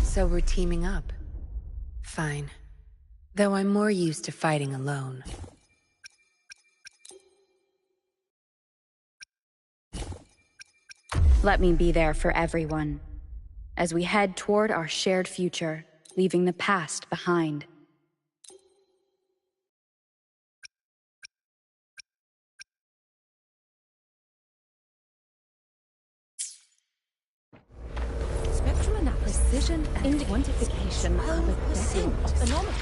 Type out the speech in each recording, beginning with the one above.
So we're teaming up. Fine. Though I'm more used to fighting alone. Let me be there for everyone, as we head toward our shared future, leaving the past behind. Spectrum analysis, precision and quantification are the best autonomous.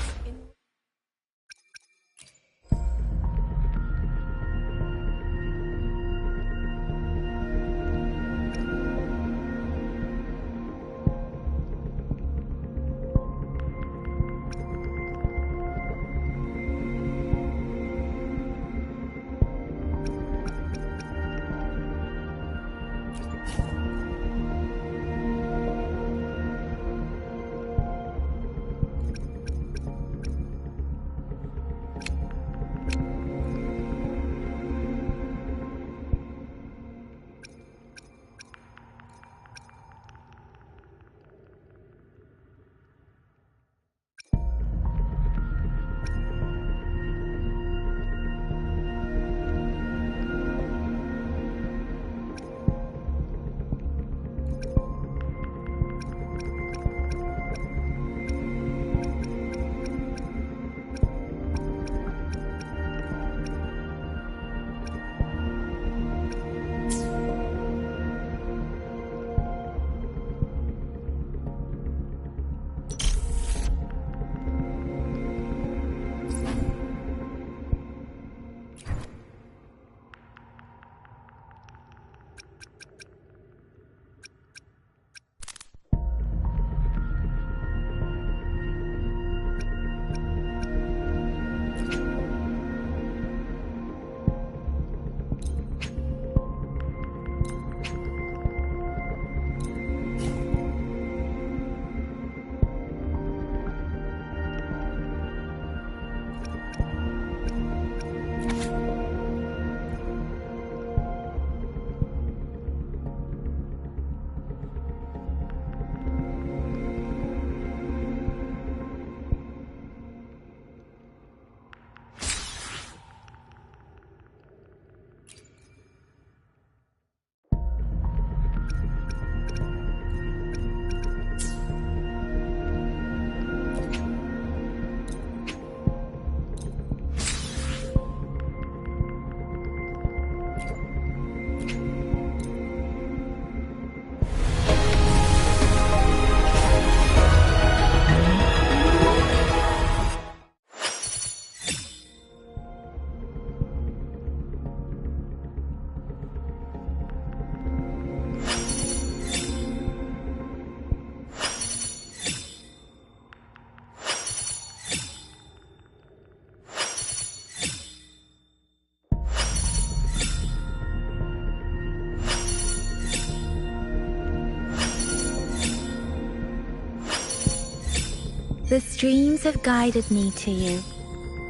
The streams have guided me to you.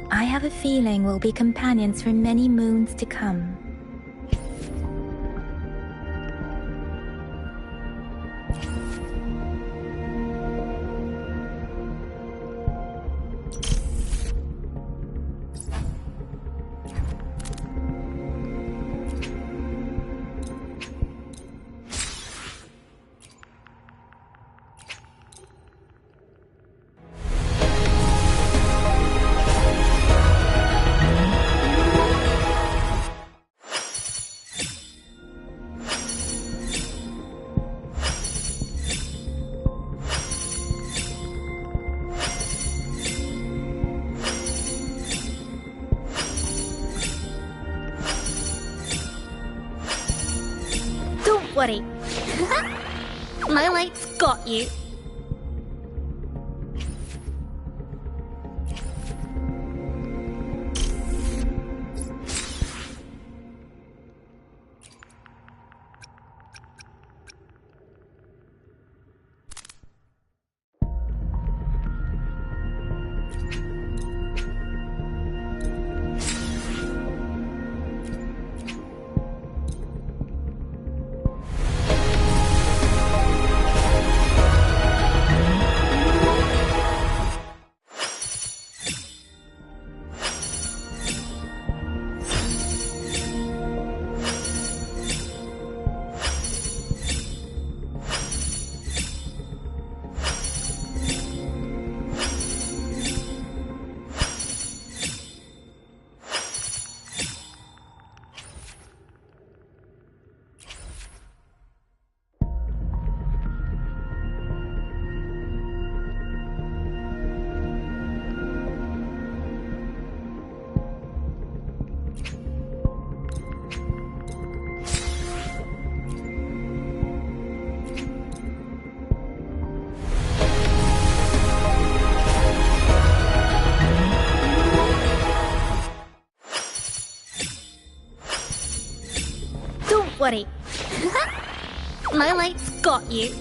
I have a feeling we'll be companions for many moons to come. Worry. My light's got you. Don't worry. My light's got you.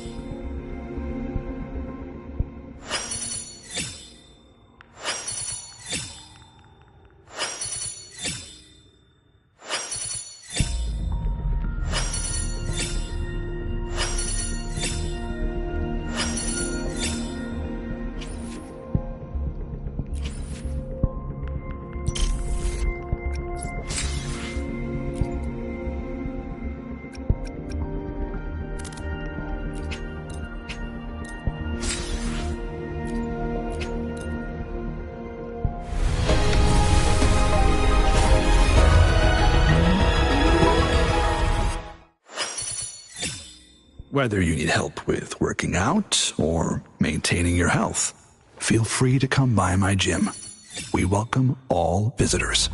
Whether you need help with working out or maintaining your health, feel free to come by my gym. We welcome all visitors.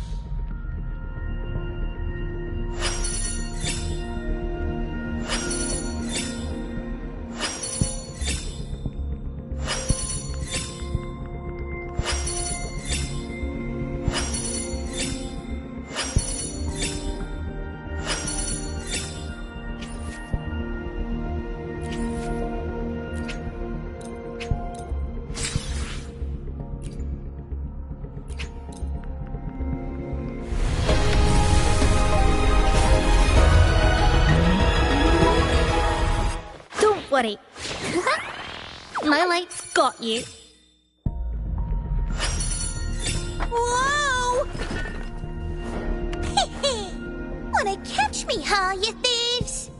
Worry. My light's got you. Whoa! Wanna catch me, huh, you thieves?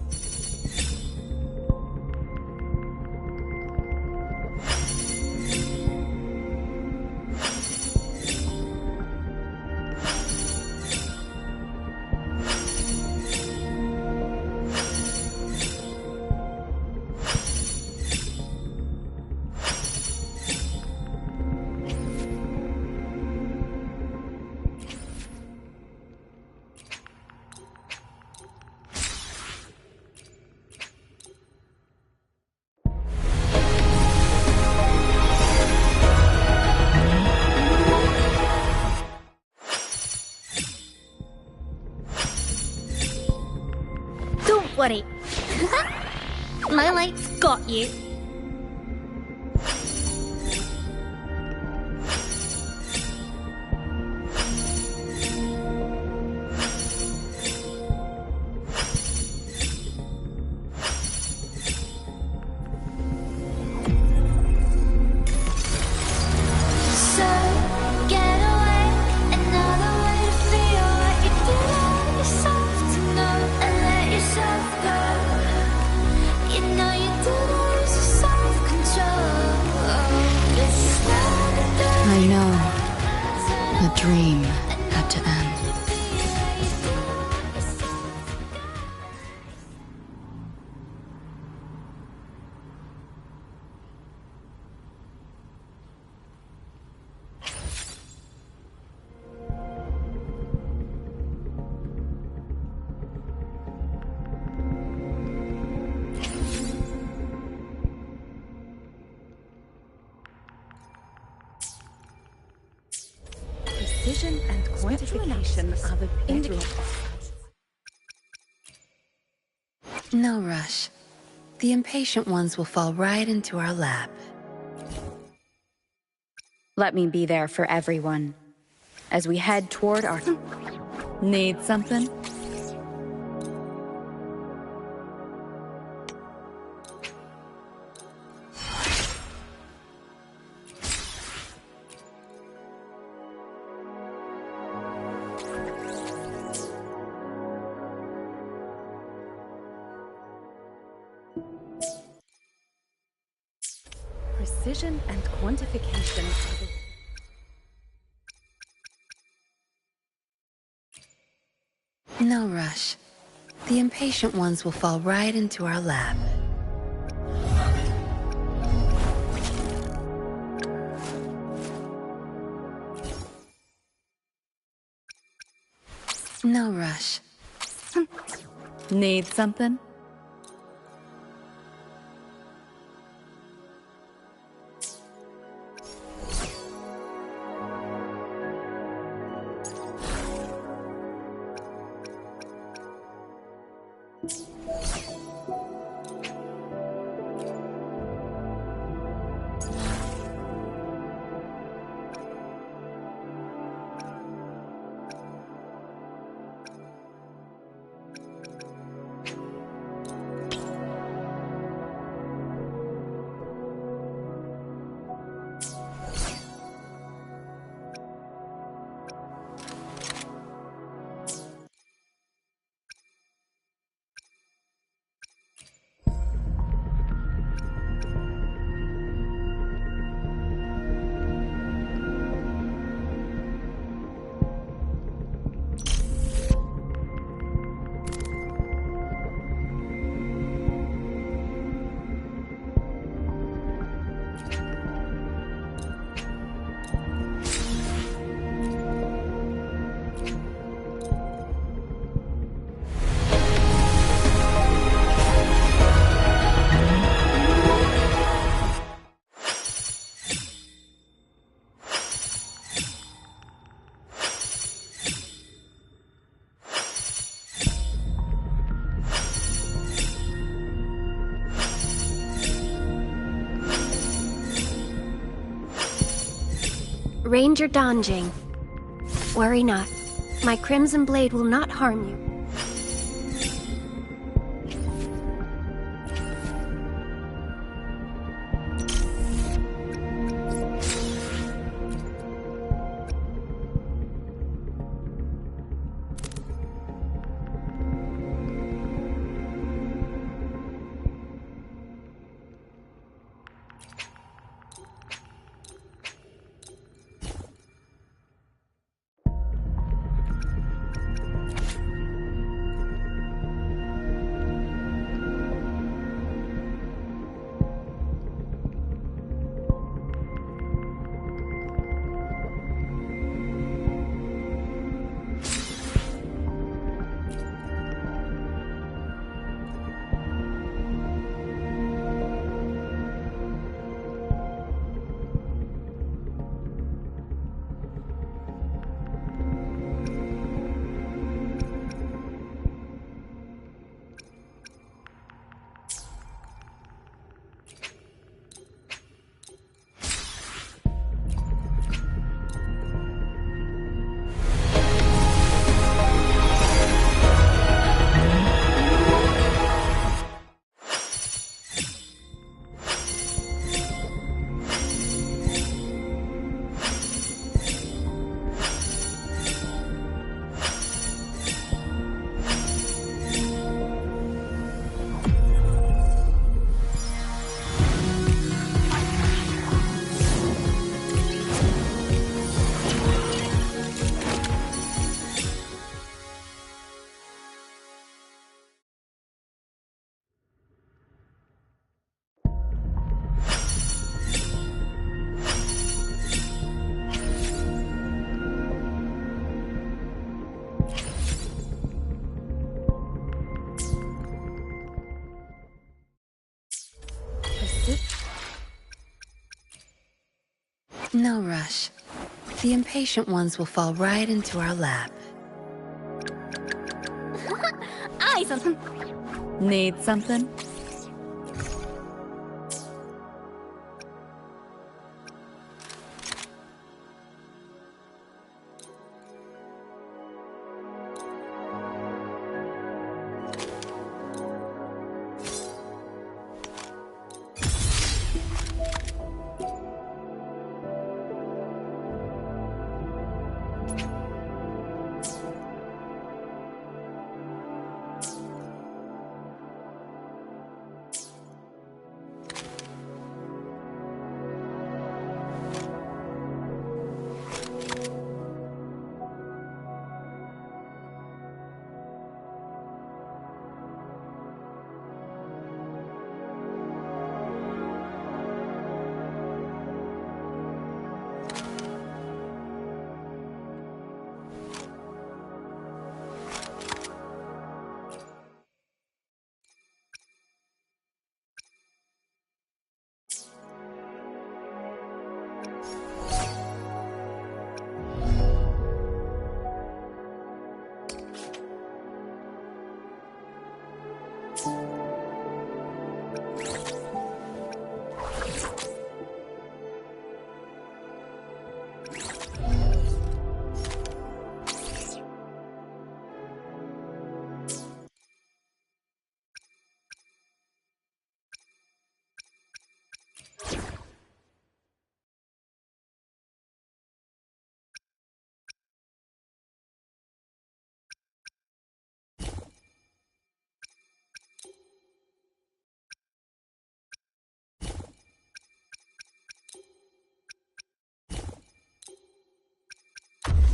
Don't worry. My light's got you. I know. The dream had to end. Precision and quantification are the bedrock. No rush. The impatient ones will fall right into our lap. Let me be there for everyone as we head toward our... Need something? Precision and quantification are the... No rush. The impatient ones will fall right into our lap. No rush. Need something? Ranger Donjing. Worry not. My Crimson Blade will not harm you. No rush. The impatient ones will fall right into our lap. Aye, something. Need something?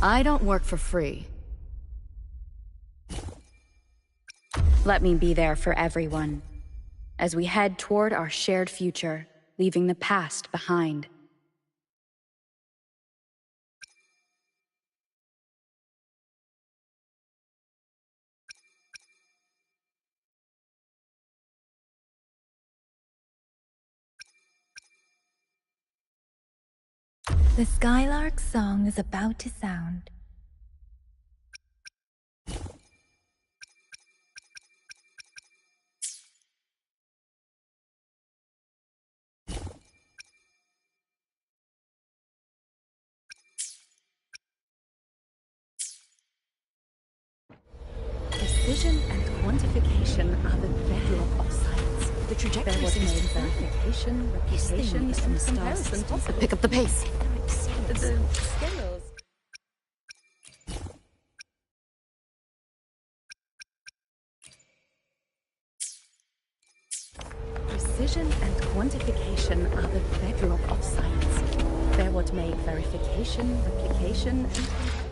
I don't work for free. Let me be there for everyone, as we head toward our shared future, leaving the past behind. The Skylark's song is about to sound. Precision and quantification are the bedrock of science. The trajectory There was seems made to follow. verification, reputation, These and from stars comparison. possible. Pick up the pace. The skills. Precision and quantification are the bedrock of science. They're what make verification, replication, and comparison.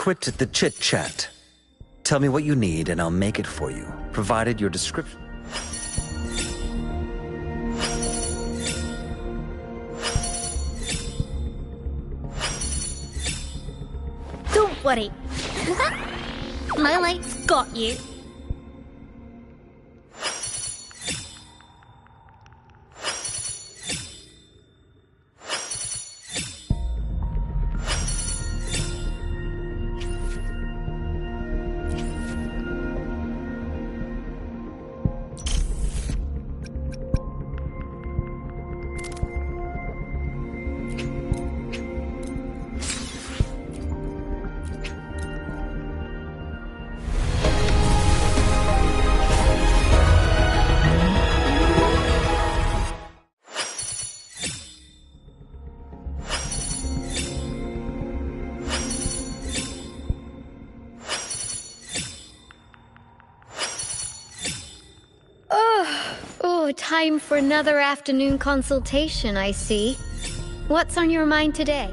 quit the chit-chat. Tell me what you need and I'll make it for you, provided your description... Don't worry. My light's got you. Oh, time for another afternoon consultation, I see. What's on your mind today?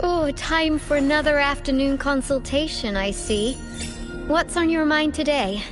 Oh, time for another afternoon consultation, I see. What's on your mind today?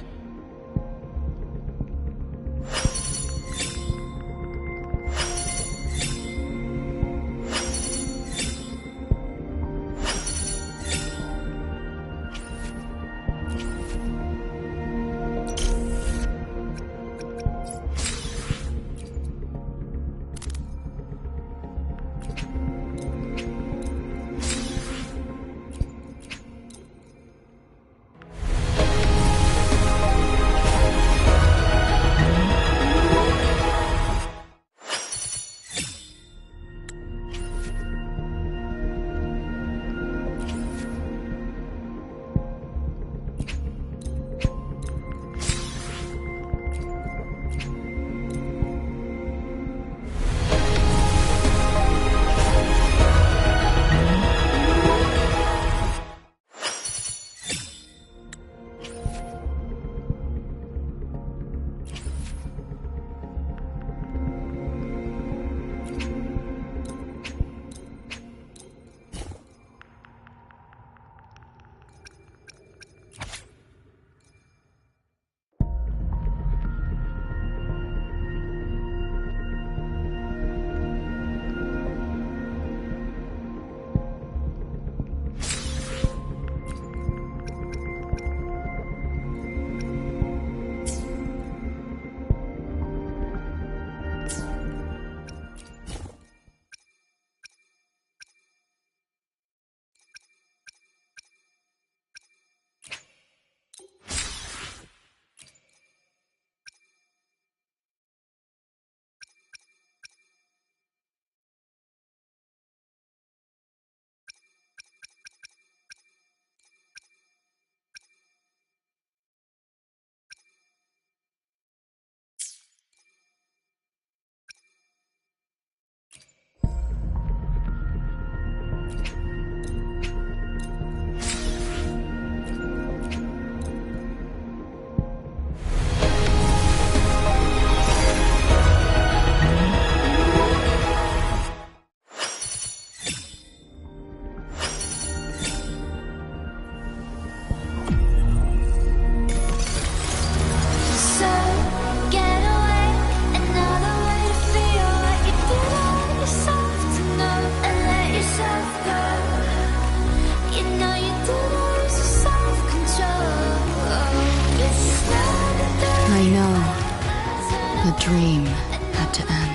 The dream had to end.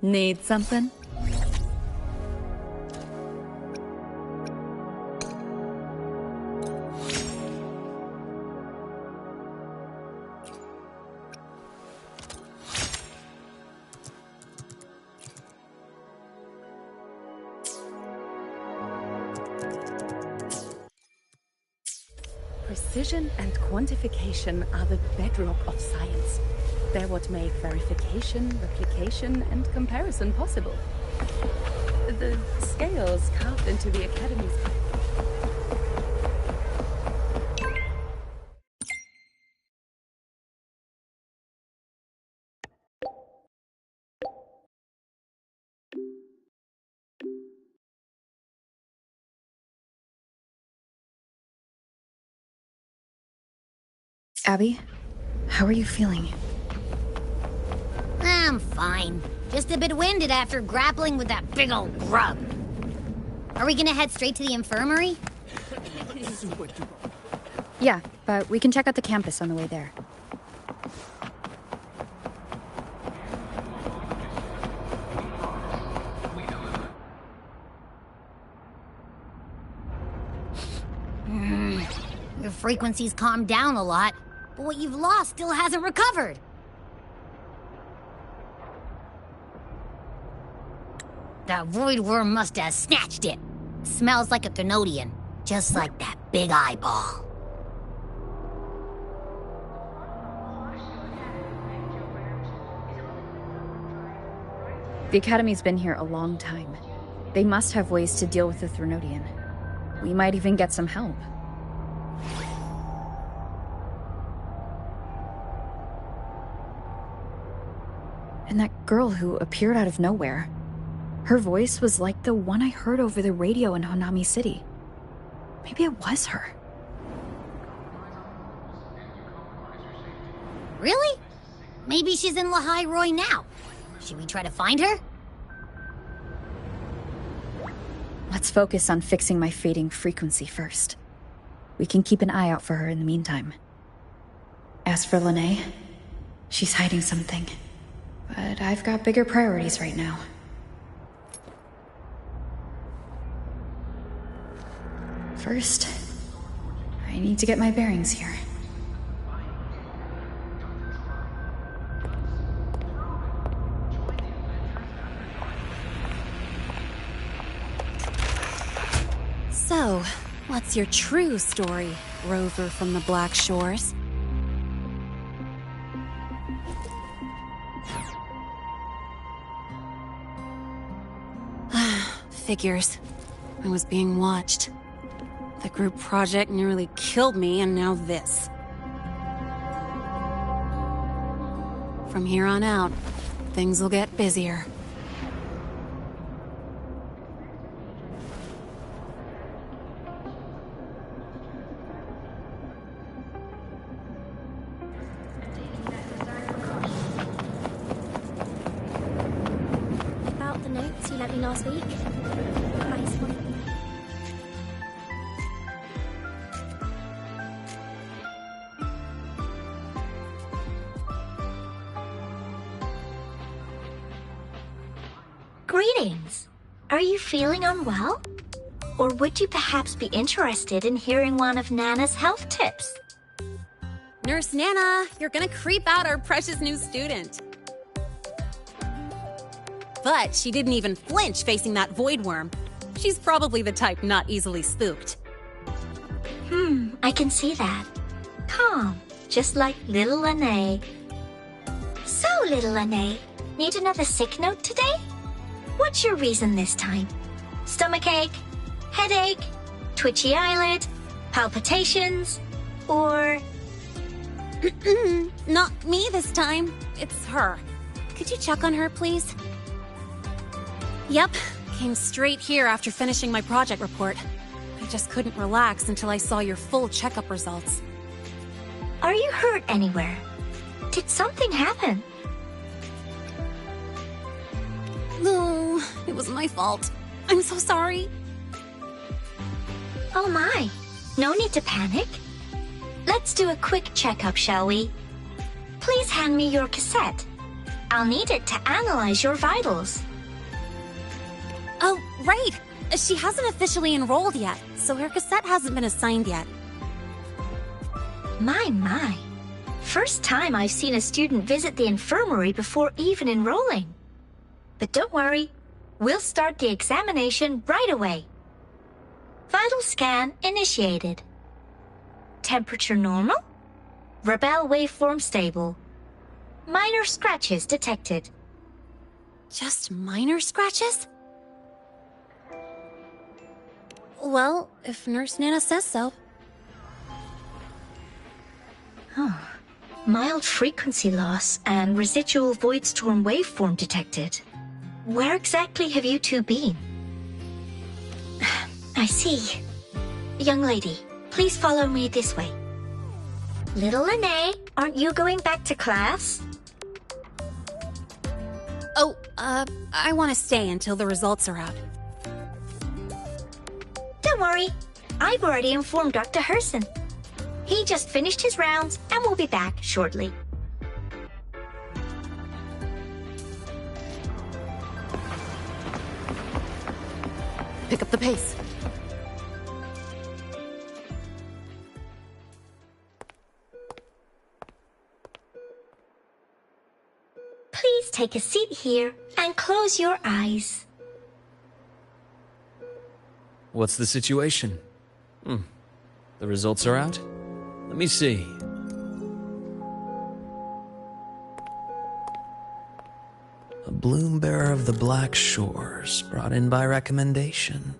Need something? Precision and quantification are the bedrock of science. They're what make verification, replication, and comparison possible. The scales carved into the Academy's... Abby, how are you feeling? I'm fine. Just a bit winded after grappling with that big old grub. Are we gonna head straight to the infirmary? Yeah, but we can check out the campus on the way there. Your frequency's calmed down a lot, but what you've lost still hasn't recovered. That void worm must have snatched it. Smells like a Thenodian, just like that big eyeball. The Academy's been here a long time. They must have ways to deal with the Thenodian. We might even get some help. And that girl who appeared out of nowhere. Her voice was like the one I heard over the radio in Honami City. Maybe it was her. Really? Maybe she's in Lahai Roy now. Should we try to find her? Let's focus on fixing my fading frequency first. We can keep an eye out for her in the meantime. As for Lene, she's hiding something. But I've got bigger priorities right now. First, I need to get my bearings here. So, what's your true story, rover from the Black Shores? Figures. I was being watched. The group project nearly killed me, and now this. From here on out, things will get busier. About the notes you lent me last week. Nice one. Greetings. Are you feeling unwell? Or would you perhaps be interested in hearing one of Nana's health tips? Nurse Nana, you're gonna creep out our precious new student. But she didn't even flinch facing that void worm. She's probably the type not easily spooked. I can see that. Calm, just like little Lene. So, little Lene, need another sick note today? What's your reason this time? Stomachache? Headache? Twitchy eyelid? Palpitations? Or... Not me this time. It's her. Could you check on her, please? Yep. Came straight here after finishing my project report. I just couldn't relax until I saw your full checkup results. Are you hurt anywhere? Did something happen? No, it was my fault. I'm so sorry. Oh my, no need to panic. Let's do a quick checkup, shall we? Please hand me your cassette. I'll need it to analyze your vitals. Oh, right! She hasn't officially enrolled yet, so her cassette hasn't been assigned yet. My. First time I've seen a student visit the infirmary before even enrolling. But don't worry, we'll start the examination right away. Vital scan initiated. Temperature normal. Rebel waveform stable. Minor scratches detected. Just minor scratches? Well, if Nurse Nana says so. Mild frequency loss and residual void storm waveform detected. Where exactly have you two been? I see. Young lady, please follow me this way. Little Lene, aren't you going back to class? Oh, I want to stay until the results are out. Don't worry, I've already informed Dr. Herson. He just finished his rounds and will be back shortly. Pick up the pace. Please take a seat here and close your eyes. What's the situation? The results are out? Let me see. A bloom bearer of the Black Shores, brought in by recommendation.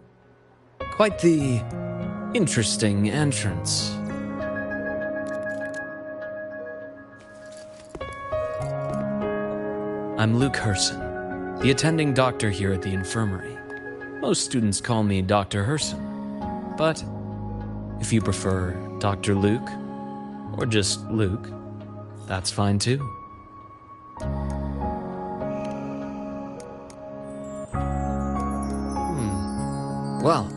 Quite the interesting entrance. I'm Luke Herson, the attending doctor here at the infirmary. Most students call me Dr. Herson, but if you prefer Dr. Luke, or just Luke, that's fine too. Well,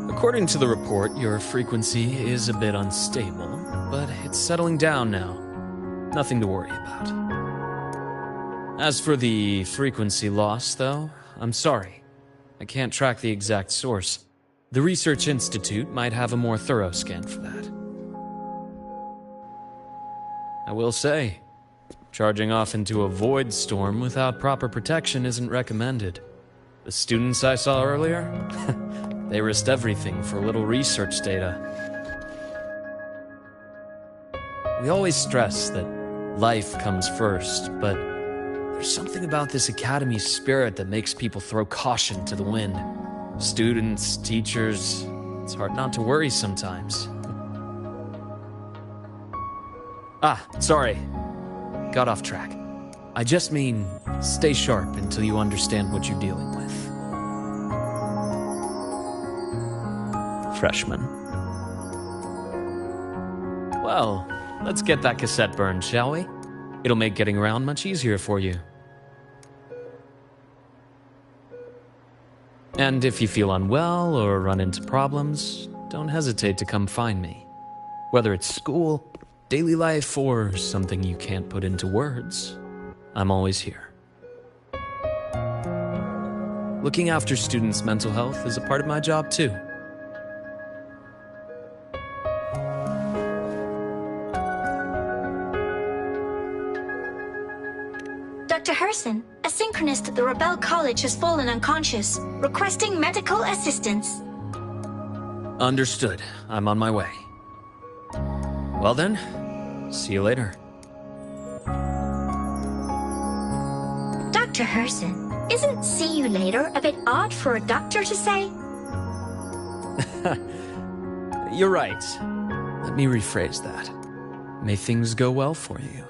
according to the report, your frequency is a bit unstable, but it's settling down now. Nothing to worry about. As for the frequency loss, though, I'm sorry. I can't track the exact source. The Research Institute might have a more thorough scan for that. I will say, charging off into a void storm without proper protection isn't recommended. The students I saw earlier, they risked everything for a little research data. We always stress that life comes first, but there's something about this academy spirit that makes people throw caution to the wind. Students, teachers, it's hard not to worry sometimes. Sorry. Got off track. I just mean, stay sharp until you understand what you're dealing with. Freshman. Well, let's get that cassette burned, shall we? It'll make getting around much easier for you. And if you feel unwell or run into problems, don't hesitate to come find me. Whether it's school, daily life, or something you can't put into words, I'm always here. Looking after students' mental health is a part of my job too. Dr. Herson, a synchronist at the Rebel College has fallen unconscious, requesting medical assistance. Understood. I'm on my way. Well then, see you later. Dr. Herson, isn't see you later a bit odd for a doctor to say? You're right. Let me rephrase that. May things go well for you.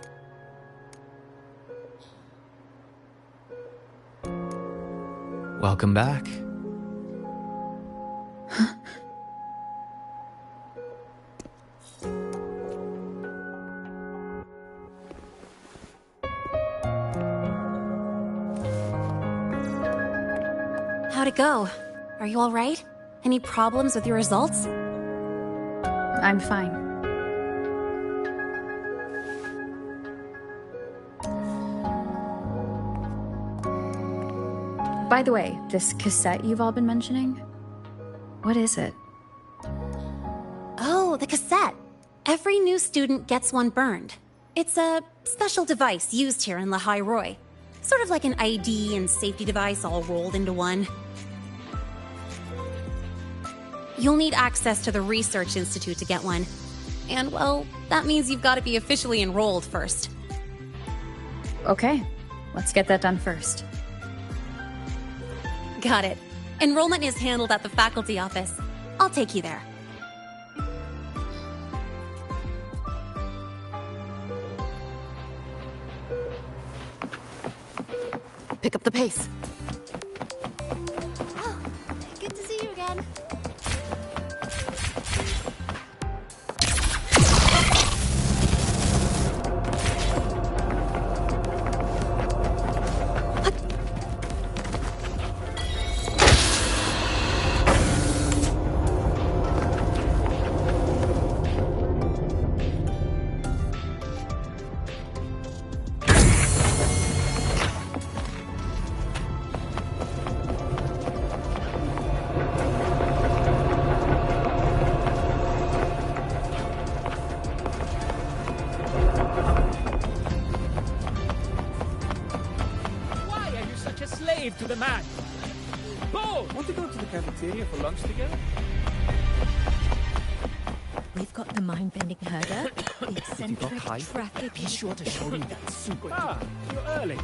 Welcome back. How'd it go? Are you all right? Any problems with your results? I'm fine. By the way, this cassette you've all been mentioning, what is it? Oh, the cassette. Every new student gets one burned. It's a special device used here in Lehigh Roy. Sort of like an ID and safety device all rolled into one. You'll need access to the Research Institute to get one. And, well, that means you've got to be officially enrolled first. Okay, let's get that done first. Got it. Enrollment is handled at the faculty office. I'll take you there. Pick up the pace. Oh, good to see you again. To the man. Bo! Want to go to the cafeteria for lunch together? We've got the mind-bending herder, the eccentric high? traffic. Be sure to show me that super. Ah, you're early.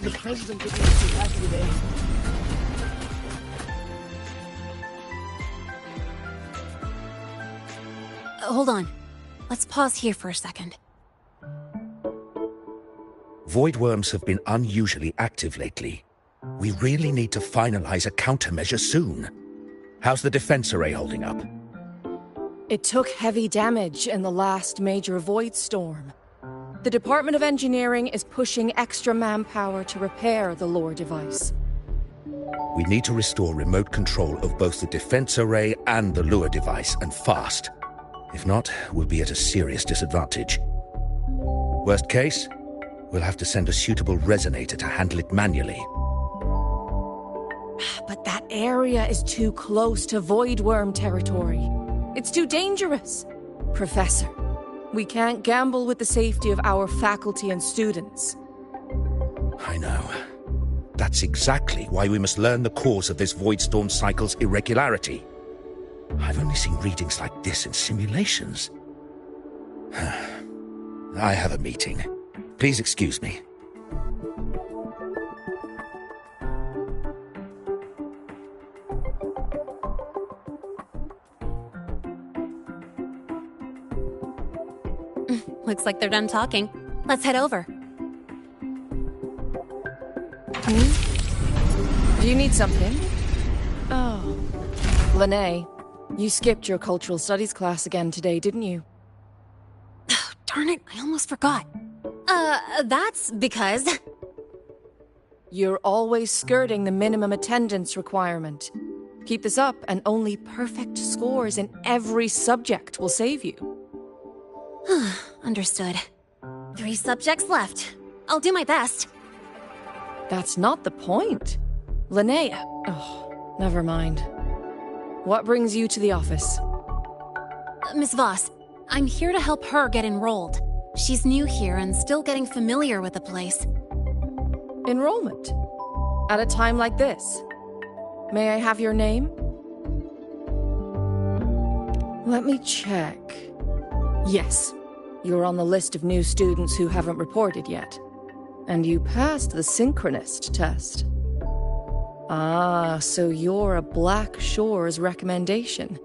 The president didn't look too happy today. Hold on. Let's pause here for a second. Voidworms have been unusually active lately. We really need to finalize a countermeasure soon. How's the defense array holding up? It took heavy damage in the last major void storm. The Department of Engineering is pushing extra manpower to repair the lore device. We need to restore remote control of both the defense array and the lure device, and fast. If not, we'll be at a serious disadvantage. Worst case, we'll have to send a suitable resonator to handle it manually. But that area is too close to Voidworm territory. It's too dangerous. Professor, we can't gamble with the safety of our faculty and students. I know. That's exactly why we must learn the cause of this Voidstorm cycle's irregularity. I've only seen readings like this in simulations. I have a meeting. Please excuse me. Looks like they're done talking. Let's head over. Do you need something? Oh. Lene, you skipped your cultural studies class again today, didn't you? Darn it, I almost forgot. That's because... You're always skirting the minimum attendance requirement. Keep this up, and only perfect scores in every subject will save you. Understood. 3 subjects left. I'll do my best. That's not the point. Linnea. Oh, never mind. What brings you to the office? Miss Voss, I'm here to help her get enrolled. She's new here and still getting familiar with the place. Enrollment? At a time like this? May I have your name? Let me check. Yes, you're on the list of new students who haven't reported yet. And you passed the synchronist test. Ah, so you're a Black Shores recommendation.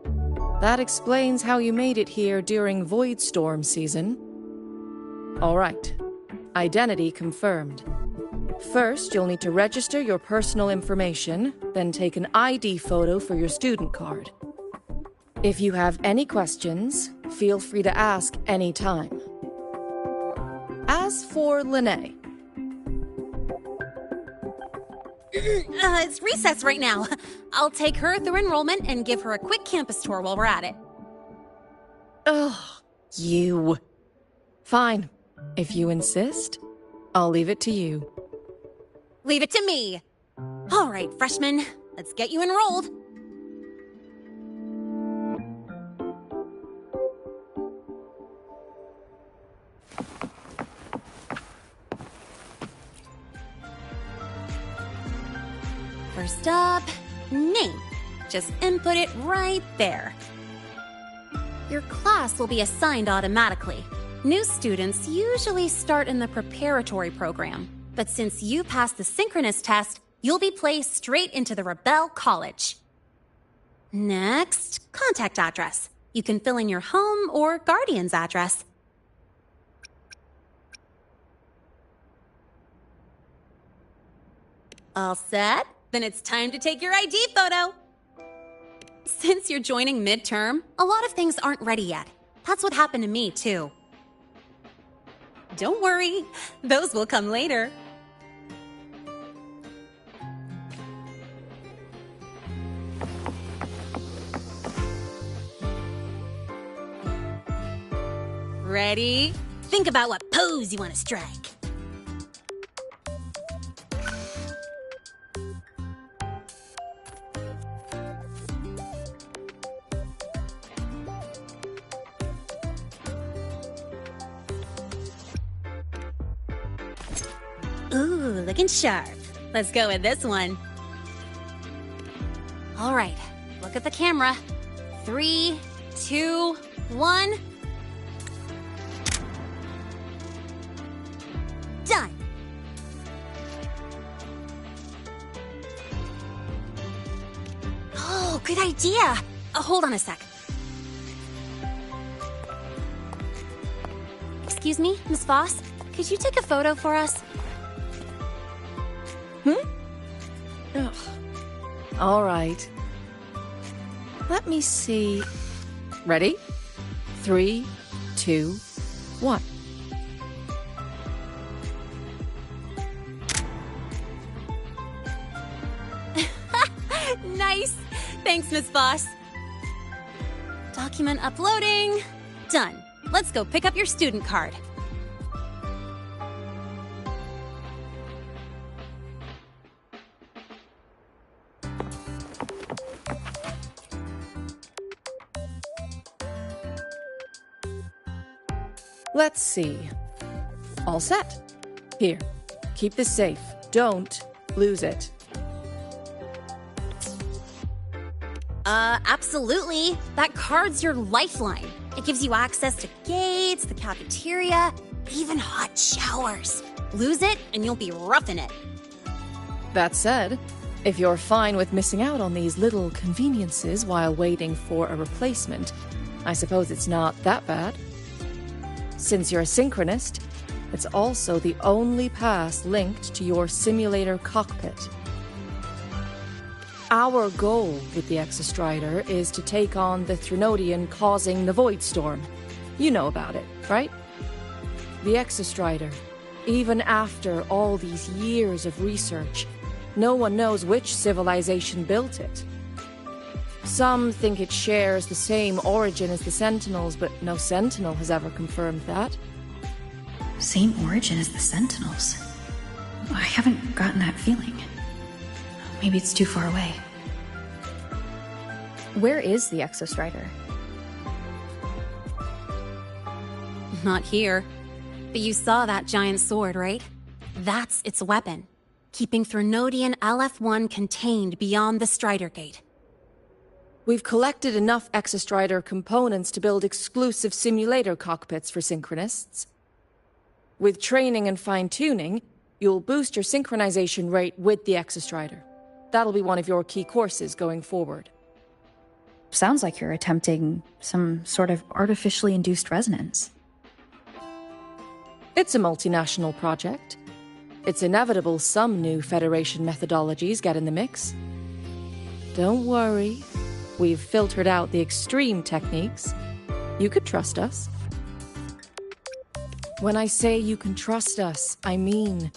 That explains how you made it here during Voidstorm season. All right. Identity confirmed. First, you'll need to register your personal information, then take an ID photo for your student card. If you have any questions, feel free to ask any time. As for Lene, It's recess right now. I'll take her through enrollment and give her a quick campus tour while we're at it. Ugh, you. Fine. If you insist, I'll leave it to you. Leave it to me. All right, freshman, let's get you enrolled. First up, name. Just input it right there. Your class will be assigned automatically. New students usually start in the preparatory program, but since you passed the synchronous test, you'll be placed straight into the Rebel College. Next, contact address. You can fill in your home or guardian's address. All set? Then it's time to take your ID photo. Since you're joining midterm, a lot of things aren't ready yet. That's what happened to me, too. Don't worry, those will come later. Ready? Think about what pose you want to strike. Ooh, looking sharp. Let's go with this one. All right, look at the camera. 3, 2, 1. Done. Oh, good idea. Hold on a sec. Excuse me, Miss Voss. Could you take a photo for us? Ugh. All right. Let me see. Ready? 3, 2, 1. Nice. Thanks, Miss Voss. Document uploading. Done. Let's go pick up your student card. Let's see. All set. Here, keep this safe. Don't lose it. Absolutely. That card's your lifeline. It gives you access to gates, the cafeteria, even hot showers. Lose it, and you'll be roughing it. That said, if you're fine with missing out on these little conveniences while waiting for a replacement, I suppose it's not that bad. Since you're a synchronist, it's also the only pass linked to your simulator cockpit. Our goal with the Exostrider is to take on the Threnodian causing the Void Storm. You know about it, right? The Exostrider, even after all these years of research, no one knows which civilization built it. Some think it shares the same origin as the Sentinels, but no Sentinel has ever confirmed that. Same origin as the Sentinels? I haven't gotten that feeling. Maybe it's too far away. Where is the Exostrider? Not here. But you saw that giant sword, right? That's its weapon, keeping Threnodian LF1 contained beyond the Strider Gate. We've collected enough Exostrider components to build exclusive simulator cockpits for synchronists. With training and fine-tuning, you'll boost your synchronization rate with the Exostrider. That'll be one of your key courses going forward. Sounds like you're attempting some sort of artificially induced resonance. It's a multinational project. It's inevitable some new Federation methodologies get in the mix. Don't worry. We've filtered out the extreme techniques. You could trust us. When I say you can trust us, I mean...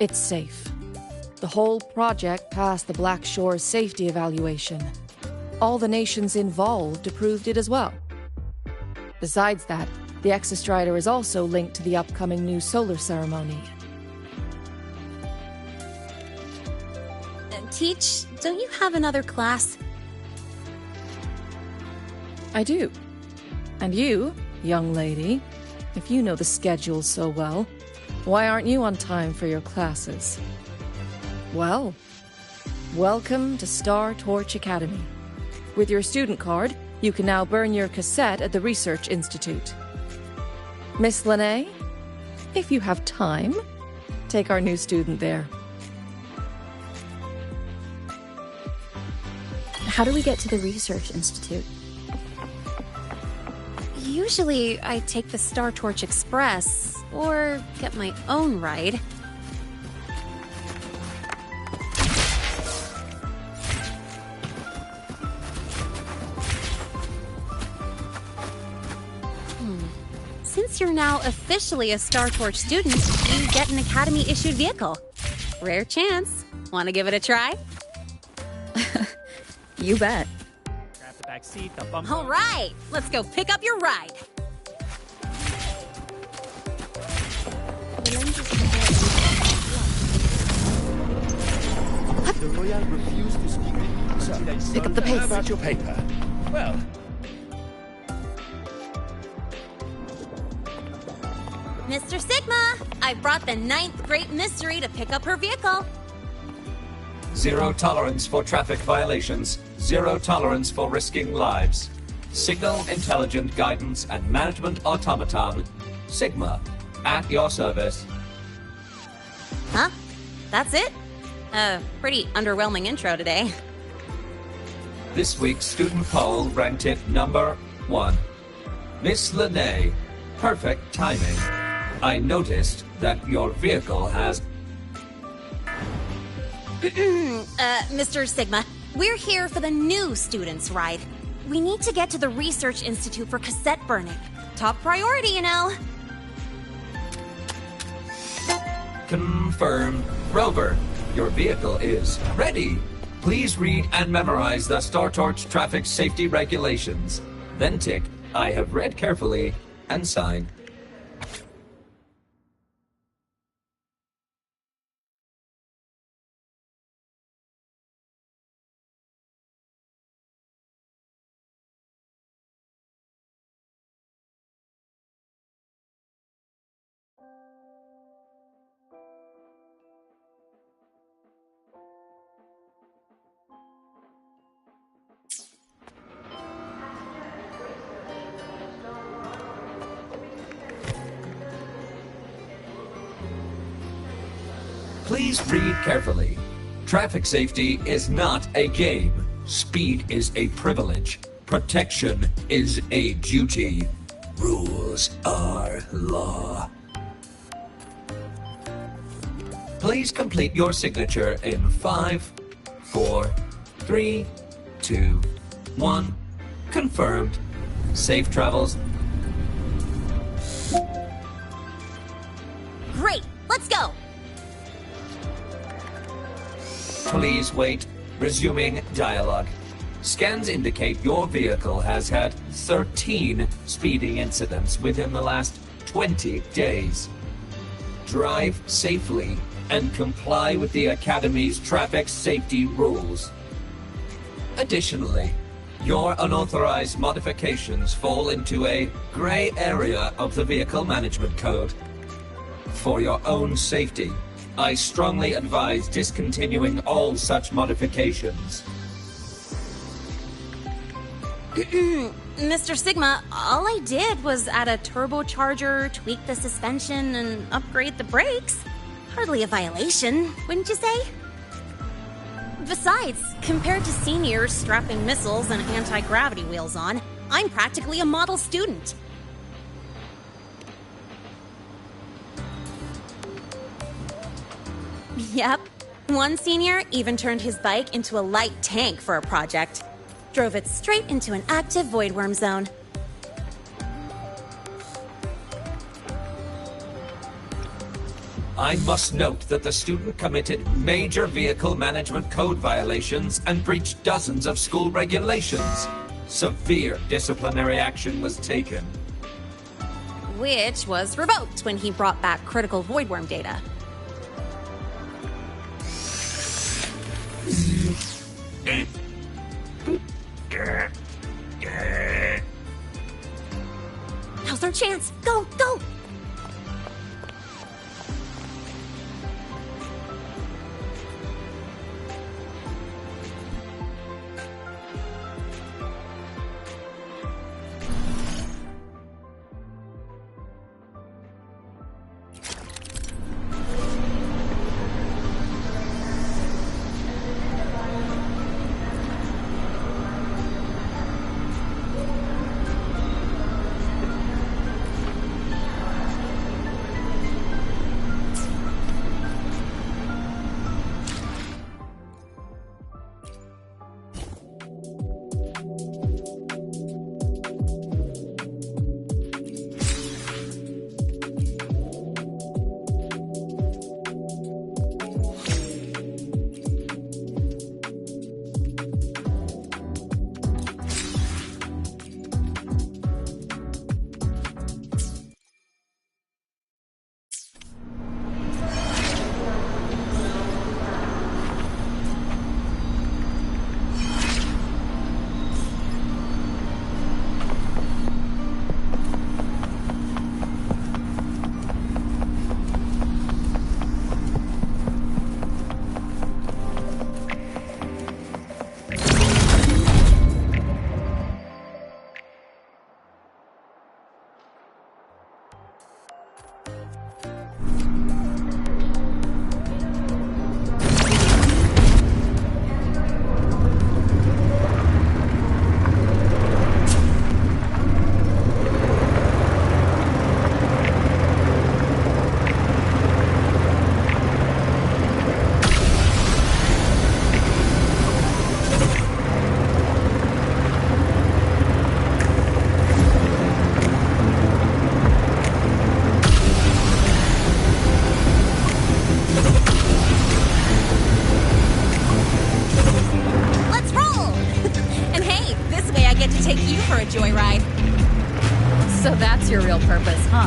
It's safe. The whole project passed the Black Shore's safety evaluation. All the nations involved approved it as well. Besides that, the Exostrider is also linked to the upcoming new solar ceremony. Teach, don't you have another class? I do. And you, young lady, if you know the schedule so well, why aren't you on time for your classes? Well, welcome to Star Torch Academy. With your student card, you can now burn your cassette at the Research Institute. Miss Lene, if you have time, take our new student there. How do we get to the Research Institute? Usually, I take the Star Torch Express, or get my own ride. Since you're now officially a Star Torch student, you get an Academy-issued vehicle. Rare chance. Want to give it a try? You bet. Grab the back seat, the bumper. All right, let's go pick up your ride. The Royale refused to speak with you. So, pick up the pace. How about your paper? Well, Mr. Sigma, I brought the 9th Great Mystery to pick up her vehicle. Zero tolerance for traffic violations. Zero tolerance for risking lives. Signal Intelligent Guidance and Management Automaton. Sigma, at your service. Huh? That's it? Pretty underwhelming intro today. This week's student poll ranked it number 1. Miss Lene, perfect timing. I noticed that your vehicle has... Mr. Sigma, we're here for the new students' ride. We need to get to the Research Institute for cassette burning. Top priority, you know. Confirmed. Rover, your vehicle is ready. Please read and memorize the Star Torch traffic safety regulations. Then tick, I have read carefully, and sign. Please read carefully. Traffic safety is not a game. Speed is a privilege. Protection is a duty. Rules are law. Please complete your signature in 5, 4, 3, 2, 1. Confirmed. Safe travels. Great, let's go. Please wait. Resuming dialogue. Scans indicate your vehicle has had 13 speeding incidents within the last 20 days. Drive safely and comply with the Academy's traffic safety rules. Additionally, your unauthorized modifications fall into a gray area of the Vehicle Management Code. For your own safety, I strongly advise discontinuing all such modifications. Mr. Sigma, all I did was add a turbocharger, tweak the suspension, and upgrade the brakes. Hardly a violation, wouldn't you say? Besides, compared to seniors strapping missiles and anti-gravity wheels on, I'm practically a model student. Yep. One senior even turned his bike into a light tank for a project. Drove it straight into an active voidworm zone. I must note that the student committed major vehicle management code violations and breached dozens of school regulations. Severe disciplinary action was taken. Which was revoked when he brought back critical voidworm data. Now's our chance! Go, go! Joyride. So that's your real purpose, huh?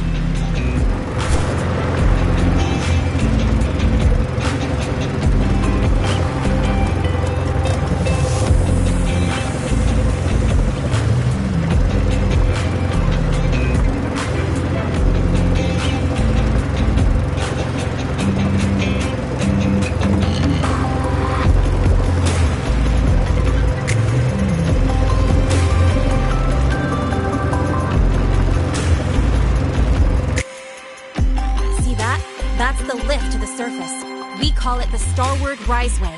Call it the Starward Riseway.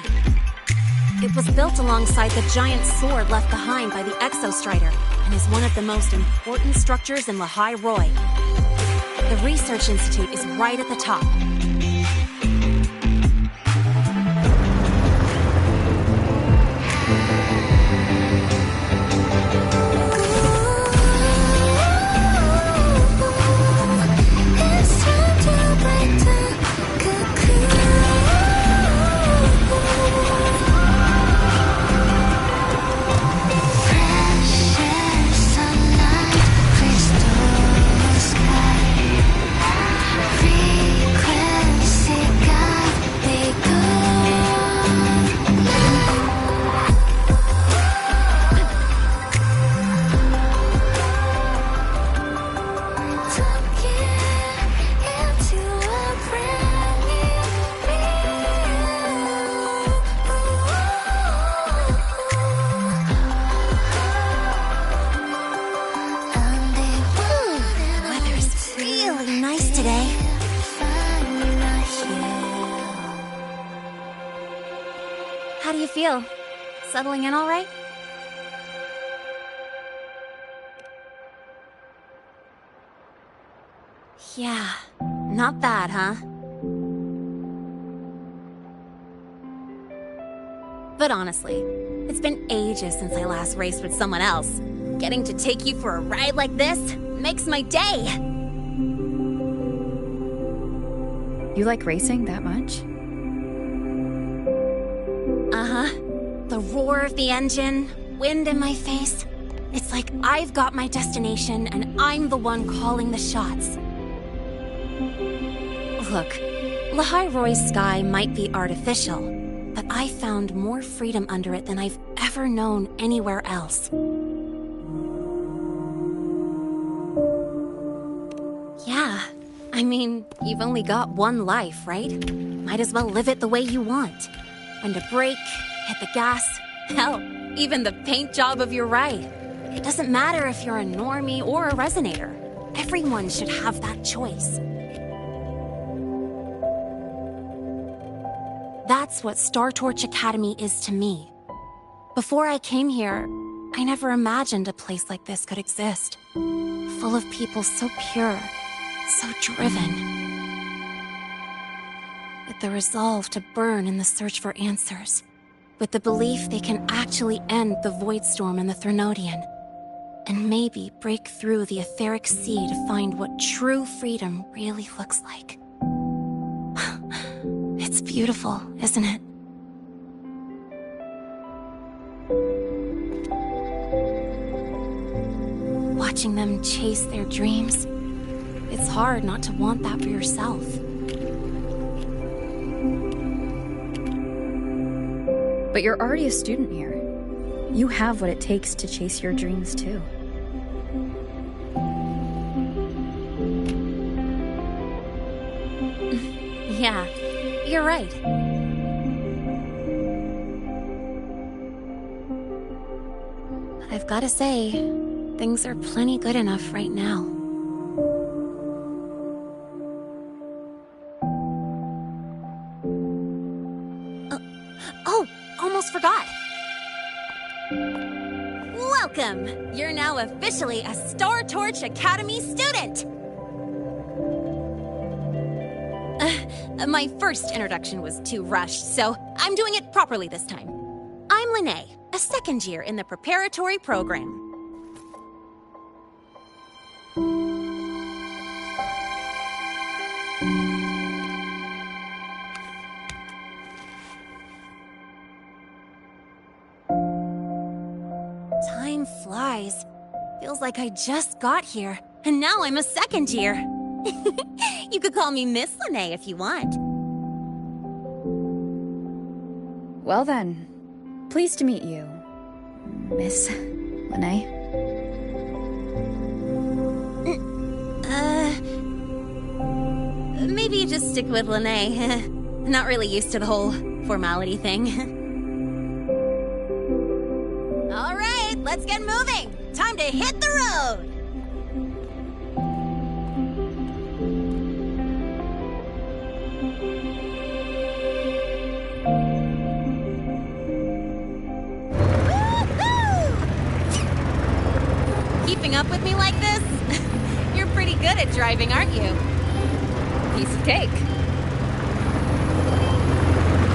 It was built alongside the giant sword left behind by the Exostrider and is one of the most important structures in Lehigh Roy. The Research Institute is right at the top. How do you feel? Settling in all right? Yeah, not bad, huh? But honestly, it's been ages since I last raced with someone else. Getting to take you for a ride like this makes my day! You like racing that much? Uh-huh. The roar of the engine, wind in my face. It's like I've got my destination and I'm the one calling the shots. Look, Lahai-Roy's sky might be artificial, but I found more freedom under it than I've ever known anywhere else. Yeah, I mean, you've only got one life, right? Might as well live it the way you want. When to brake, hit the gas, hell, even the paint job of your ride. It doesn't matter if you're a normie or a resonator. Everyone should have that choice. That's what Star Torch Academy is to me. Before I came here, I never imagined a place like this could exist. Full of people so pure, so driven. With the resolve to burn in the search for answers. With the belief they can actually end the Void Storm and the Threnodian. And maybe break through the etheric sea to find what true freedom really looks like. It's beautiful, isn't it? Watching them chase their dreams, it's hard not to want that for yourself. But you're already a student here. You have what it takes to chase your dreams, too. Yeah, you're right. But I've gotta say, things are plenty good enough right now. Oh, almost forgot. Welcome! You're now officially a Star Torch Academy student! My first introduction was too rushed, so I'm doing it properly this time. I'm Lene, a second year in the preparatory program. Time flies. Feels like I just got here, and now I'm a second year. You could call me Miss Lene if you want. Well then, pleased to meet you, Miss Lene. Maybe you just stick with Lene. Not really used to the whole formality thing. All right, let's get moving. Time to hit the road. Keeping up with me like this? You're pretty good at driving, aren't you? Piece of cake.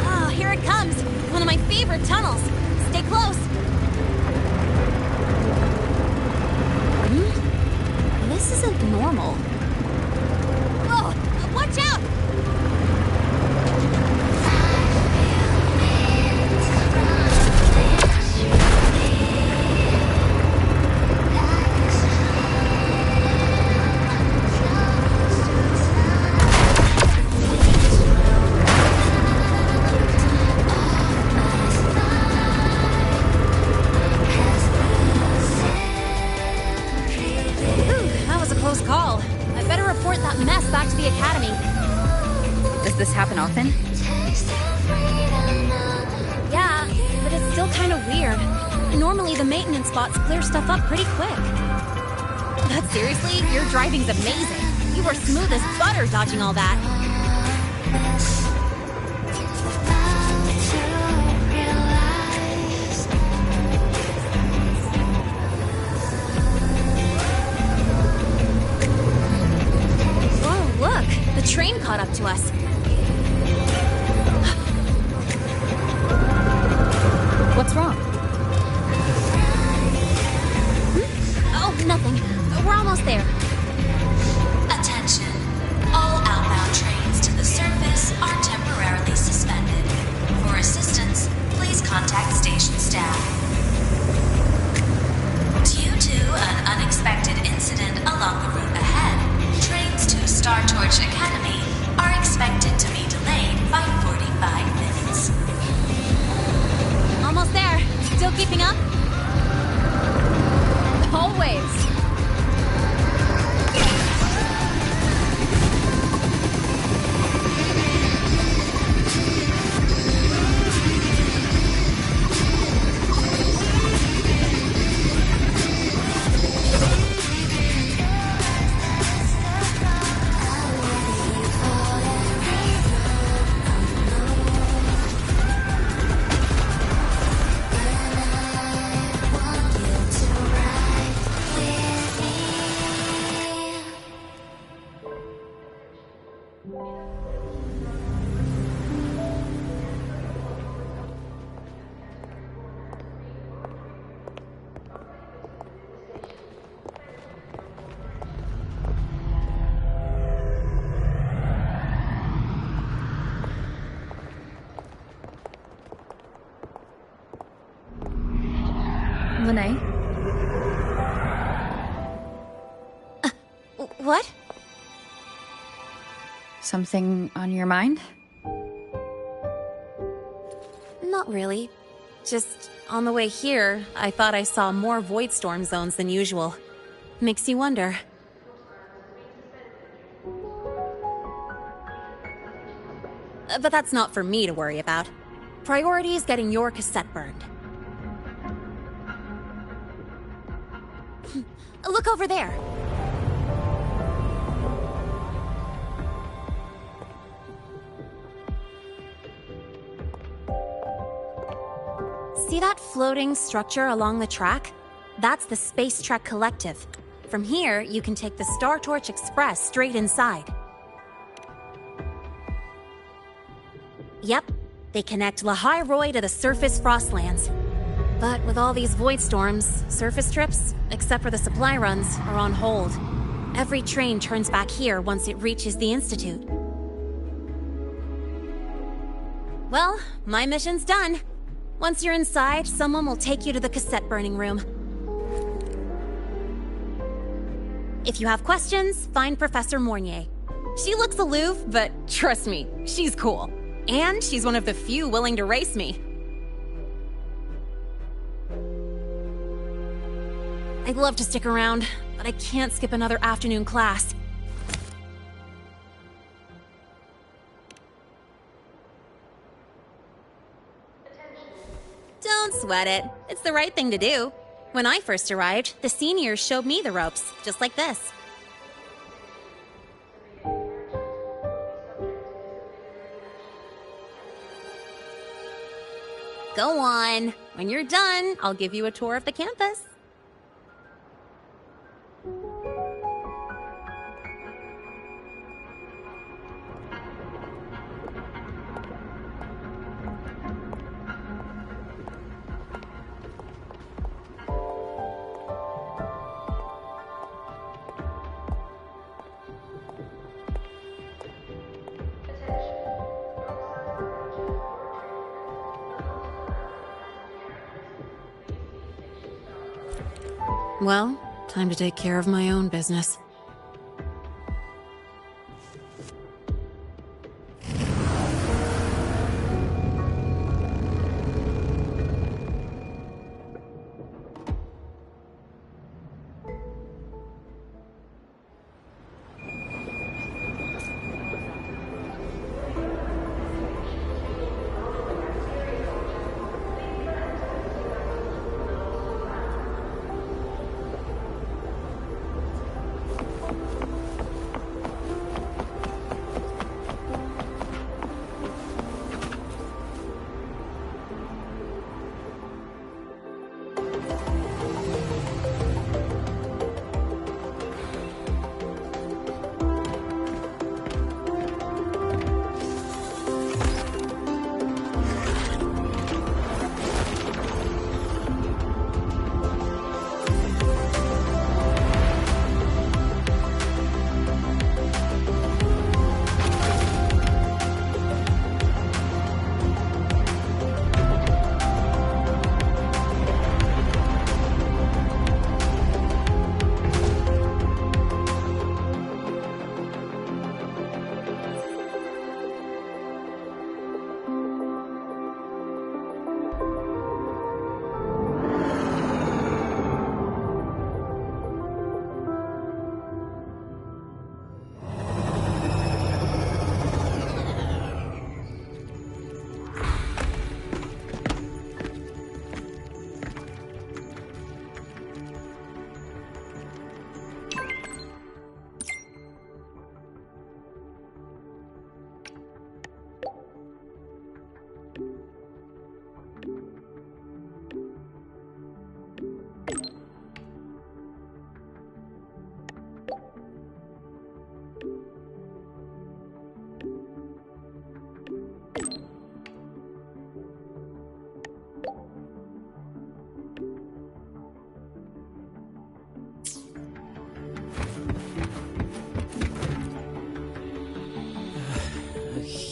Oh, here it comes. One of my favorite tunnels. Stay close. This isn't normal. Oh, watch out! Does this happen often? Yeah, but it's still kind of weird. Normally the maintenance spots clear stuff up pretty quick. But seriously, your driving's amazing. You were smooth as butter dodging all that. Whoa, look! The train caught up to us. What's wrong? Oh, nothing. We're almost there. Attention. All outbound trains to the surface staff. Due to an unexpected incident along the route ahead, trains to Star Torch Academy are expected to be delayed by 45 minutes. Almost there. Still keeping up? Always. Lene? What? Something on your mind? Not really. Just on the way here, I thought I saw more void storm zones than usual. Makes you wonder. But that's not for me to worry about. Priority is getting your cassette burned. Look over there. See that floating structure along the track? That's the Space Trek Collective. From here, you can take the Star Torch Express straight inside. Yep, they connect Lahai Roy to the surface Frostlands. But with all these void storms, surface trips, except for the supply runs, are on hold. Every train turns back here once it reaches the Institute. Well, my mission's done. Once you're inside, someone will take you to the cassette burning room. If you have questions, find Professor Mornier. She looks aloof, but trust me, she's cool. And she's one of the few willing to race me. I'd love to stick around, but I can't skip another afternoon class. Don't sweat it. It's the right thing to do. When I first arrived, the seniors showed me the ropes, just like this. Go on. When you're done, I'll give you a tour of the campus. Well, time to take care of my own business.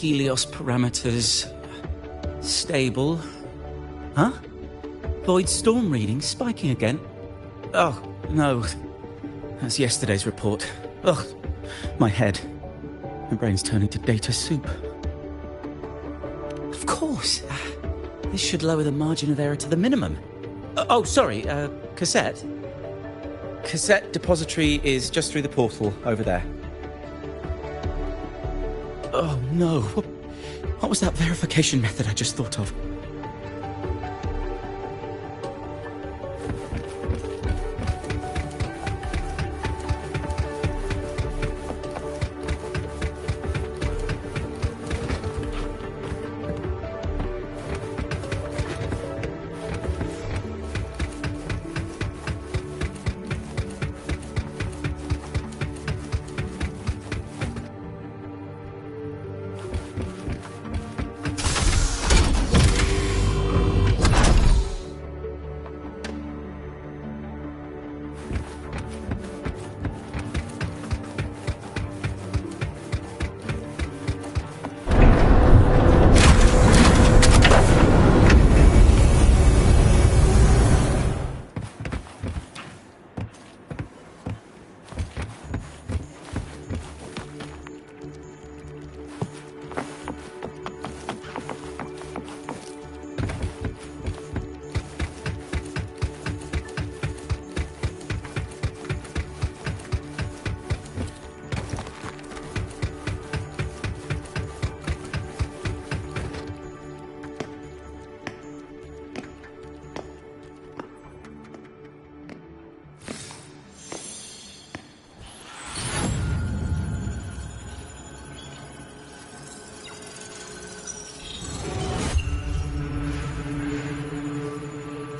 Helios parameters stable. Huh? Void storm reading spiking again? Oh, no. That's yesterday's report. Ugh, my head. My brain's turning to data soup. Of course. This should lower the margin of error to the minimum. Oh, sorry, cassette. Cassette depository is just through the portal over there. Oh no, what was that verification method I just thought of?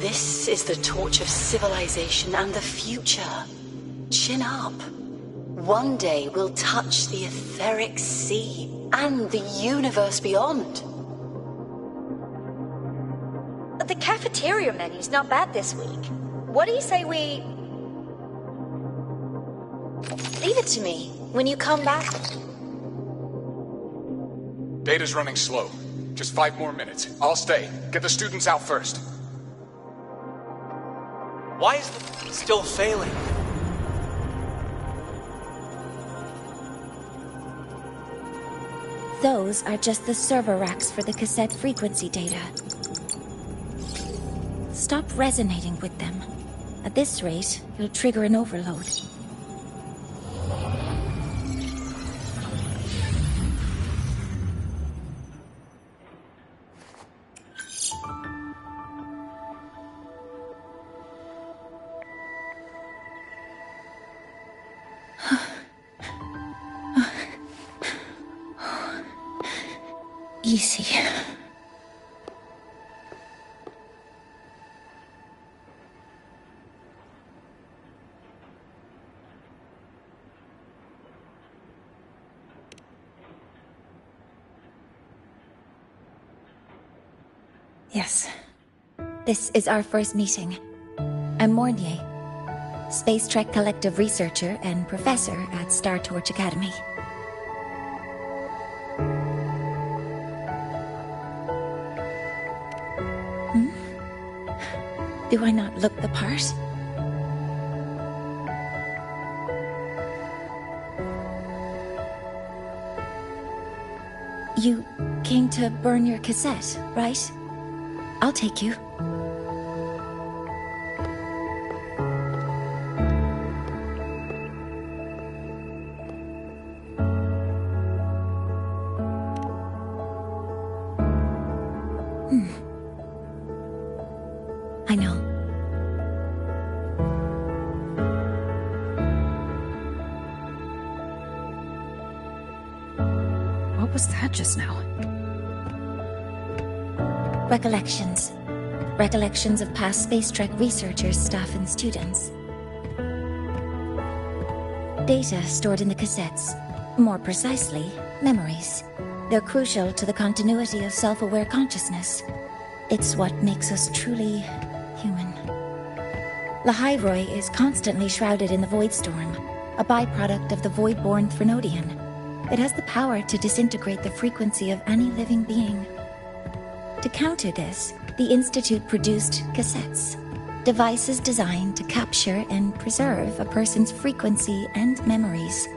This is the torch of civilization and the future. Chin up. One day we'll touch the etheric sea and the universe beyond. The cafeteria menu's not bad this week. What do you say we... Leave it to me when you come back. Data's running slow. Just 5 more minutes. I'll stay. Get the students out first. Why is it still failing? Those are just the server racks for the cassette frequency data. Stop resonating with them. At this rate, it'll trigger an overload. Easy. Yes. This is our first meeting. I'm Mornier, Space Trek Collective researcher and professor at Star Torch Academy. Do I not look the part? You came to burn your cassette, right? I'll take you. I know. What was that just now? Recollections. Recollections of past Space Trek researchers, staff, and students. Data stored in the cassettes. More precisely, memories. They're crucial to the continuity of self-aware consciousness. It's what makes us truly human. Lahairoi is constantly shrouded in the Void Storm, a byproduct of the Void-born Threnodian. It has the power to disintegrate the frequency of any living being. To counter this, the Institute produced cassettes, devices designed to capture and preserve a person's frequency and memories,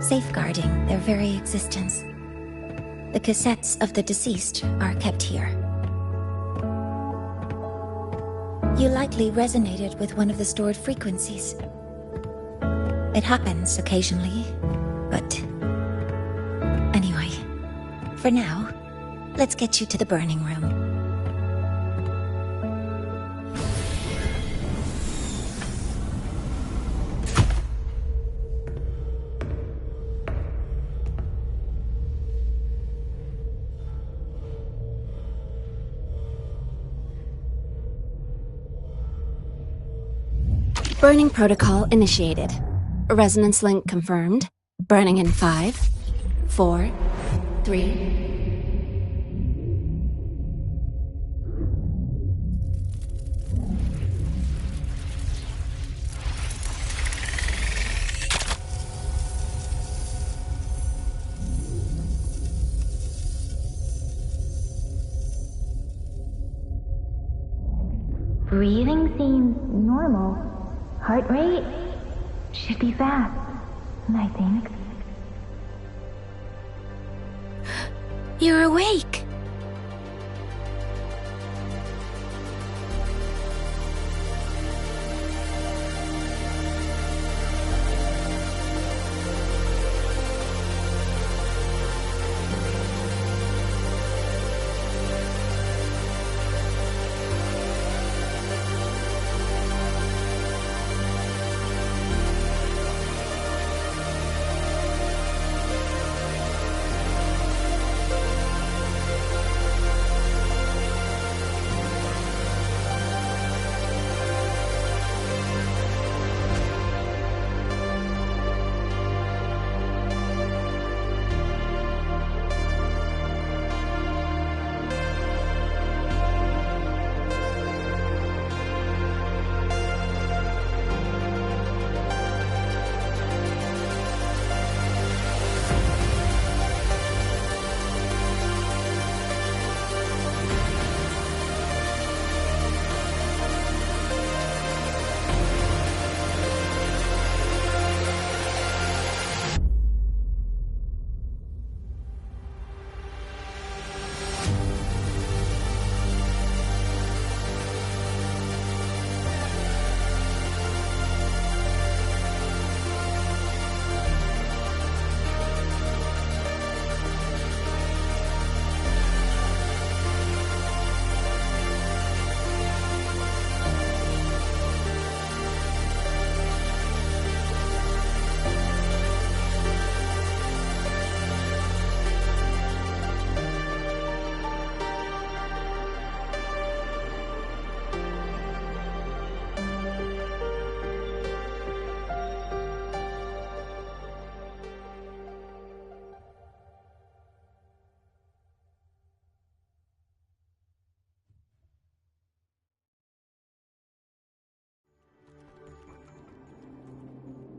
safeguarding their very existence. The cassettes of the deceased are kept here. You likely resonated with one of the stored frequencies. It happens occasionally, but... Anyway, for now, let's get you to the burning room. Burning protocol initiated. Resonance link confirmed. Burning in 5, 4, 3... Breathing seems normal. Heart rate should be fast, I think. You're awake!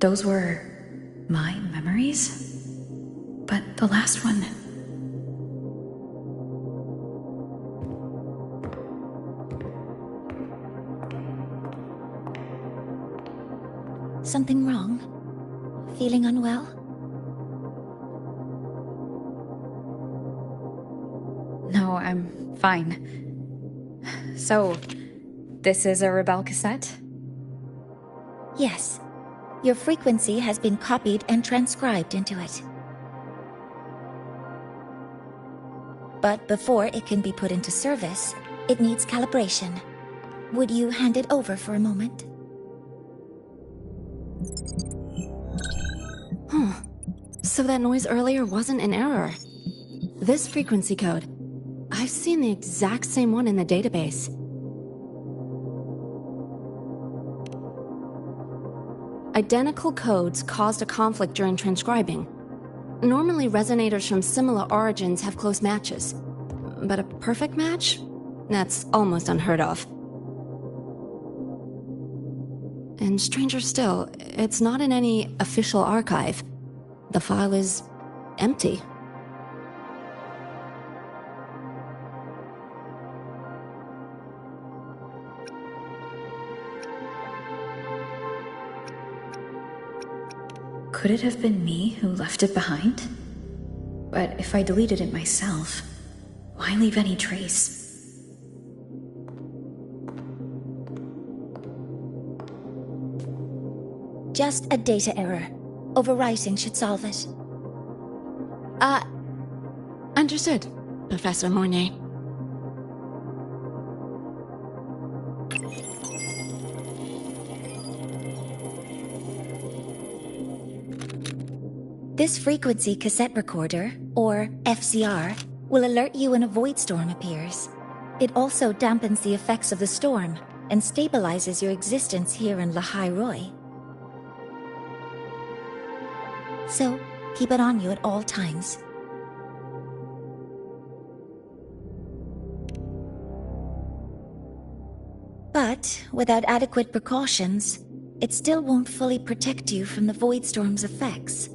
Those were my memories? But the last one... Something wrong? Feeling unwell? No, I'm fine. So, this is a Rebel cassette? Yes. Your frequency has been copied and transcribed into it. But before it can be put into service, it needs calibration. Would you hand it over for a moment? So that noise earlier wasn't an error. This frequency code, I've seen the exact same one in the database. Identical codes caused a conflict during transcribing. Normally, resonators from similar origins have close matches. But a perfect match? That's almost unheard of. And stranger still, it's not in any official archive. The file is empty. Could it have been me who left it behind? But if I deleted it myself, why leave any trace? Just a data error. Overwriting should solve it. Understood, Professor Mornay. This frequency cassette recorder, or FCR, will alert you when a void storm appears. It also dampens the effects of the storm and stabilizes your existence here in Lahai Roy. So, keep it on you at all times. But, without adequate precautions, it still won't fully protect you from the void storm's effects.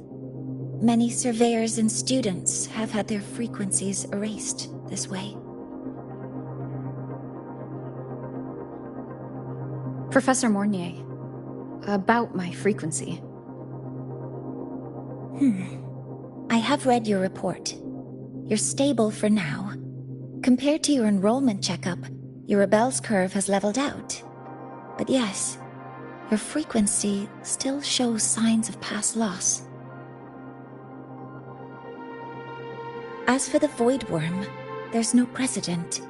Many surveyors and students have had their frequencies erased this way. Professor Mornier, about my frequency. I have read your report. You're stable for now. Compared to your enrollment checkup, your rebel's curve has leveled out. But yes, your frequency still shows signs of past loss. As for the Void Worm, there's no precedent.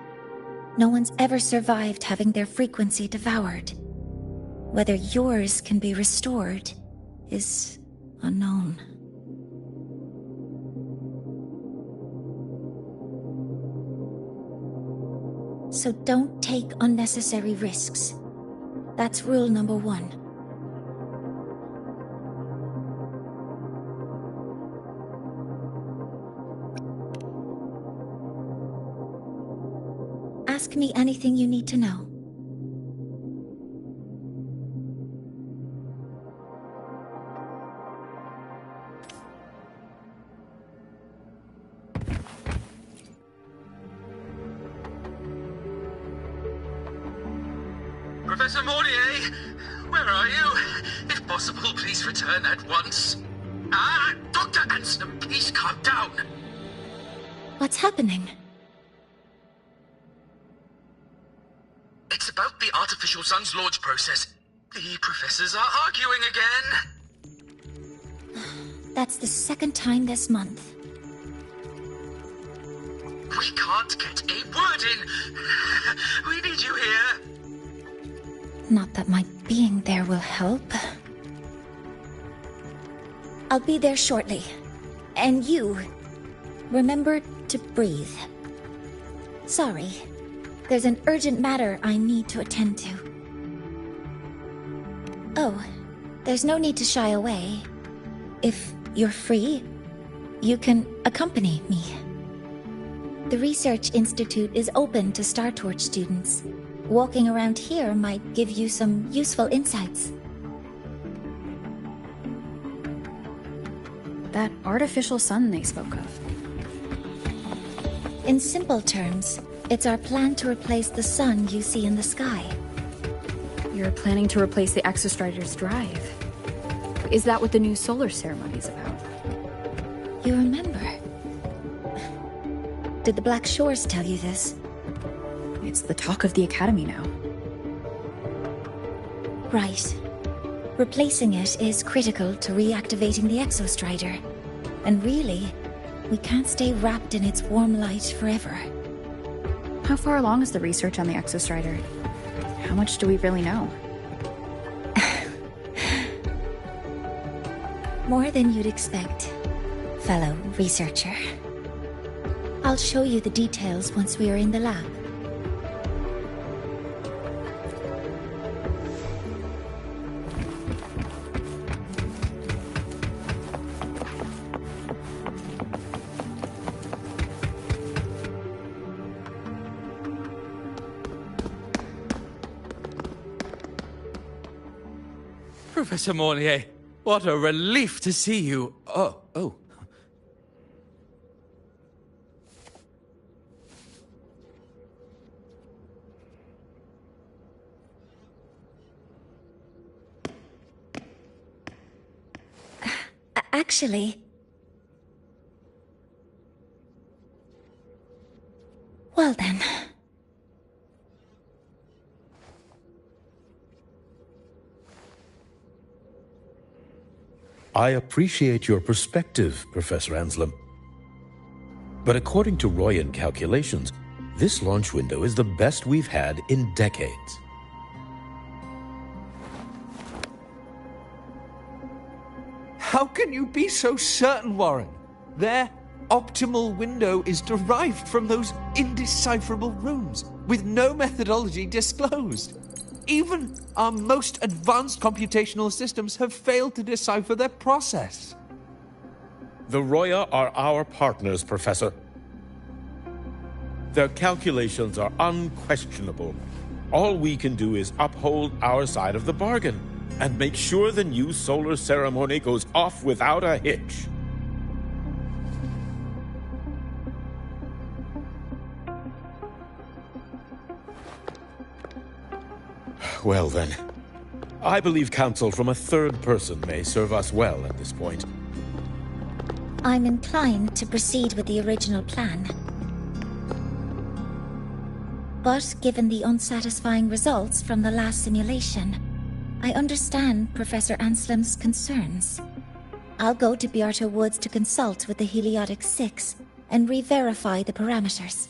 No one's ever survived having their frequency devoured. Whether yours can be restored is unknown. So don't take unnecessary risks. That's rule number 1. Ask me anything you need to know. Professor Mornier, where are you? If possible, please return at once. Dr. Anson, please calm down. What's happening? It's about the artificial sun's launch process. The professors are arguing again. That's the second time this month. We can't get a word in. We need you here. Not that my being there will help. I'll be there shortly. And you, remember to breathe. Sorry, there's an urgent matter I need to attend to. Oh, there's no need to shy away. If you're free, you can accompany me. The Research Institute is open to Star Torch students. Walking around here might give you some useful insights. That artificial sun they spoke of. In simple terms, it's our plan to replace the sun you see in the sky. You're planning to replace the Exostrider's drive. Is that what the new solar ceremony's about? You remember? Did the Black Shores tell you this? It's the talk of the Academy now. Right. Replacing it is critical to reactivating the Exostrider. And really, we can't stay wrapped in its warm light forever. How far along is the research on the Exostrider? How much do we really know? More than you'd expect, fellow researcher. I'll show you the details once we are in the lab. Professor Mornier, what a relief to see you. Oh. Actually... Well then... I appreciate your perspective, Professor Anselm. But according to Royan calculations, this launch window is the best we've had in decades. How can you be so certain, Warren? Their optimal window is derived from those indecipherable runes, with no methodology disclosed. Even our most advanced computational systems have failed to decipher their process. The Roya are our partners, Professor. Their calculations are unquestionable. All we can do is uphold our side of the bargain and make sure the new solar ceremony goes off without a hitch. Well then, I believe counsel from a third person may serve us well at this point. I'm inclined to proceed with the original plan. But given the unsatisfying results from the last simulation, I understand Professor Anselm's concerns. I'll go to Beata Woods to consult with the Heliotic Six and re-verify the parameters.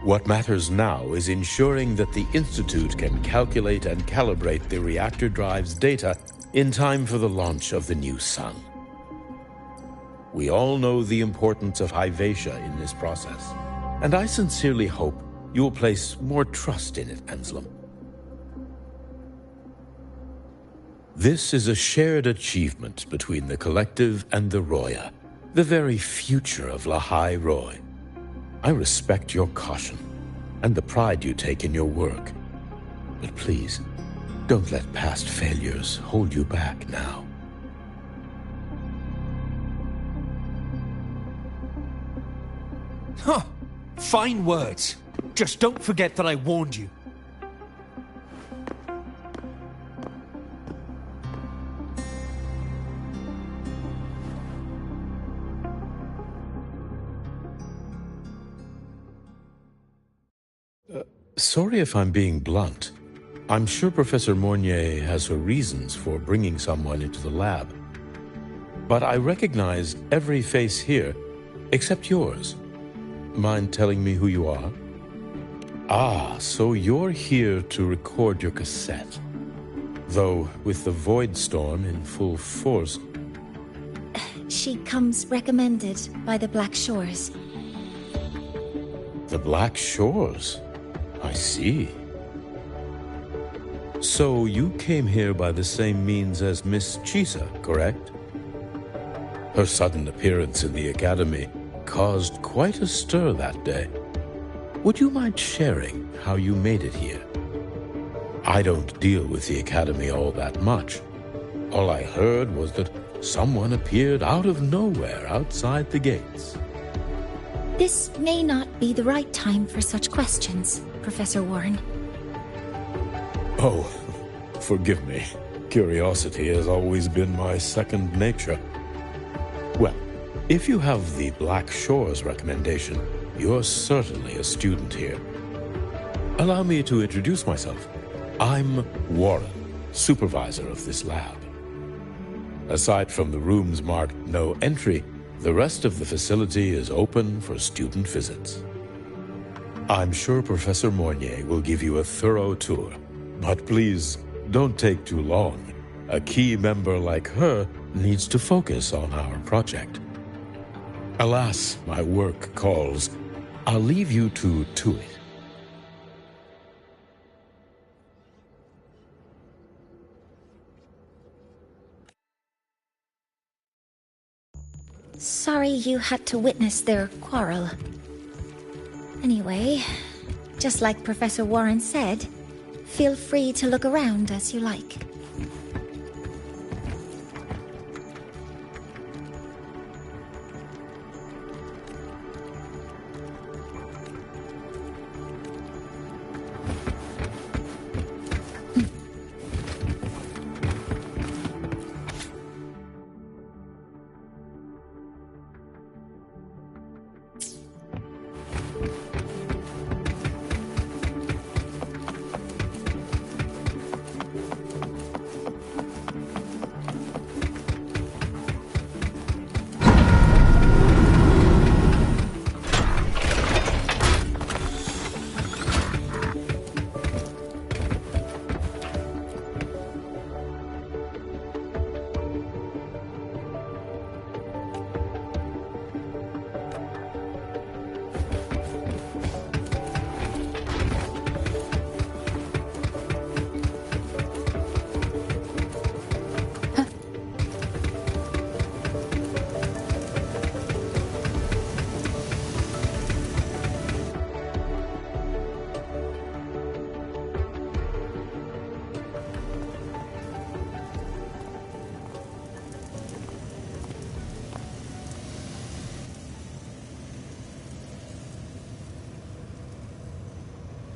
What matters now is ensuring that the Institute can calculate and calibrate the reactor drive's data in time for the launch of the new sun. We all know the importance of Hyvatia in this process, and I sincerely hope you will place more trust in it, Anselm. This is a shared achievement between the Collective and the Roya, the very future of Lahai Roy. I respect your caution and the pride you take in your work. But please, don't let past failures hold you back now. Huh. Fine words. Just don't forget that I warned you. Sorry if I'm being blunt. I'm sure Professor Mornier has her reasons for bringing someone into the lab. But I recognize every face here, except yours. Mind telling me who you are? Ah, so you're here to record your cassette. Though, with the Void Storm in full force... She comes recommended by the Black Shores. The Black Shores? I see. So you came here by the same means as Miss Chisa, correct? Her sudden appearance in the Academy caused quite a stir that day. Would you mind sharing how you made it here? I don't deal with the Academy all that much. All I heard was that someone appeared out of nowhere outside the gates. This may not be the right time for such questions, Professor Warren. Oh, forgive me. Curiosity has always been my second nature. Well, if you have the Black Shores recommendation, you're certainly a student here. Allow me to introduce myself. I'm Warren, supervisor of this lab. Aside from the rooms marked no entry, the rest of the facility is open for student visits. I'm sure Professor Mornier will give you a thorough tour, but please don't take too long. A key member like her needs to focus on our project. Alas, my work calls. I'll leave you to it. Sorry you had to witness their quarrel. Anyway, just like Professor Warren said, feel free to look around as you like.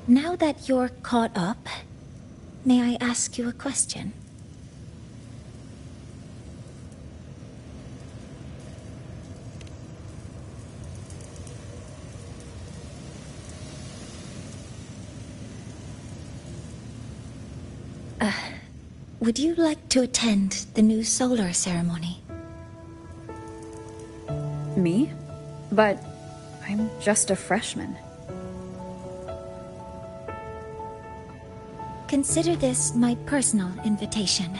Now that you're caught up, may I ask you a question? Would you like to attend the new solar ceremony? Me? But I'm just a freshman. Consider this my personal invitation.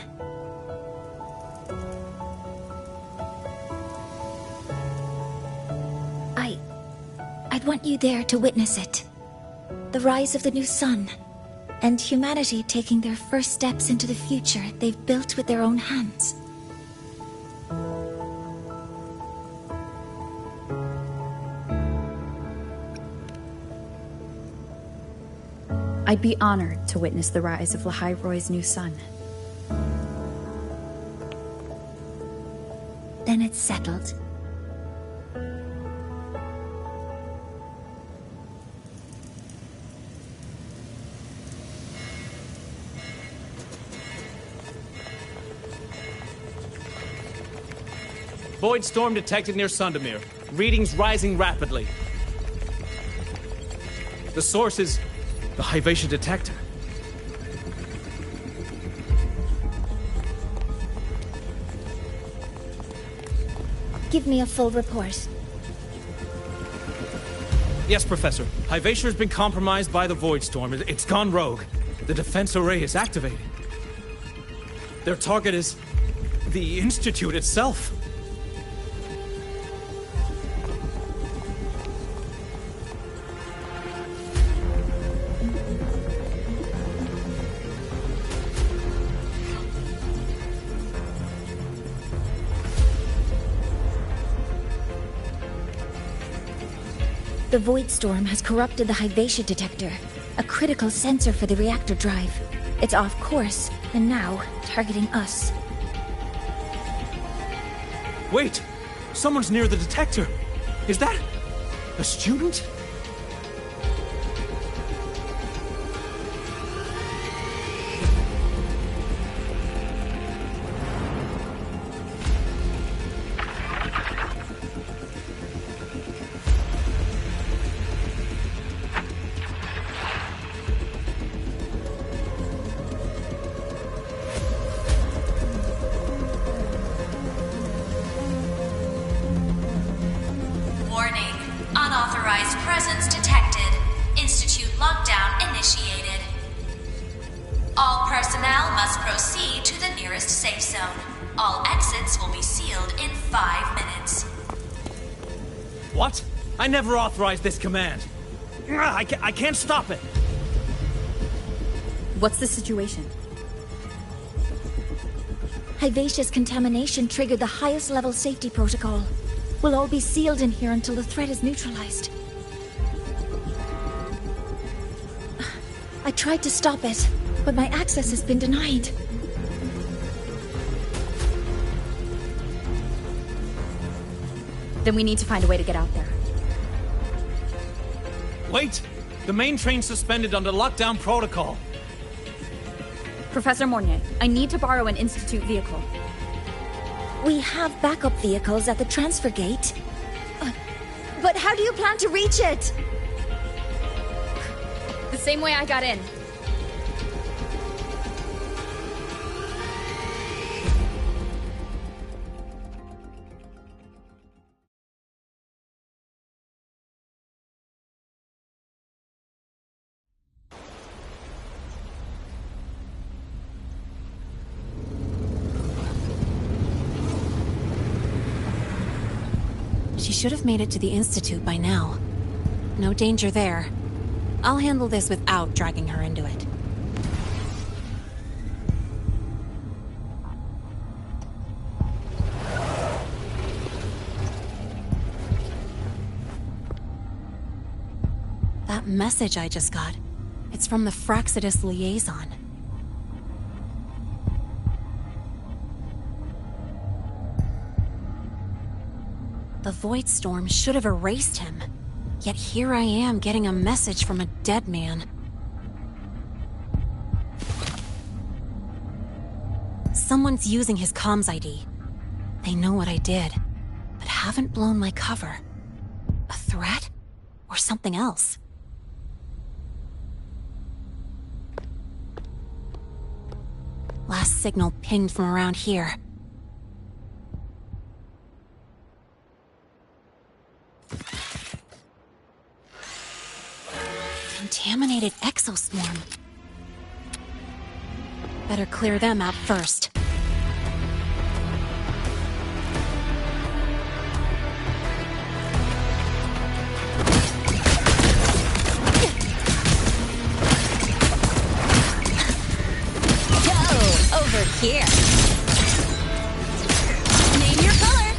I'd want you there to witness it. The rise of the new sun, and humanity taking their first steps into the future they've built with their own hands. I'd be honored to witness the rise of Lahai-Roy's new sun. Then it's settled. Void storm detected near Sundamir. Readings rising rapidly. The source is the Hyvatia detector. Give me a full report. Yes, Professor. Hyvatia has been compromised by the Void Storm. It's gone rogue. The defense array is activated. Their target is the Institute itself. The Void Storm has corrupted the Hyvatia detector, a critical sensor for the reactor drive. It's off course, and now targeting us. Wait! Someone's near the detector! Is that a student? I never authorized this command. I can't stop it. What's the situation? Hyvatia's contamination triggered the highest level safety protocol. We'll all be sealed in here until the threat is neutralized. I tried to stop it, but my access has been denied. Then we need to find a way to get out there. Wait! The main train's suspended under lockdown protocol. Professor Mornier, I need to borrow an Institute vehicle. We have backup vehicles at the transfer gate. But how do you plan to reach it? The same way I got in. She should have made it to the Institute by now. No danger there. I'll handle this without dragging her into it. That message I just got, it's from the Fraxidus liaison. The Void Storm should have erased him. Yet here I am getting a message from a dead man. Someone's using his comms ID. They know what I did, but haven't blown my cover. A threat? Or something else? Last signal pinged from around here. Contaminated exoswarm. Better clear them out first. Over here. Name your color.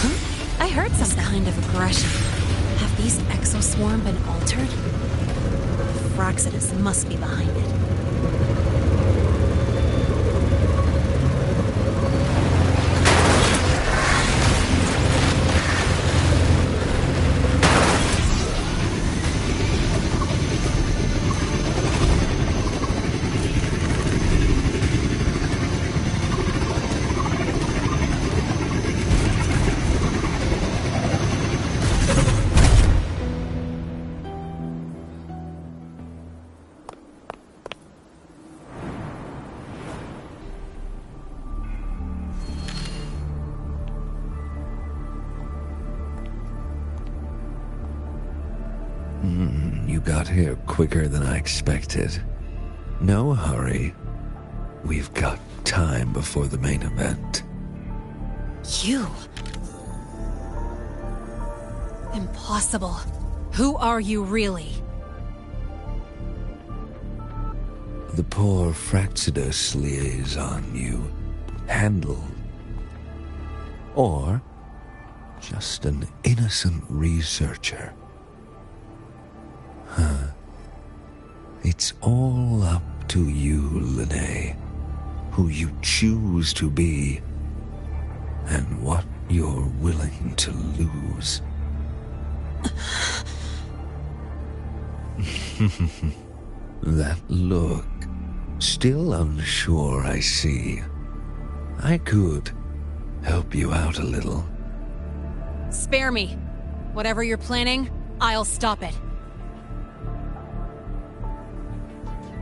Huh? I heard some kind of aggression. Have these exoswarm been altered? Fraxidus must be behind it. You got here quicker than I expected. No hurry. We've got time before the main event. You? Impossible. Who are you really? The poor Fraxidus liaison you handled. Or just an innocent researcher. Huh. It's all up to you, Lene, who you choose to be, and what you're willing to lose. That look, still unsure, I see. I could help you out a little. Spare me. Whatever you're planning, I'll stop it.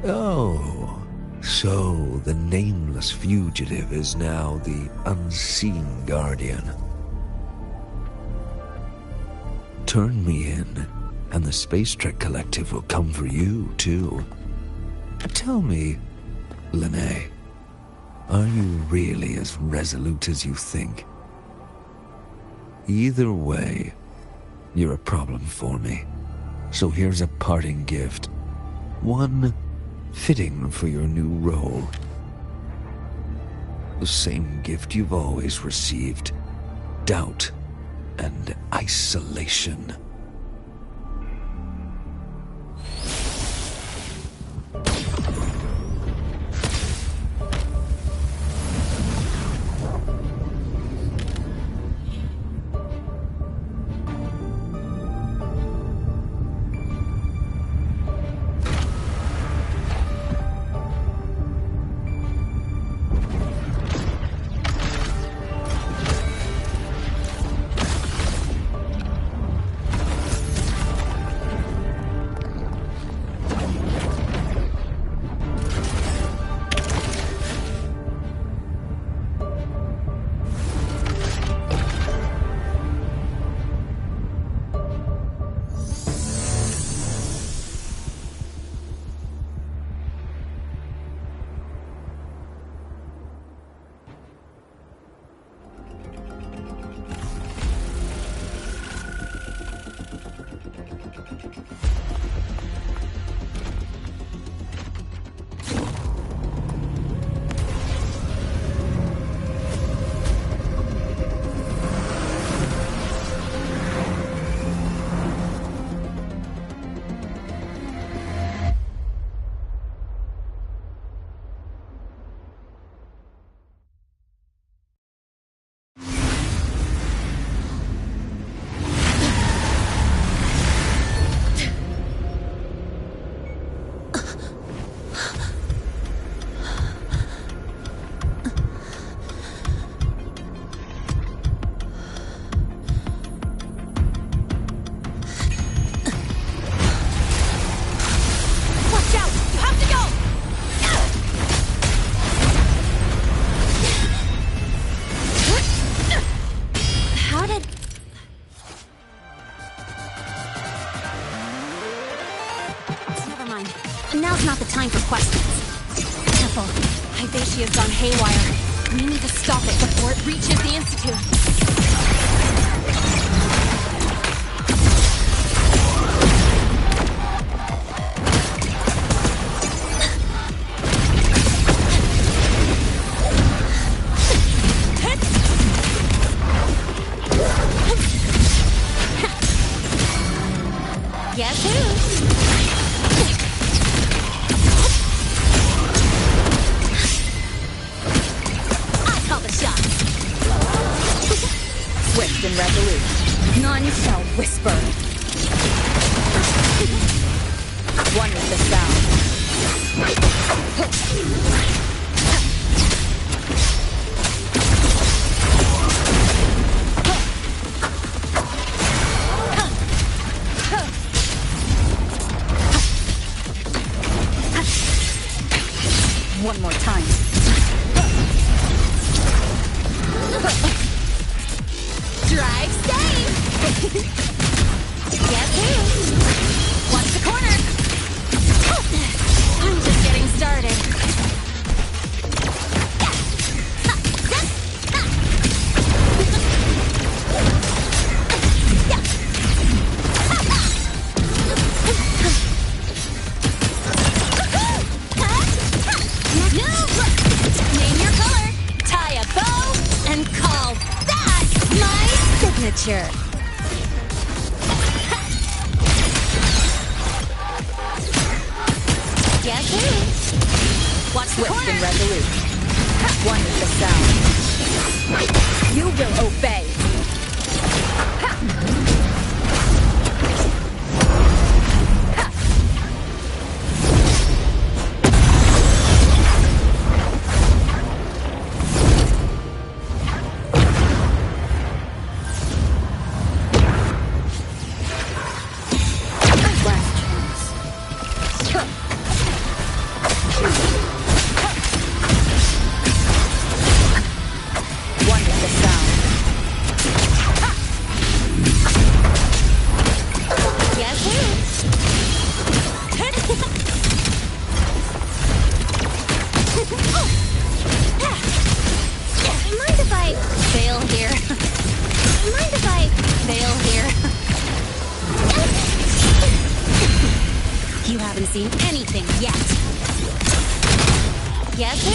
Oh, so the nameless fugitive is now the unseen guardian. Turn me in, and the Space Trek Collective will come for you, too. Tell me, Lene, are you really as resolute as you think? Either way, you're a problem for me. So here's a parting gift. One fitting for your new role. The same gift you've always received. Doubt and isolation. time. Now's not the time for questions. Careful. Hyvatia's gone haywire. We need to stop it before it reaches the Institute. Guess who? I call the shots. Swift and resolute. None shall whisper. One with the sound. One more time. Drive safe. Guess who? Watch the corner. I'm just getting started. Name your color, tie a bow, and call that my signature. Guess who? Watch the Swift corner. and resolute. One with the sound. You will obey. You haven't seen anything yet. Guess who?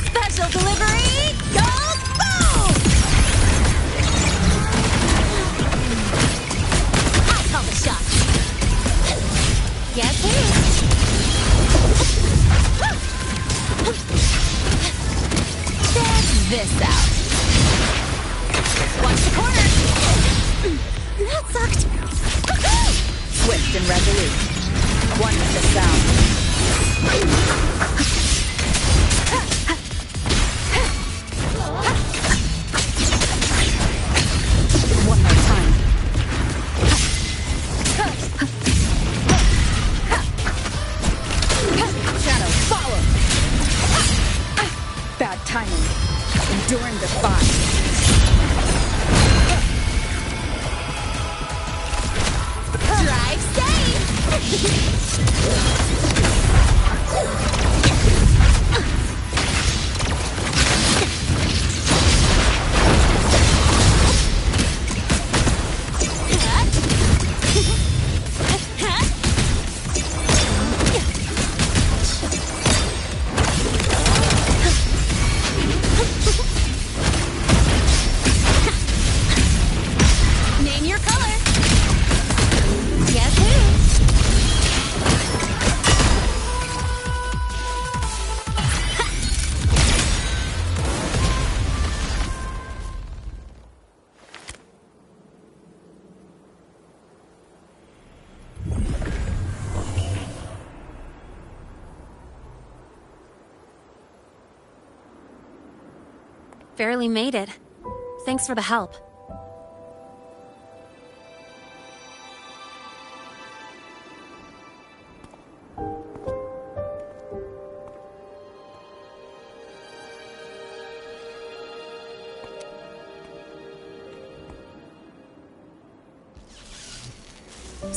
Special delivery! Go boom! I call the shots. Guess who? Check this out. Watch the corner. That sucked. Swift and resolute. One with the sound. One more time. Shadow, follow. Bad timing. Enduring the fight. Drive safe. Name your color. Guess who? Barely made it. Thanks for the help.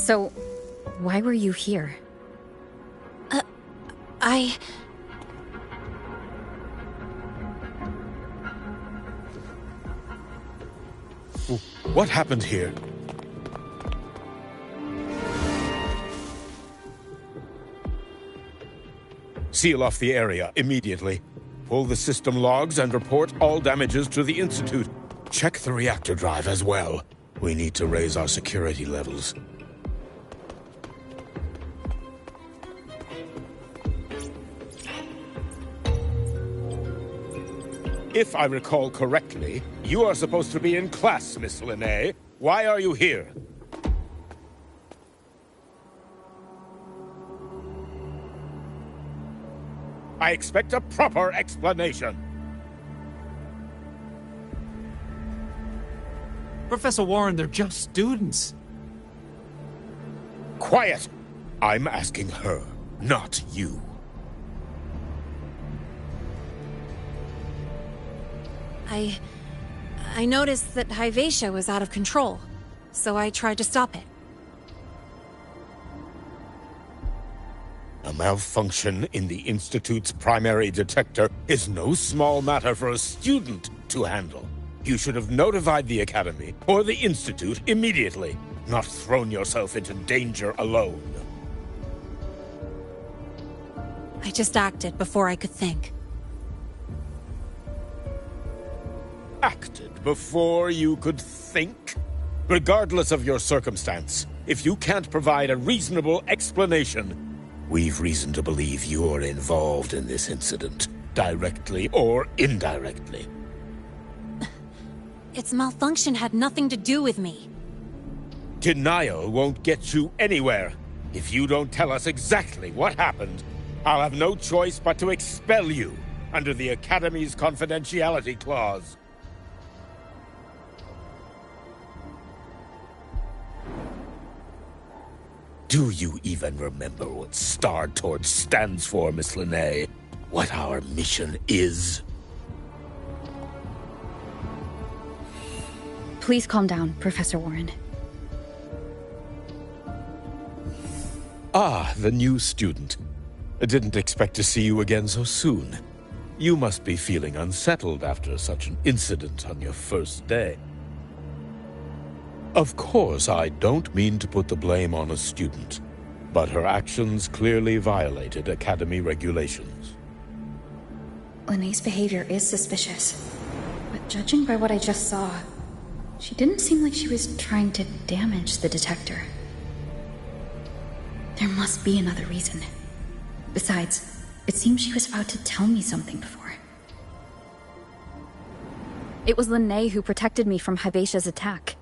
So, why were you here? What happened here? Seal off the area immediately. Pull the system logs and report all damages to the Institute. Check the reactor drive as well. We need to raise our security levels. If I recall correctly, you are supposed to be in class, Miss Linné. Why are you here? I expect a proper explanation. Professor Warren, they're just students. Quiet! I'm asking her, not you. I noticed that Hyvatia was out of control, so I tried to stop it. A malfunction in the Institute's primary detector is no small matter for a student to handle. You should have notified the Academy or the Institute immediately, not thrown yourself into danger alone. I just acted before I could think. Acted before you could think? Regardless of your circumstance, if you can't provide a reasonable explanation, we've reason to believe you're involved in this incident, directly or indirectly. Its malfunction had nothing to do with me. Denial won't get you anywhere. If you don't tell us exactly what happened, I'll have no choice but to expel you under the Academy's confidentiality clause. Do you even remember what Star Torch stands for, Miss Linné? What our mission is? Please calm down, Professor Warren. Ah, the new student. I didn't expect to see you again so soon. You must be feeling unsettled after such an incident on your first day. Of course, I don't mean to put the blame on a student, but her actions clearly violated Academy regulations. Linné's behavior is suspicious, but judging by what I just saw, she didn't seem like she was trying to damage the detector. There must be another reason. Besides, it seems she was about to tell me something before. It was Linné who protected me from Hyvatia's attack.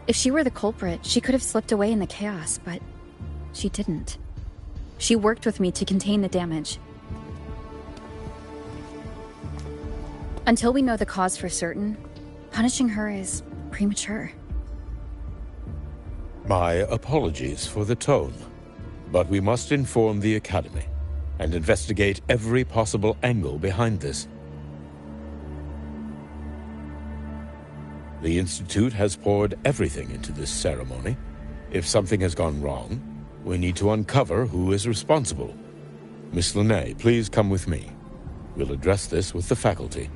If she were the culprit, she could have slipped away in the chaos, but she didn't. She worked with me to contain the damage. Until we know the cause for certain, punishing her is premature. My apologies for the tone, but we must inform the Academy and investigate every possible angle behind this. The Institute has poured everything into this ceremony. If something has gone wrong, we need to uncover who is responsible. Miss Linné, please come with me. We'll address this with the faculty.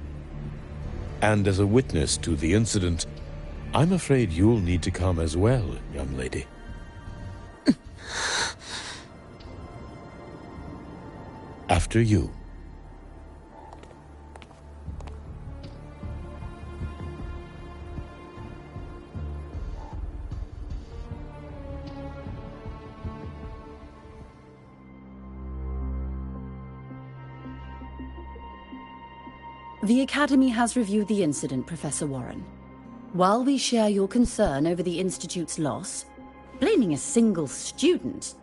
And as a witness to the incident, I'm afraid you'll need to come as well, young lady. After you. The Academy has reviewed the incident, Professor Warren. While we share your concern over the Institute's loss, blaming a single student...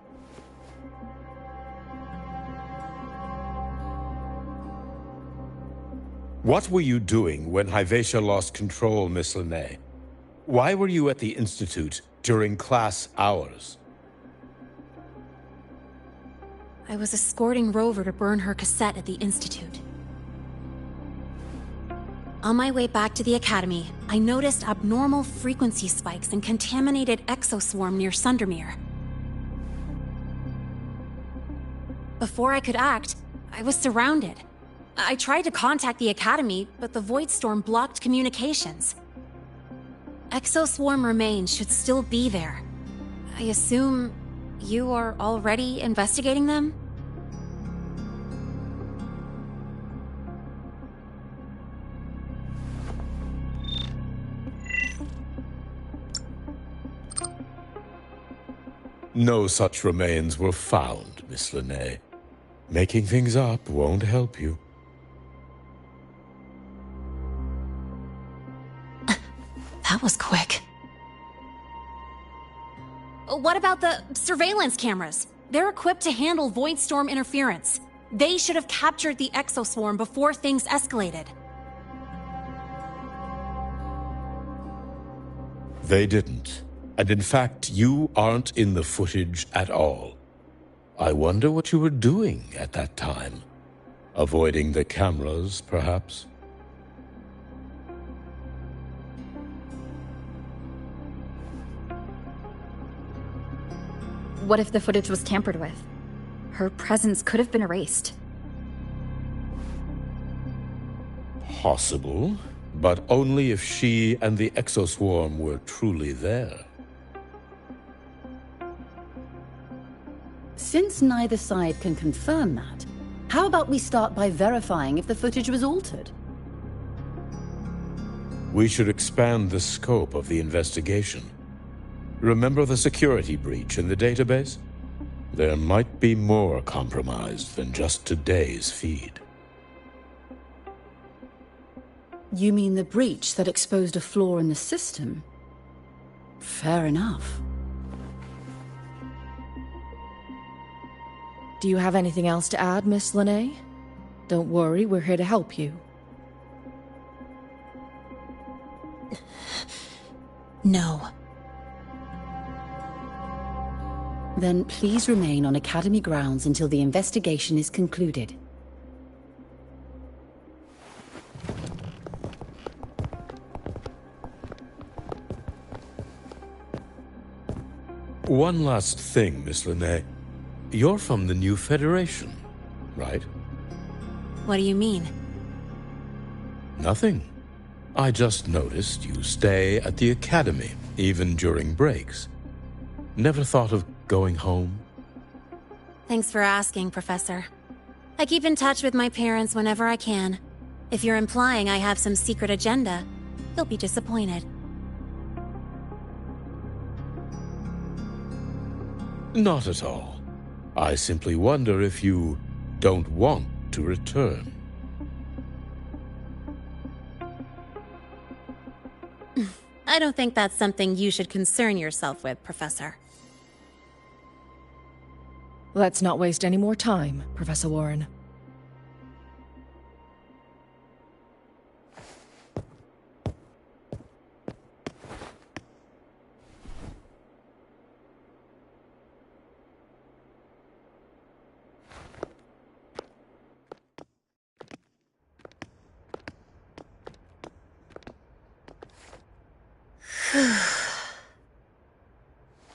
What were you doing when Hyvatia lost control, Miss Linné? Why were you at the Institute during class hours? I was escorting Rover to burn her cassette at the Institute. On my way back to the Academy, I noticed abnormal frequency spikes and contaminated exoswarm near Sundermere. Before I could act, I was surrounded. I tried to contact the Academy, but the Void Storm blocked communications. Exoswarm remains should still be there. I assume you are already investigating them? No such remains were found, Miss Linnae. Making things up won't help you. That was quick. What about the surveillance cameras? They're equipped to handle Void Storm interference. They should have captured the exoswarm before things escalated. They didn't. And in fact, you aren't in the footage at all. I wonder what you were doing at that time. Avoiding the cameras, perhaps? What if the footage was tampered with? Her presence could have been erased. Possible, but only if she and the exoswarm were truly there. Since neither side can confirm that, how about we start by verifying if the footage was altered? We should expand the scope of the investigation. Remember the security breach in the database? There might be more compromised than just today's feed. You mean the breach that exposed a flaw in the system? Fair enough. Do you have anything else to add, Miss Linnae? Don't worry, we're here to help you. No. Then please remain on Academy grounds until the investigation is concluded. One last thing, Miss Linnae. You're from the new Federation, right? What do you mean? Nothing. I just noticed you stay at the Academy, even during breaks. Never thought of going home? Thanks for asking, Professor. I keep in touch with my parents whenever I can. If you're implying I have some secret agenda, you'll be disappointed. Not at all. I simply wonder if you don't want to return. I don't think that's something you should concern yourself with, Professor. Let's not waste any more time, Professor Warren.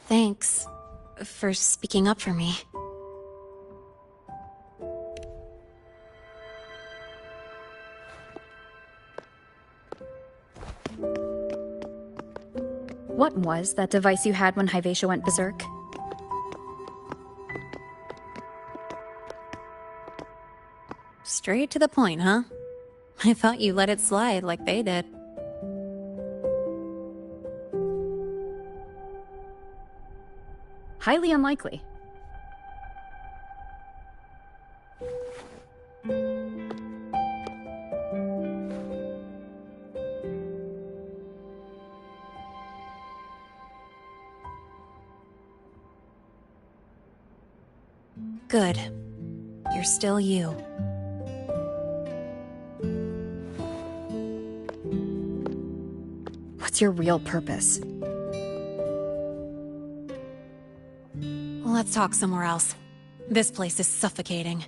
Thanks for speaking up for me. What was that device you had when Hyvatia went berserk? Straight to the point, huh? I thought you let it slide like they did. Highly unlikely. Good. You're still you. What's your real purpose? Let's talk somewhere else. This place is suffocating.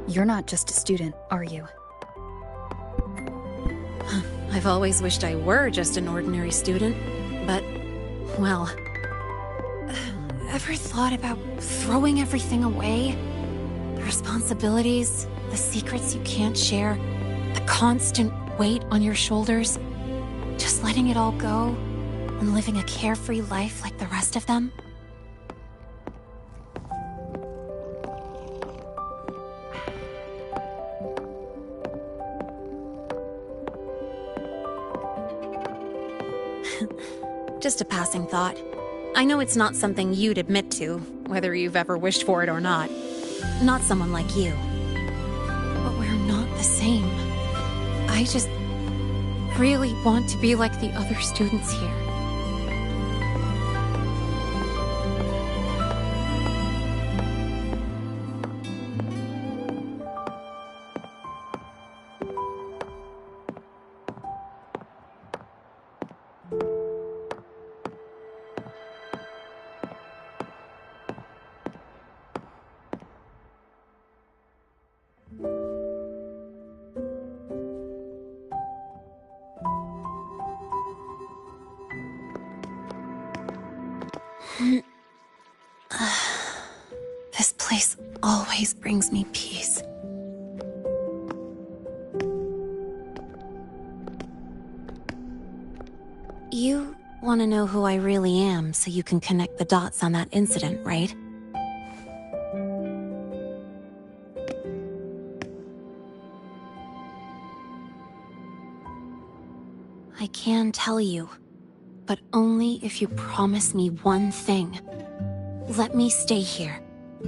You're not just a student, are you? I've always wished I were just an ordinary student, but, well... Ever thought about throwing everything away? The responsibilities, the secrets you can't share, the constant weight on your shoulders? Just letting it all go and living a carefree life like the rest of them? Just a passing thought. I know it's not something you'd admit to, whether you've ever wished for it or not. Not someone like you. But we're not the same. I just really want to be like the other students here. This place always brings me peace. You want to know who I really am so you can connect the dots on that incident, right? I can tell you, but only if you promise me one thing. Let me stay here,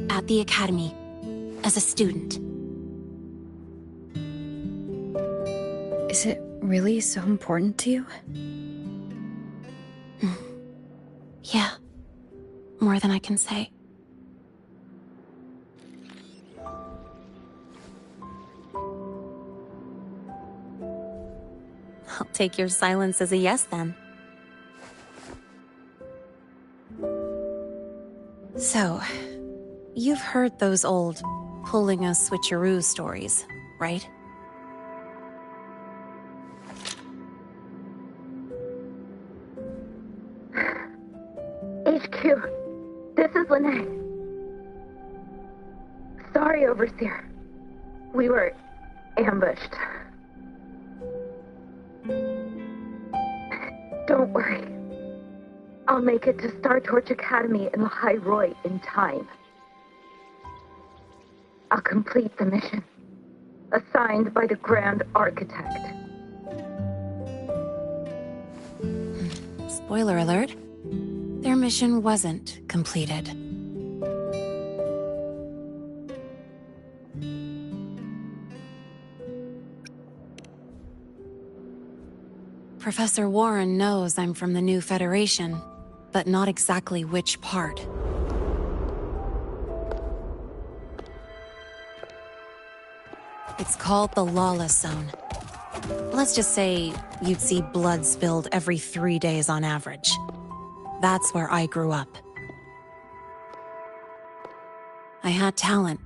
at the Academy, as a student. Is it really so important to you? Yeah, more than I can say. I'll take your silence as a yes, then. So, you've heard those old pulling a switcheroo stories, right? HQ, this is Lene. Sorry, Overseer. We were ambushed. Don't worry. I'll make it to Star Torch Academy in Lahai Roi in time. I'll complete the mission, assigned by the Grand Architect. Spoiler alert. Their mission wasn't completed. Professor Warren knows I'm from the new Federation, but not exactly which part. It's called the Lawless Zone. Let's just say you'd see blood spilled every 3 days on average. That's where I grew up. I had talent,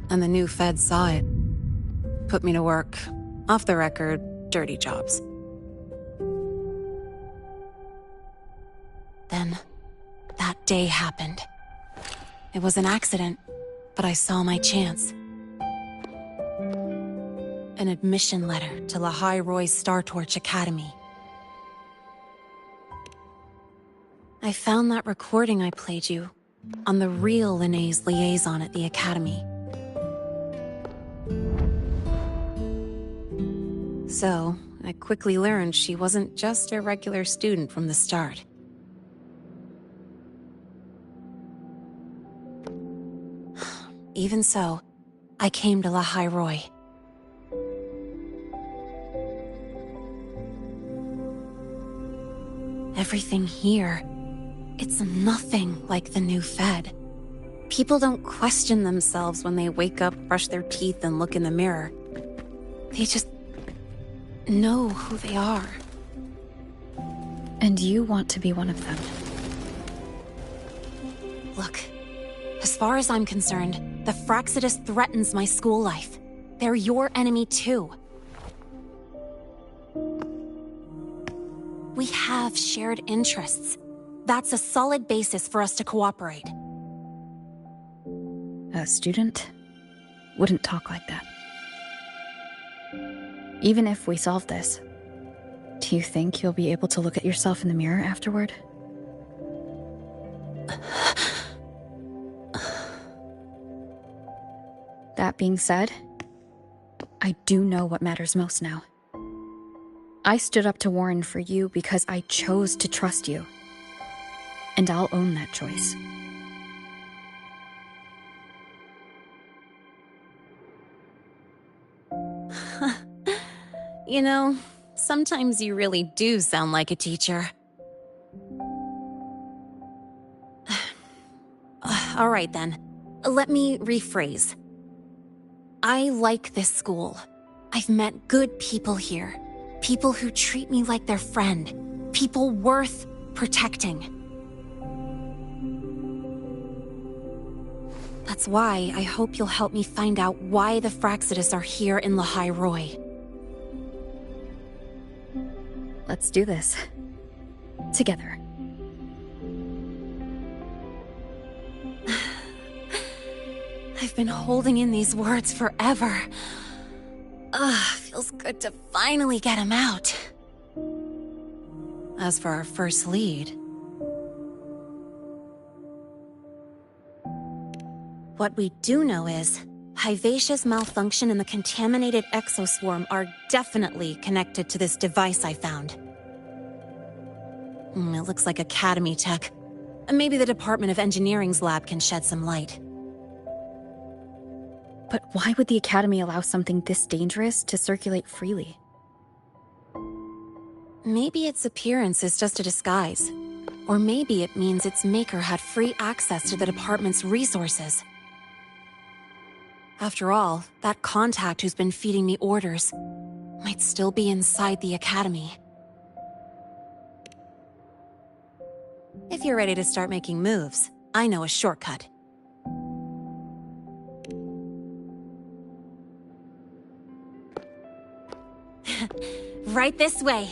and the new Fed saw it. Put me to work, off the record, dirty jobs. Then, that day happened. It was an accident, but I saw my chance. An admission letter to Lahai Roi Star Torch Academy. I found that recording I played you on the real Lene's liaison at the Academy. So, I quickly learned she wasn't just a regular student from the start. Even so, I came to Lahai Roi. Everything here, it's nothing like the new Fed. People don't question themselves when they wake up, brush their teeth, and look in the mirror. They just know who they are. And you want to be one of them. Look, as far as I'm concerned, the Fraxidus threatens my school life. They're your enemy too. We have shared interests. That's a solid basis for us to cooperate. A student wouldn't talk like that. Even if we solve this, do you think you'll be able to look at yourself in the mirror afterward? That being said, I do know what matters most now. I stood up to Warren for you because I chose to trust you. And I'll own that choice. You know, sometimes you really do sound like a teacher. All right then, let me rephrase. I like this school. I've met good people here. People who treat me like their friend. People worth protecting. That's why I hope you'll help me find out why the Fraxidus are here in Lahai Roi. Let's do this. Together. I've been holding in these words forever. Feels good to finally get them out. As for our first lead... What we do know is, Hyvatia's malfunction and the contaminated exoswarm are definitely connected to this device I found. It looks like Academy tech. Maybe the Department of Engineering's lab can shed some light. But why would the Academy allow something this dangerous to circulate freely? Maybe its appearance is just a disguise. Or maybe it means its maker had free access to the department's resources. After all, that contact who's been feeding me orders might still be inside the Academy. If you're ready to start making moves, I know a shortcut. Right this way.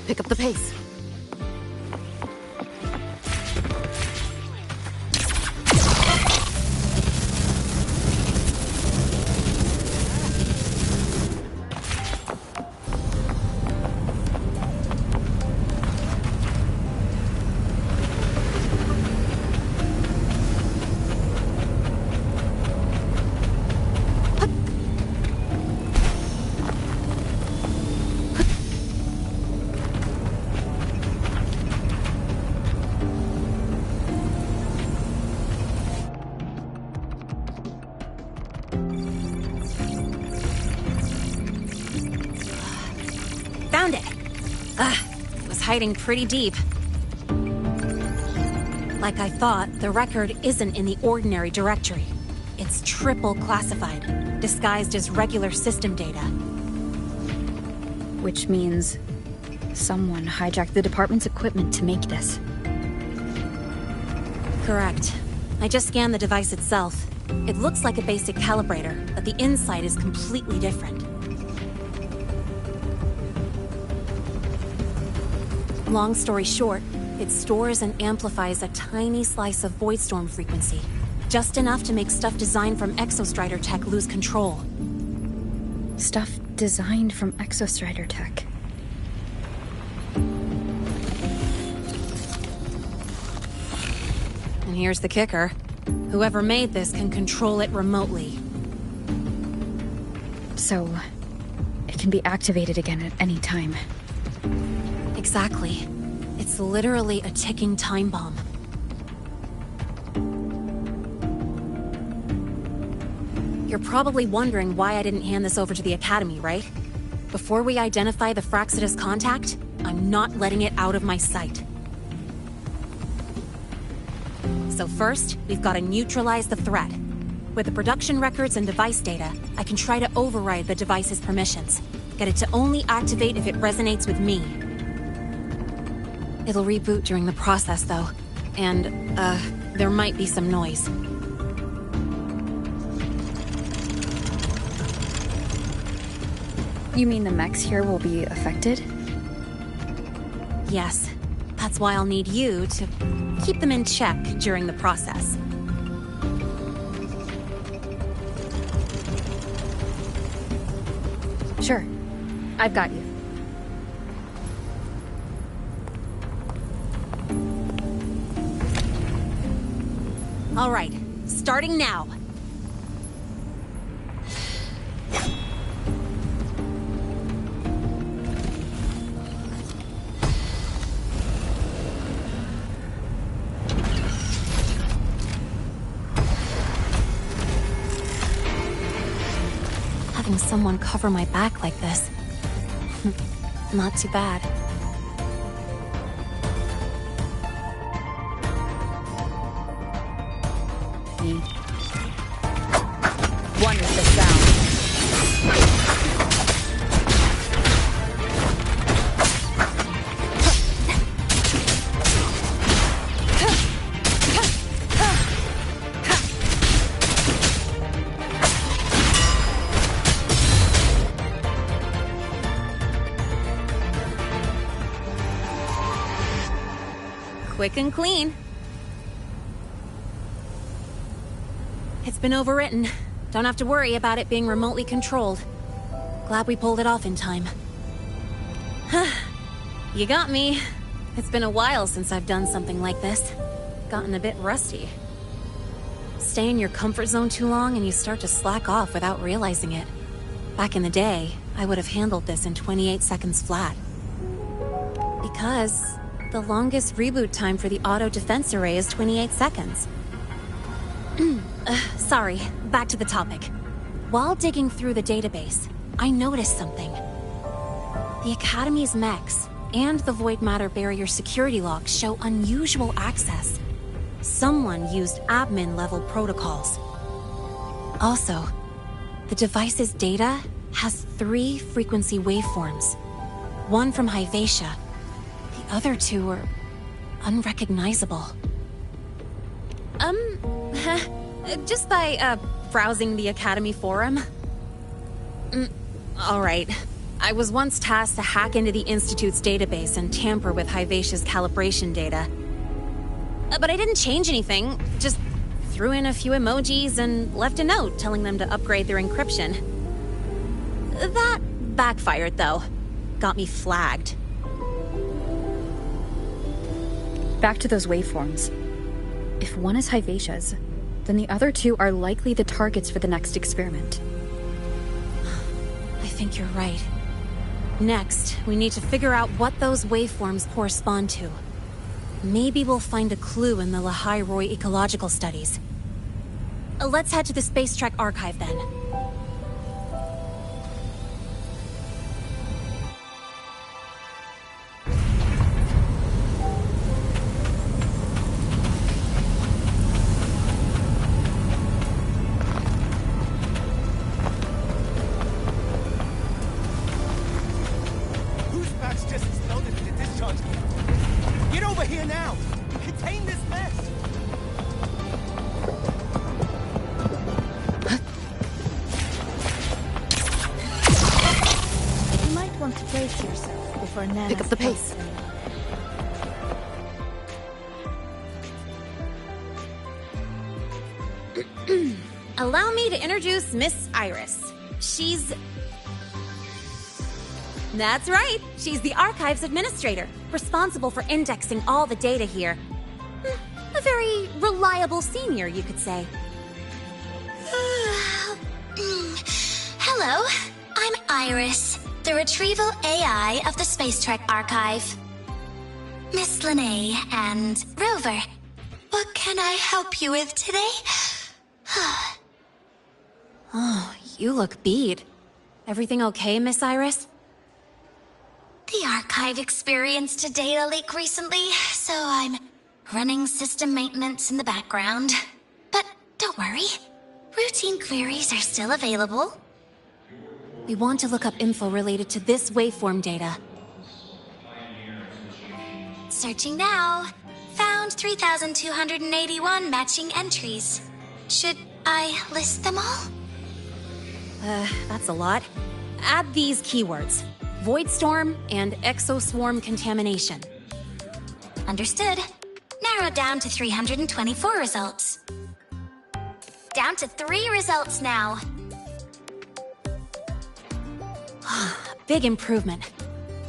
Pick up the pace. Found it! It was hiding pretty deep. Like I thought, the record isn't in the ordinary directory. It's triple classified, disguised as regular system data. Which means someone hijacked the department's equipment to make this. Correct. I just scanned the device itself. It looks like a basic calibrator, but the inside is completely different. Long story short, it stores and amplifies a tiny slice of Voidstorm frequency. Just enough to make stuff designed from Exostrider tech lose control. Stuff designed from Exostrider tech. And here's the kicker. Whoever made this can control it remotely. So, it can be activated again at any time. Exactly. It's literally a ticking time bomb. You're probably wondering why I didn't hand this over to the Academy, right? Before we identify the Fraxidus contact, I'm not letting it out of my sight. So first, we've got to neutralize the threat. With the production records and device data, I can try to override the device's permissions. Get it to only activate if it resonates with me. It'll reboot during the process, though. And, there might be some noise. You mean the mechs here will be affected? Yes. That's why I'll need you to keep them in check during the process. Sure. I've got you. All right. Starting now. Having someone cover my back like this. Not too bad. One is the sound. Quick and clean. It's been overwritten. Don't have to worry about it being remotely controlled. Glad we pulled it off in time. You got me. It's been a while since I've done something like this. Gotten a bit rusty. Stay in your comfort zone too long and you start to slack off without realizing it. Back in the day, I would have handled this in 28 seconds flat. Because the longest reboot time for the auto defense array is 28 seconds. Sorry, back to the topic. While digging through the database, I noticed something. The Academy's mechs and the Void Matter Barrier security logs show unusual access. Someone used admin-level protocols. Also, the device's data has 3 frequency waveforms. One from Hyvatia. The other 2 are unrecognizable. Just by, browsing the Academy forum. Alright. I was once tasked to hack into the Institute's database and tamper with Hyvatia's calibration data. But I didn't change anything, just threw in a few emojis and left a note telling them to upgrade their encryption. That backfired, though. Got me flagged. Back to those waveforms. If one is Hyvatia's, then the other 2 are likely the targets for the next experiment. I think you're right. Next, we need to figure out what those waveforms correspond to. Maybe we'll find a clue in the Lehigh Roy ecological studies. Let's head to the Space Trek archive then. Pick up the pace. Allow me to introduce Miss Iris. She's... That's right. She's the Archives Administrator, responsible for indexing all the data here. A very reliable senior, you could say. Hello, I'm Iris, the Retrieval AI of the Space Trek Archive. Miss Lene and Rover, what can I help you with today? Oh, you look beat. Everything okay, Miss Iris? The Archive experienced a data leak recently, so I'm running system maintenance in the background. But don't worry, routine queries are still available. We want to look up info related to this waveform data. Searching now. Found 3,281 matching entries. Should I list them all? That's a lot. Add these keywords: Voidstorm and Exoswarm contamination. Understood. Narrowed down to 324 results. Down to 3 results now. Big improvement.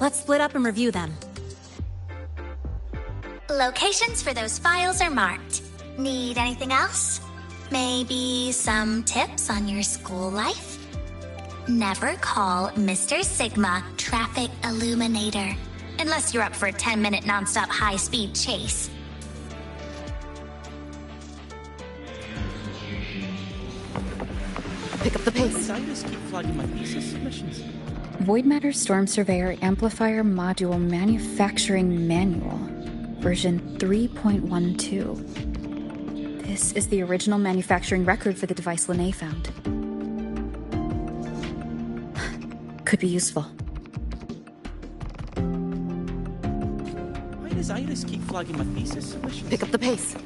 Let's split up and review them. Locations for those files are marked. Need anything else? Maybe some tips on your school life? Never call Mr. Sigma Traffic Illuminator, unless you're up for a 10-minute non-stop high-speed chase. Pick up the pace. Designers keep flagging my thesis submissions. Void Matter Storm Surveyor Amplifier Module Manufacturing Manual, version 3.12. This is the original manufacturing record for the device Lene found. Could be useful. Why does Iris keep flagging my thesis submissions? Pick up the pace.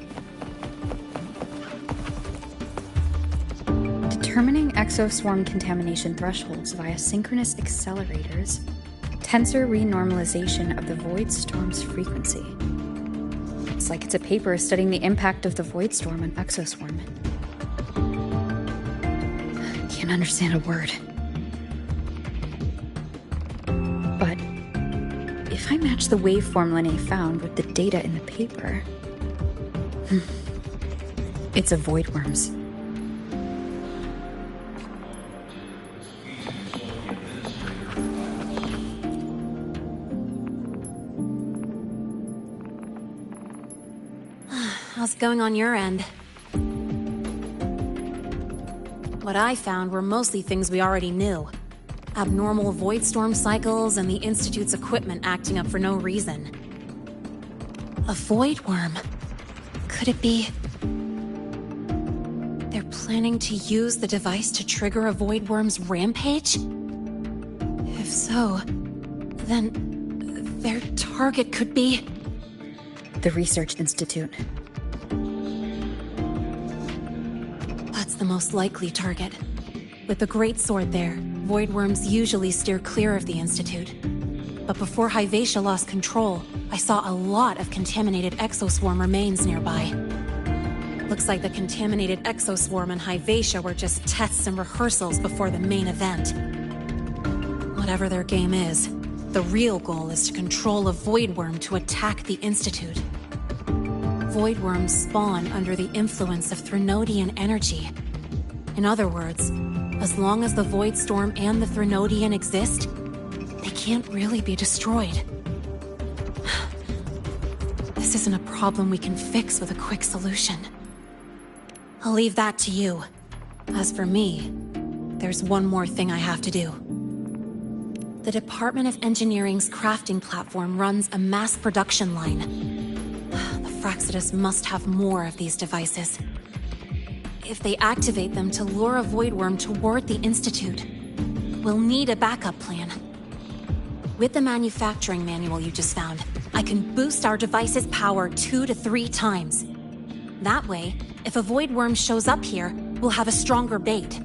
Determining exoswarm contamination thresholds via synchronous accelerators, tensor renormalization of the void storm's frequency. It's like it's a paper studying the impact of the void storm on exoswarm. Can't understand a word. But if I match the waveform Lene found with the data in the paper, it's a voidworms. How's it going on your end? What I found were mostly things we already knew. Abnormal void storm cycles and the Institute's equipment acting up for no reason. A void worm? Could it be... they're planning to use the device to trigger a void worm's rampage? If so, then their target could be... the Research Institute. That's the most likely target. With the Great Sword there, voidworms usually steer clear of the Institute. But before Hyvatia lost control, I saw a lot of contaminated exoswarm remains nearby. Looks like the contaminated exoswarm and Hyvatia were just tests and rehearsals before the main event. Whatever their game is, the real goal is to control a voidworm to attack the Institute. Voidworms spawn under the influence of Threnodian energy. In other words, as long as the Void Storm and the Threnodian exist, they can't really be destroyed. This isn't a problem we can fix with a quick solution. I'll leave that to you. As for me, there's one more thing I have to do. The Department of Engineering's crafting platform runs a mass production line. The Fraxidus must have more of these devices. If they activate them to lure a voidworm toward the Institute, we'll need a backup plan. With the manufacturing manual you just found, I can boost our device's power 2 to 3 times. That way, if a voidworm shows up here, we'll have a stronger bait.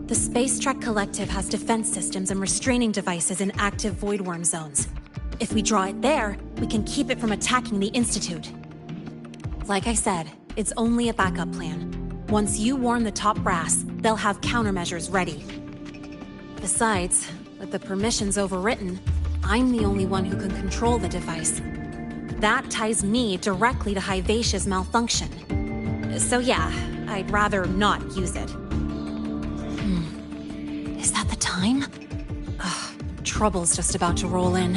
The Space Trek Collective has defense systems and restraining devices in active voidworm zones. If we draw it there, we can keep it from attacking the Institute. Like I said, it's only a backup plan. Once you warn the top brass, they'll have countermeasures ready. Besides, with the permissions overwritten, I'm the only one who can control the device. that ties me directly to Hivacia's malfunction. So yeah, I'd rather not use it. Is that the time? Ugh, trouble's just about to roll in.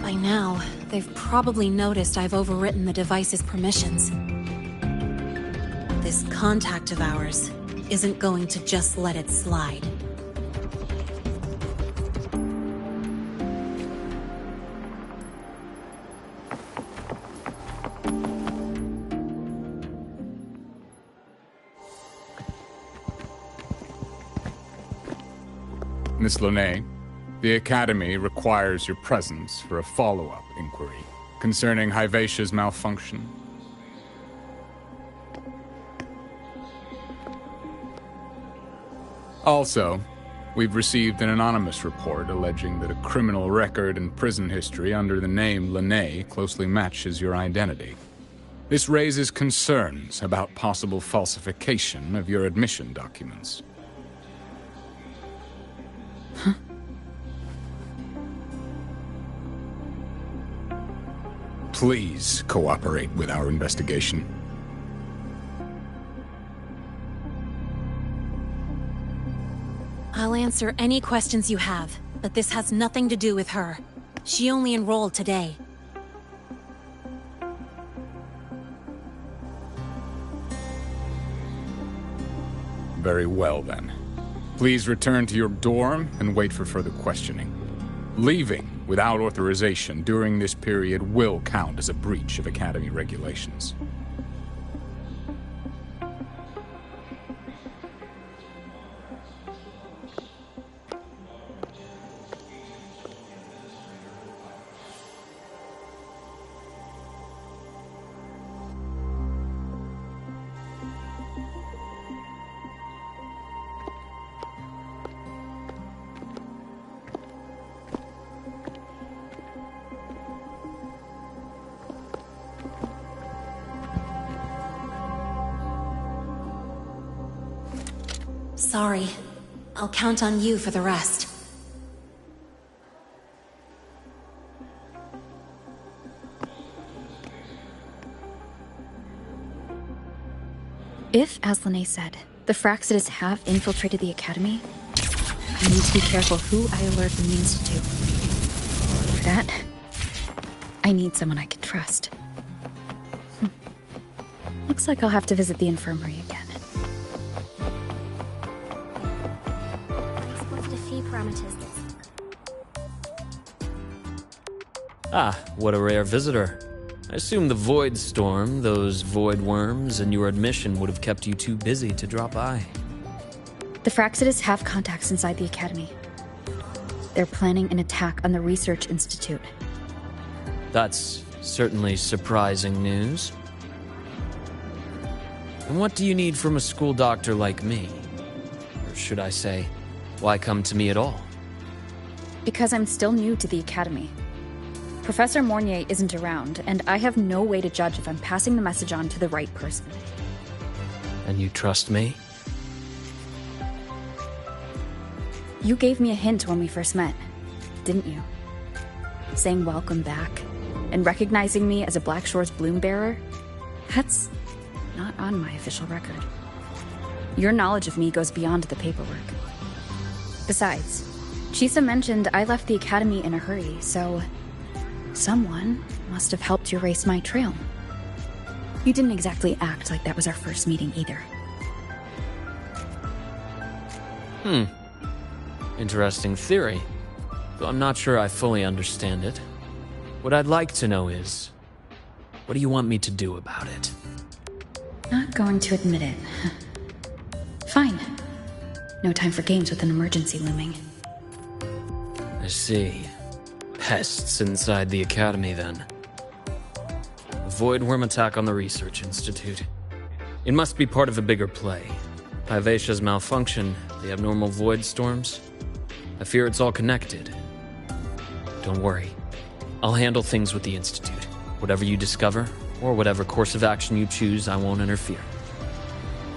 By now, they've probably noticed I've overwritten the device's permissions. This contact of ours isn't going to just let it slide. Miss Lene, the Academy requires your presence for a follow-up inquiry concerning Hivacia's malfunction. Also, we've received an anonymous report alleging that a criminal record and prison history under the name Lene closely matches your identity. This raises concerns about possible falsification of your admission documents. Huh? Please cooperate with our investigation. I'll answer any questions you have, but this has nothing to do with her. She only enrolled today. Very well, then. Please return to your dorm and wait for further questioning. Leaving without authorization during this period will count as a breach of Academy regulations. Sorry. I'll count on you for the rest. If, as Lene said, the Fraxidas have infiltrated the Academy, I need to be careful who I alert in the Institute. For that, I need someone I can trust. Looks like I'll have to visit the infirmary again. Ah, what a rare visitor. I assume the Void Storm, those Void Worms, and your admission would have kept you too busy to drop by. The Fraxidas have contacts inside the Academy. They're planning an attack on the Research Institute. That's certainly surprising news. And what do you need from a school doctor like me? Or should I say, why come to me at all? Because I'm still new to the Academy. Professor Mornier isn't around, and I have no way to judge if I'm passing the message on to the right person. And you trust me? You gave me a hint when we first met, didn't you? Saying welcome back, and recognizing me as a Black Shore's bloom bearer? That's not on my official record. Your knowledge of me goes beyond the paperwork. Besides, Chisa mentioned I left the Academy in a hurry, so someone must have helped you erase my trail. You didn't exactly act like that was our first meeting either. Interesting theory, though I'm not sure I fully understand it. What I'd like to know is, what do you want me to do about it? Not going to admit it. Fine. No time for games with an emergency looming. I see. Pests inside the Academy, then. A Void Worm attack on the Research Institute. It must be part of a bigger play. Hivacia's malfunction, the abnormal Void Storms. I fear it's all connected. Don't worry. I'll handle things with the Institute. Whatever you discover, or whatever course of action you choose, I won't interfere.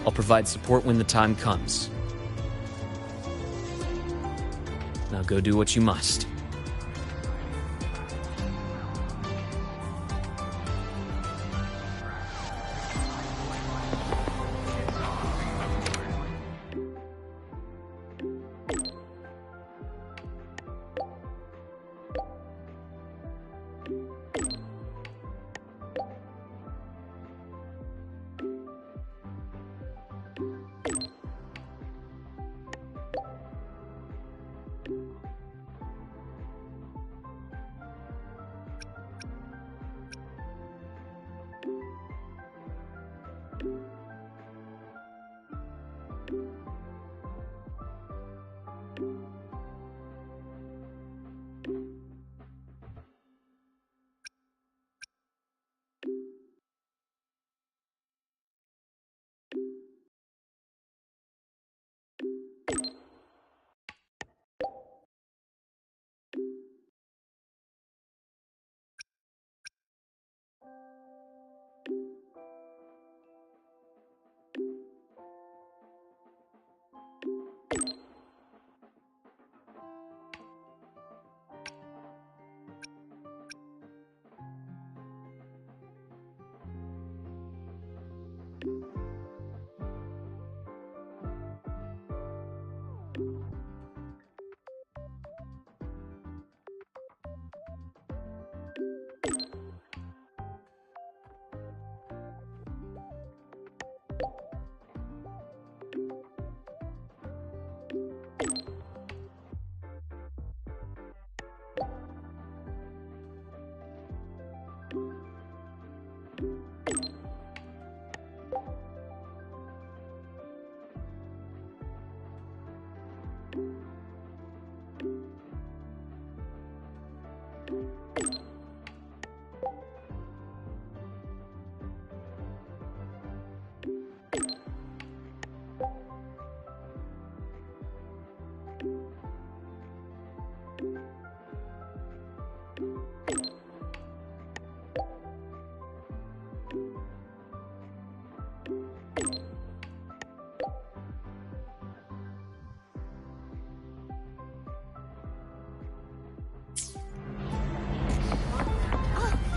I'll provide support when the time comes. Now go do what you must.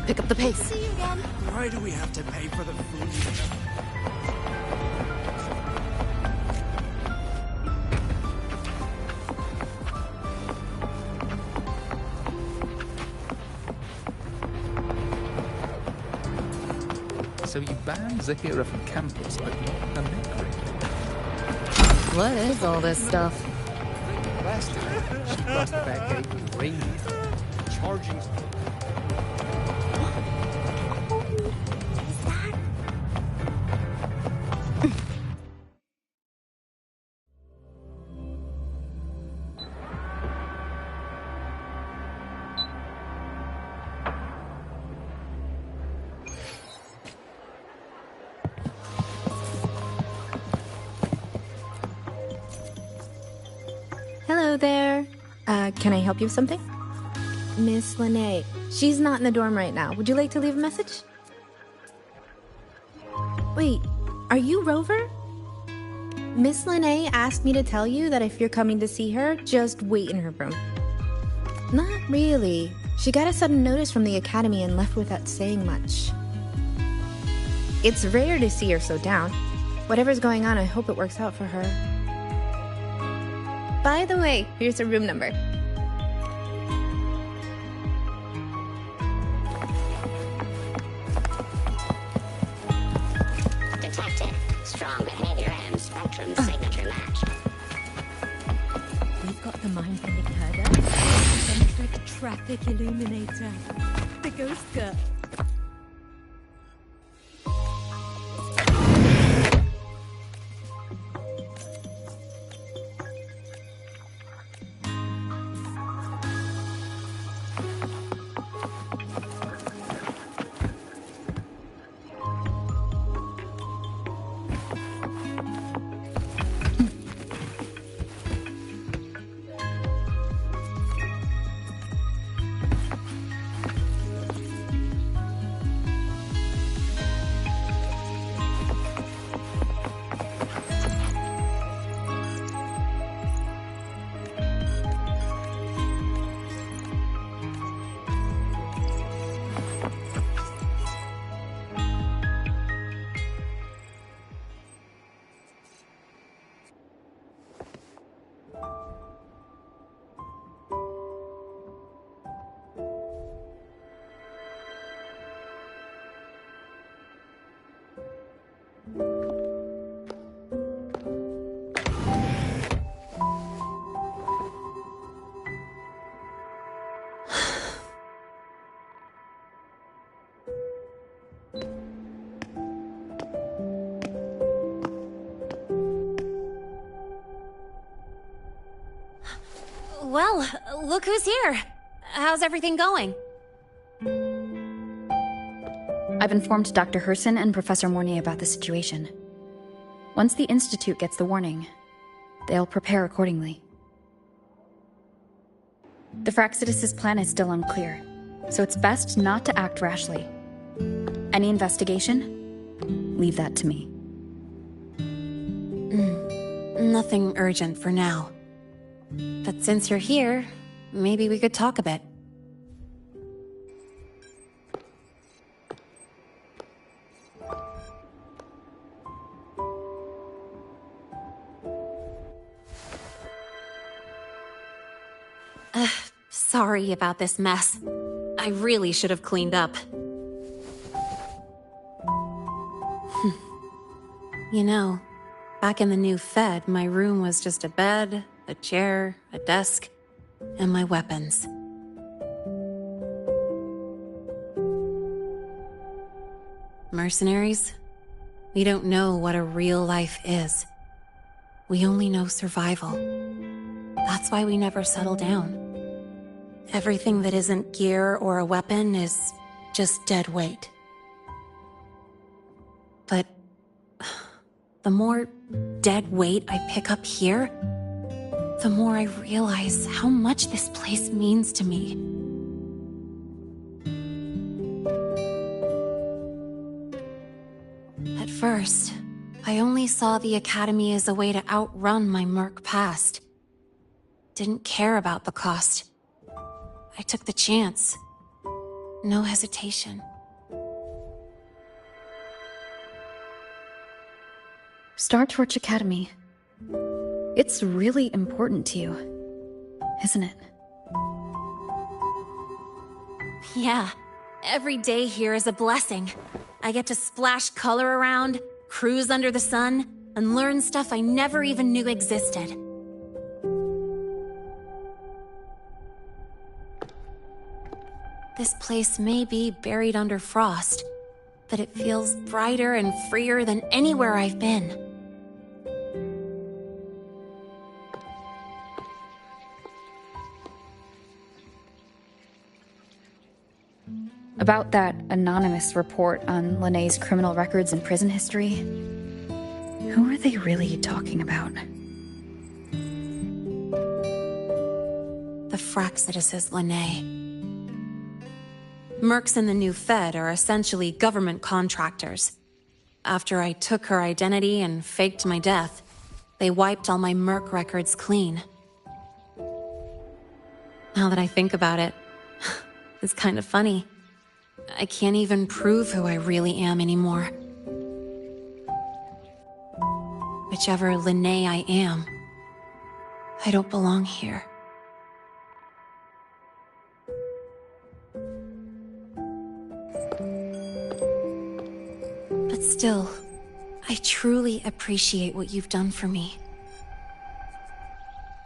Pick up the pace. See you again. Why do we have to pay for the food? So you banned Zahira from campus, but not her mimicry. What is all this stuff? Last time, she crossed the back gate with reindeer, charging. Hello there. Can I help you with something? Miss Lene. She's not in the dorm right now. Would you like to leave a message? Wait, are you Rover? Miss Lene asked me to tell you that if you're coming to see her, just wait in her room. Not really. She got a sudden notice from the academy and left without saying much. It's rare to see her so down. Whatever's going on, I hope it works out for her. By the way, here's her room number. Detected. Strong behavior and spectrum signature match. We've got the mind-bending herder, the eccentric traffic illuminator, the ghost girl. Well, look who's here. How's everything going? I've informed Dr. Herson and Professor Mornay about the situation. Once the Institute gets the warning, they'll prepare accordingly. The Fraxidus' plan is still unclear, so it's best not to act rashly. Any investigation? Leave that to me. Nothing urgent for now. But since you're here, maybe we could talk a bit. Sorry about this mess. I really should have cleaned up. You know, back in the new Fed, my room was just a bed, a chair, a desk, and my weapons. Mercenaries? We don't know what a real life is. We only know survival. That's why we never settle down. Everything that isn't gear or a weapon is just dead weight. But the more dead weight I pick up here, the more I realize how much this place means to me. At first, I only saw the Academy as a way to outrun my Merc past. Didn't care about the cost. I took the chance. No hesitation. Star Torch Academy. It's really important to you, isn't it? Yeah, every day here is a blessing. I get to splash color around, cruise under the sun, and learn stuff I never even knew existed. This place may be buried under frost, but it feels brighter and freer than anywhere I've been. About that anonymous report on Linnea's criminal records and prison history, who are they really talking about? The Fraxituses Linne. Mercs in the new Fed are essentially government contractors. After I took her identity and faked my death, they wiped all my Merc records clean. Now that I think about it, it's kind of funny. I can't even prove who I really am anymore. Whichever Linne I am, I don't belong here. But still, I truly appreciate what you've done for me.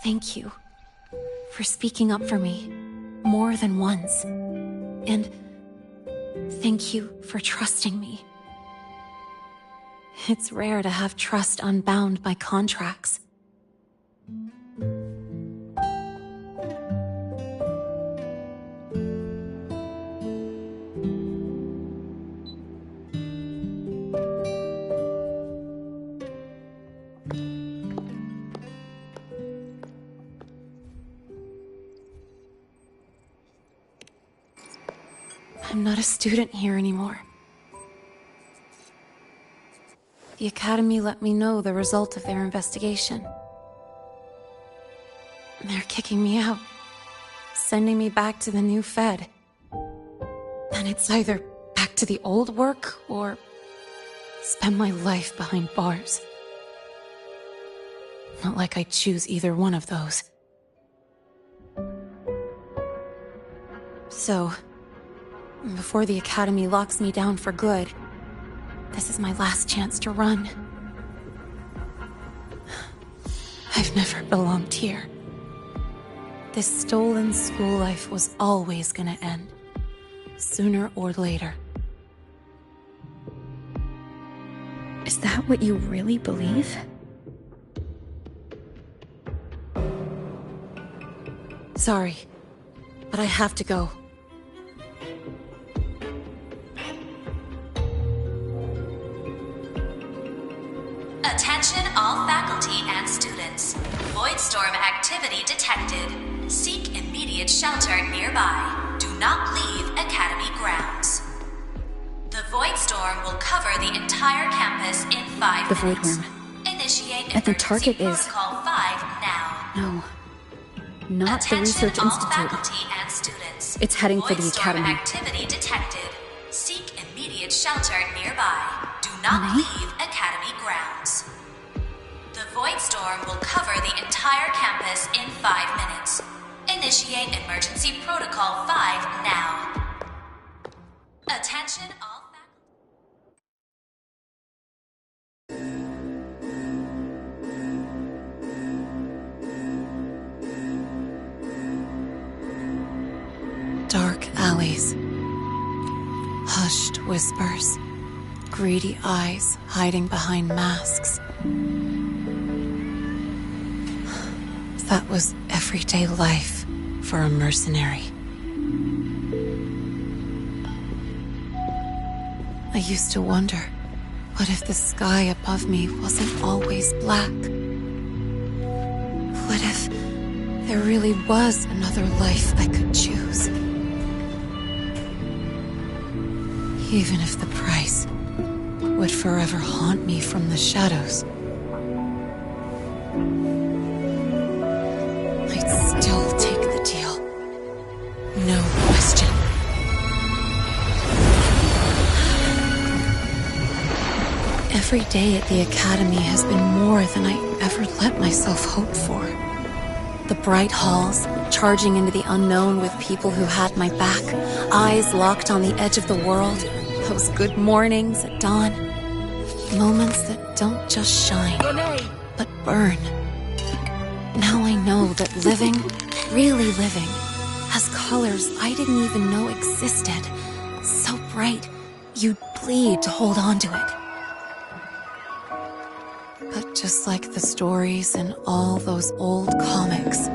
Thank you for speaking up for me more than once. And thank you for trusting me. It's rare to have trust unbound by contracts. I'm not a student here anymore. The Academy let me know the result of their investigation. They're kicking me out, sending me back to the new Fed. And it's either back to the old work, or spend my life behind bars. Not like I choose either one of those. So, before the Academy locks me down for good, this is my last chance to run. I've never belonged here. This stolen school life was always gonna end, sooner or later. Is that what you really believe? Sorry, but I have to go. Attention all faculty and students. Voidstorm activity detected. Seek immediate shelter nearby. Do not leave Academy grounds. The Voidstorm will cover the entire campus in 5 The minutes. Voidworm. Initiate And the target emergency is... Protocol 5 now. No. Not the Attention Research all Institute. faculty and students. It's heading for the Voidstorm Academy. activity detected. Seek immediate shelter nearby. Do not leave Academy grounds. The Voidstorm will cover the entire campus in 5 minutes. Initiate emergency protocol 5 now. Attention all Dark alleys. Hushed whispers. greedy eyes hiding behind masks. That was everyday life for a mercenary. I used to wonder, what if the sky above me wasn't always black? What if there really was another life I could choose? Even if the price would forever haunt me from the shadows, I'd still take the deal. No question. Every day at the Academy has been more than I ever let myself hope for. The bright halls, charging into the unknown with people who had my back, eyes locked on the edge of the world, those good mornings at dawn, moments that don't just shine, but burn. Now I know that living, really living, has colors I didn't even know existed. So bright, you'd bleed to hold on to it. But just like the stories in all those old comics,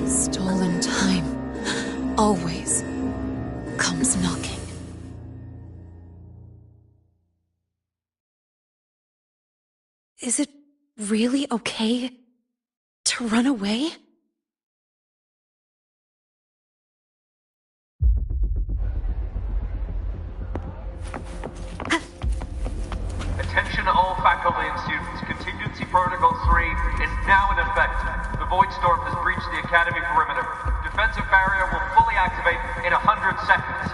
stolen time always comes knocking. Is it really okay to run away? Attention all faculty and students. Contingency Protocol 3 is now in effect. The Void Storm has breached the Academy perimeter. Defensive barrier will fully activate in 100 seconds.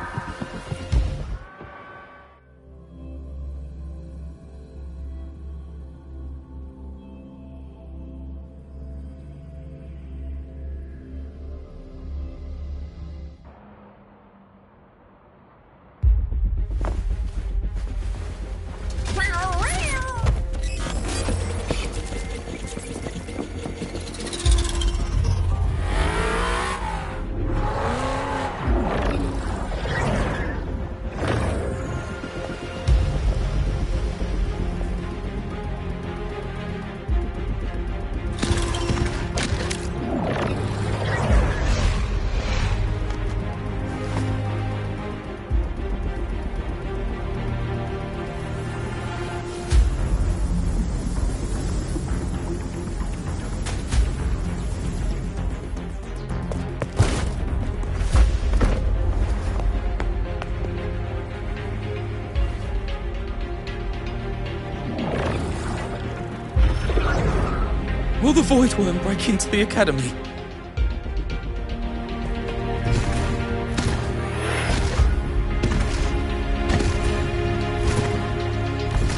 Will the Void Worm break into the Academy?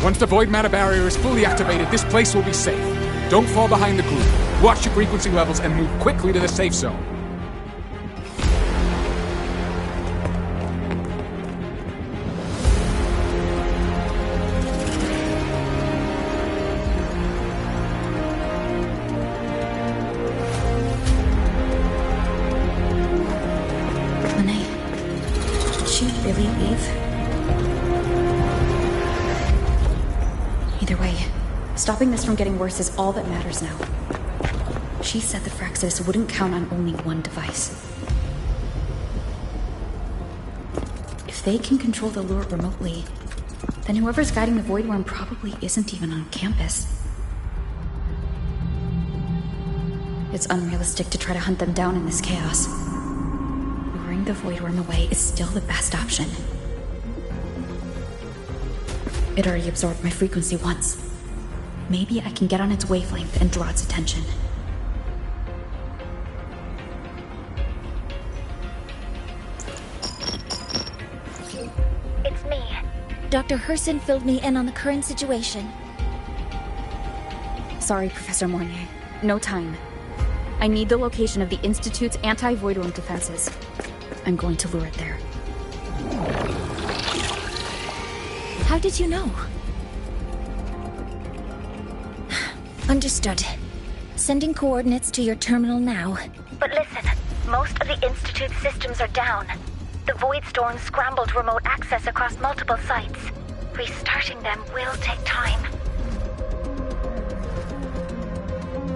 Once the Void Matter Barrier is fully activated, this place will be safe. Don't fall behind the group. Watch your frequency levels and move quickly to the safe zone. Stopping this from getting worse is all that matters now. She said the Fraxis wouldn't count on only one device. If they can control the lure remotely, then whoever's guiding the Void Worm probably isn't even on campus. It's unrealistic to try to hunt them down in this chaos. Luring the Void Worm away is still the best option. It already absorbed my frequency once. Maybe I can get on its wavelength and draw its attention. It's me. Dr. Herson filled me in on the current situation. Sorry, Professor Mornier. No time. I need the location of the Institute's anti-Void Worm defenses. I'm going to lure it there. How did you know? Understood. Sending coordinates to your terminal now. But listen, most of the Institute's systems are down. The Void Storm scrambled remote access across multiple sites. Restarting them will take time.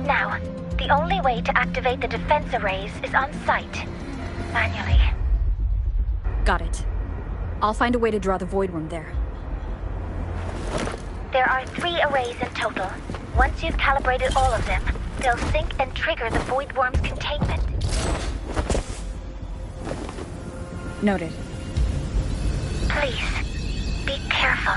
Now, the only way to activate the defense arrays is on site. Manually. Got it. I'll find a way to draw the Void Worm there. There are 3 arrays in total. Once you've calibrated all of them, they'll sync and trigger the Void Worm's containment. Noted. Please, be careful.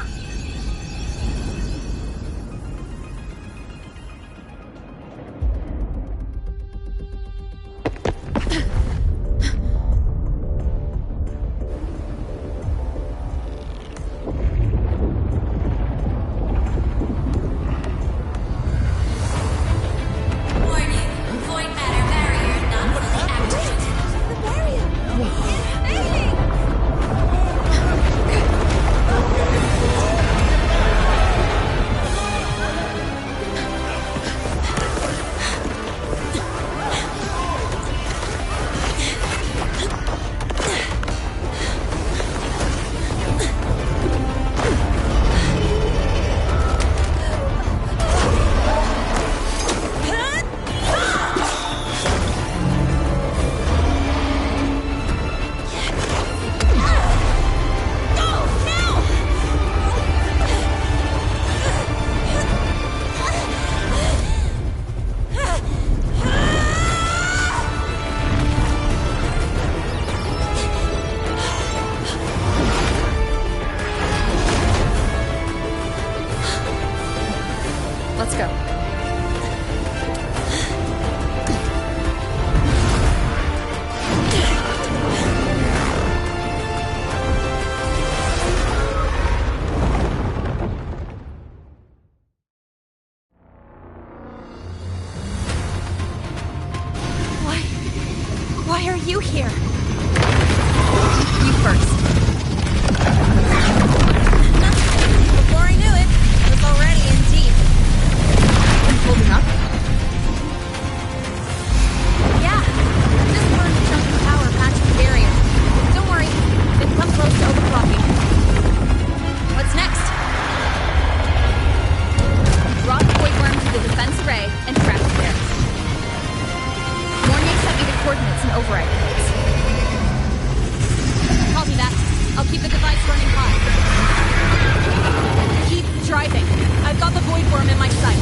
Let's go. Why are you here? You first. Before I knew it, I was already in deep. Holding up? Yeah. Just burned a chunk of power patching the barrier. Don't worry, didn't come close to overclocking. What's next? Drop the Void Worm to the defense array and trap it there. Mornier sent me the coordinates and override codes. Copy that. I'll keep the device running hot. Keep driving. I've got the Void Worm in my sights.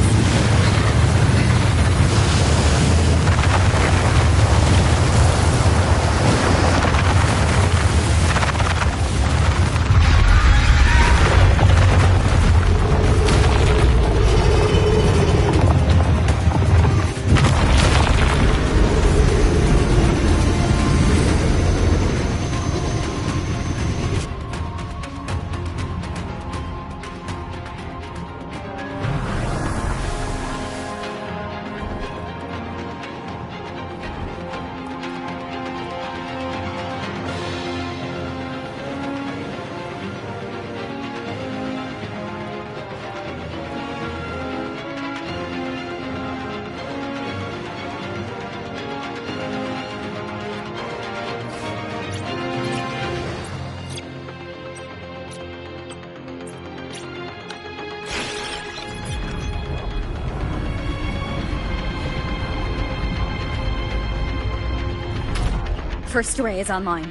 First array is online.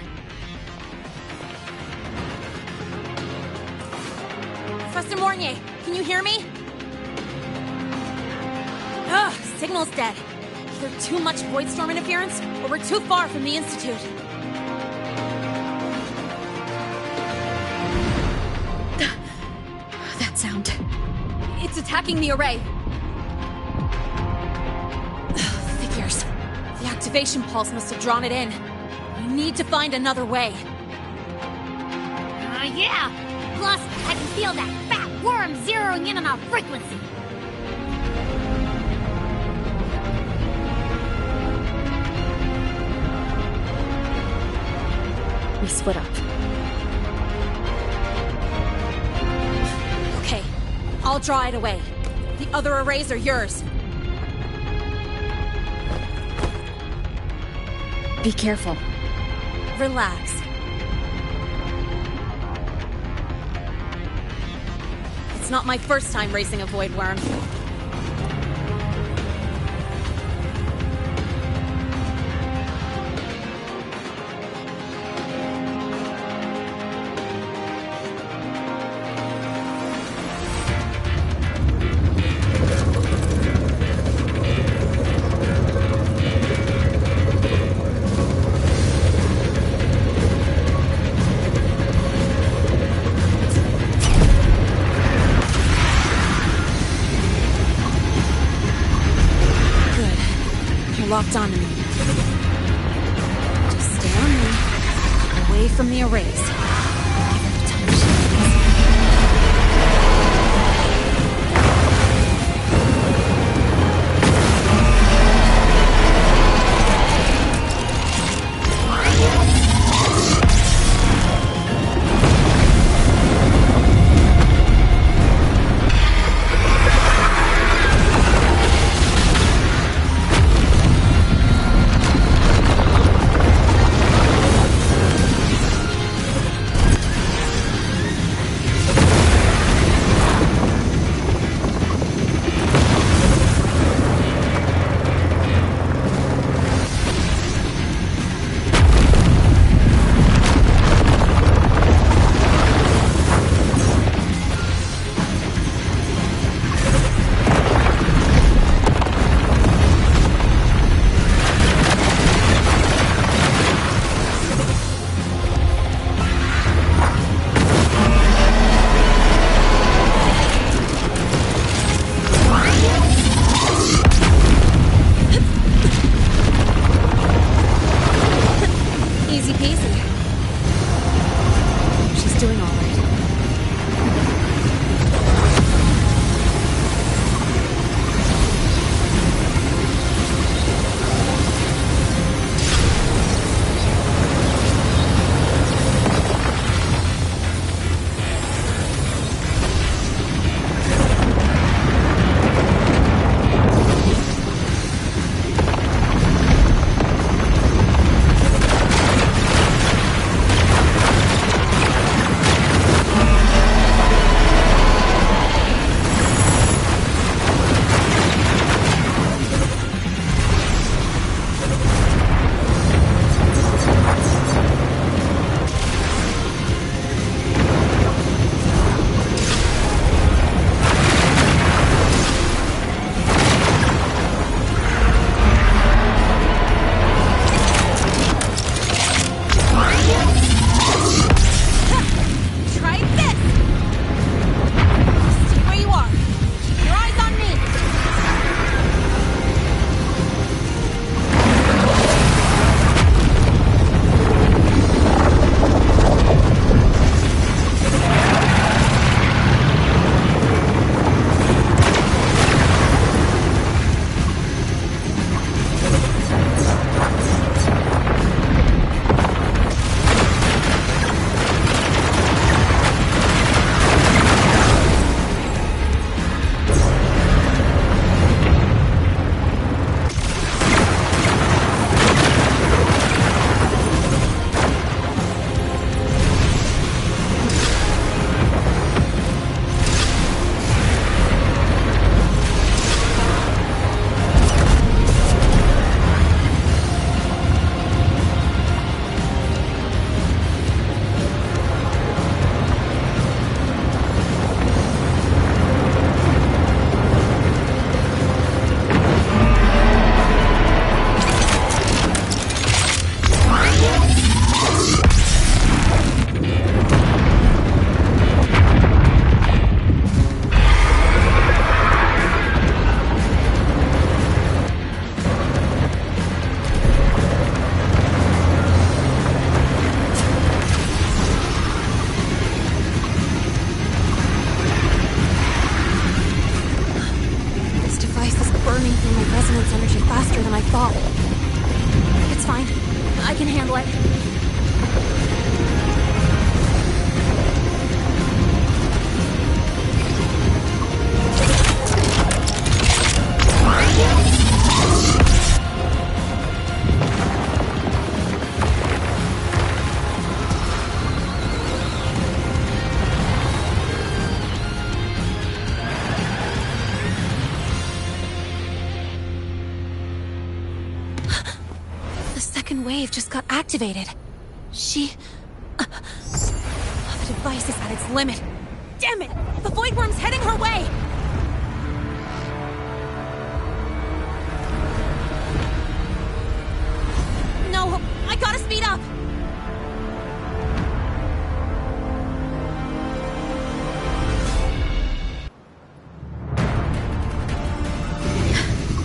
Professor Mornier, can you hear me? Ugh, signal's dead. Either too much Void Storm interference, or we're too far from the Institute. That sound. It's attacking the array. Figures. The activation pulse must have drawn it in. We need to find another way. Yeah! Plus, I can feel that fat worm zeroing in on our frequency. We split up. Okay, I'll draw it away. The other arrays are yours. Be careful. Relax. It's not my first time racing a void worm. Locked onto me. Just stay on me, away from the arrays. wave just got activated. The device is at its limit. Damn it! The Void Worm's heading her way! No, I gotta speed up!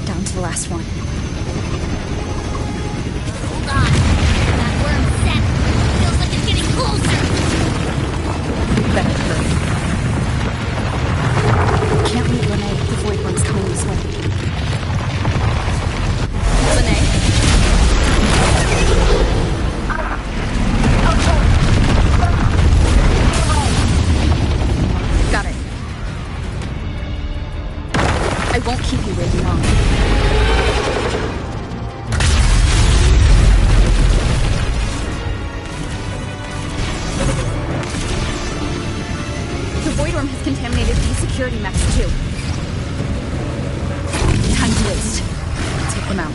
Down to the last one. Hold on. That worm's set. Feels like it's getting closer. Better hurry. Can't leave Lene. The Void Worm's coming this way. Lene? Got it. I won't keep you waiting long. The Void Worm has contaminated these security mechs too. Time to waste. Take them out.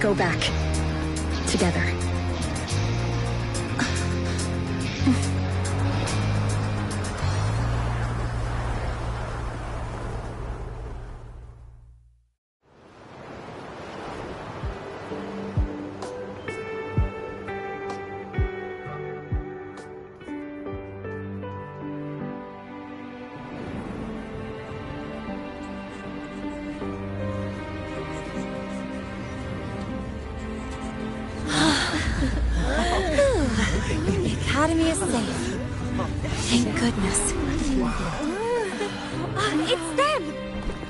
Go back. Together. Academy is safe. Thank goodness. It's them!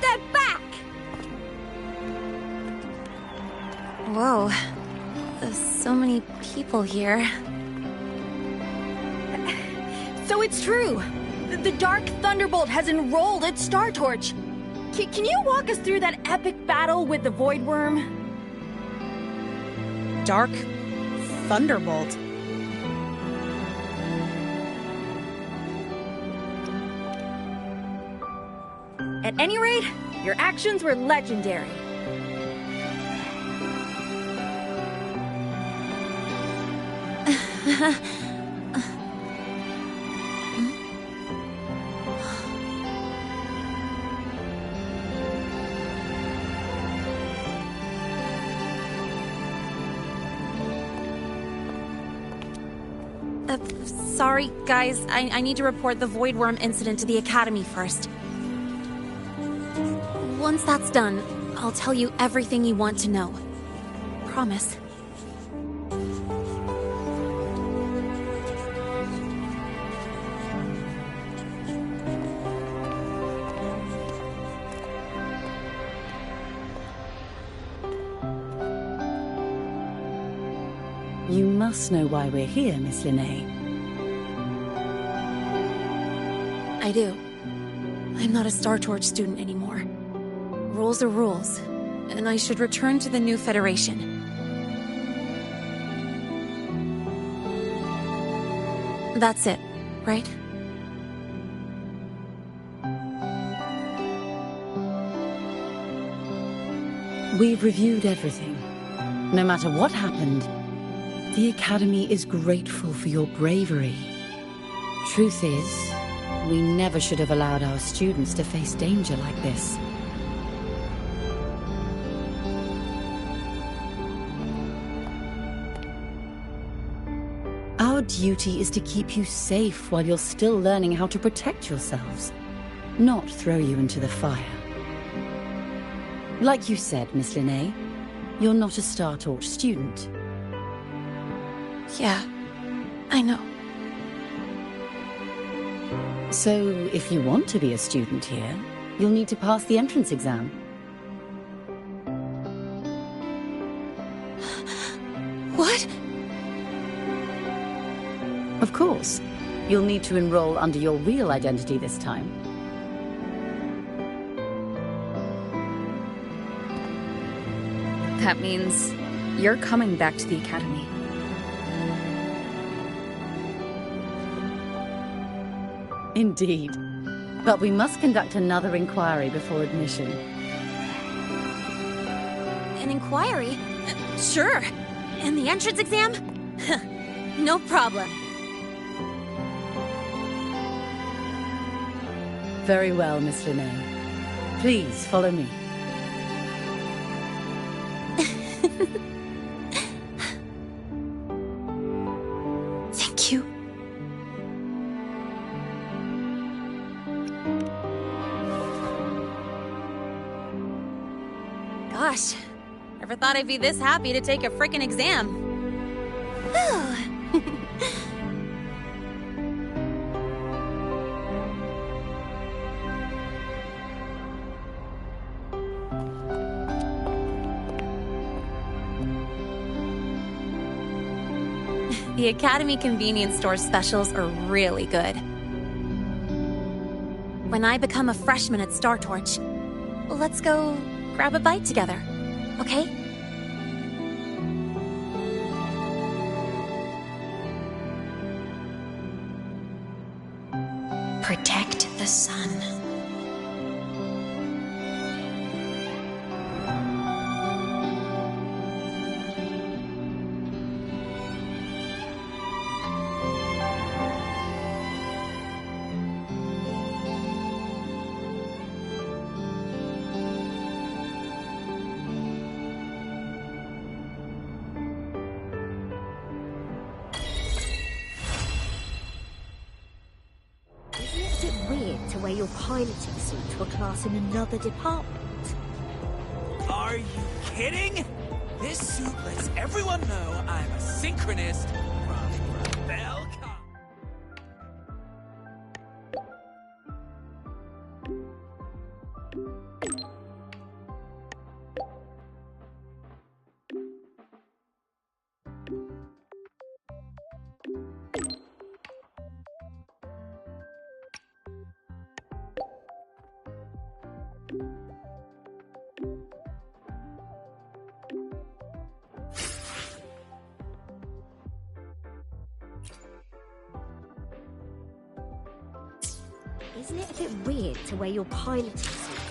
They're back! Whoa. There's so many people here. So it's true! The Dark Thunderbolt has enrolled at Star Torch! Can you walk us through that epic battle with the Void Worm? Dark Thunderbolt? At any rate, your actions were legendary. Sorry, guys. I need to report the Void Worm incident to the Academy first. Once that's done, I'll tell you everything you want to know. Promise. You must know why we're here, Miss Linné. I do. I'm not a Star Torch student anymore. Rules are rules, and I should return to the new Federation. That's it, right? We've reviewed everything. No matter what happened, the Academy is grateful for your bravery. Truth is, we never should have allowed our students to face danger like this. Our duty is to keep you safe while you're still learning how to protect yourselves, not throw you into the fire. Like you said, Miss Linné, you're not a Star Torch student. Yeah, I know. So, if you want to be a student here, you'll need to pass the entrance exam. What? Of course. You'll need to enroll under your real identity this time. That means you're coming back to the Academy. Indeed. But we must conduct another inquiry before admission. An inquiry? Sure. And the entrance exam? No problem. Very well, Miss Linné. Please, follow me. Thank you. Gosh, never thought I'd be this happy to take a frickin' exam. The Academy convenience store specials are really good. When I become a freshman at Star Torch, let's go grab a bite together, okay? Protect the sun. Wear your piloting suit to a class in another department. Are you kidding? This suit lets everyone know I'm a synchronist from Belcom. Isn't it a bit weird to wear your piloting suit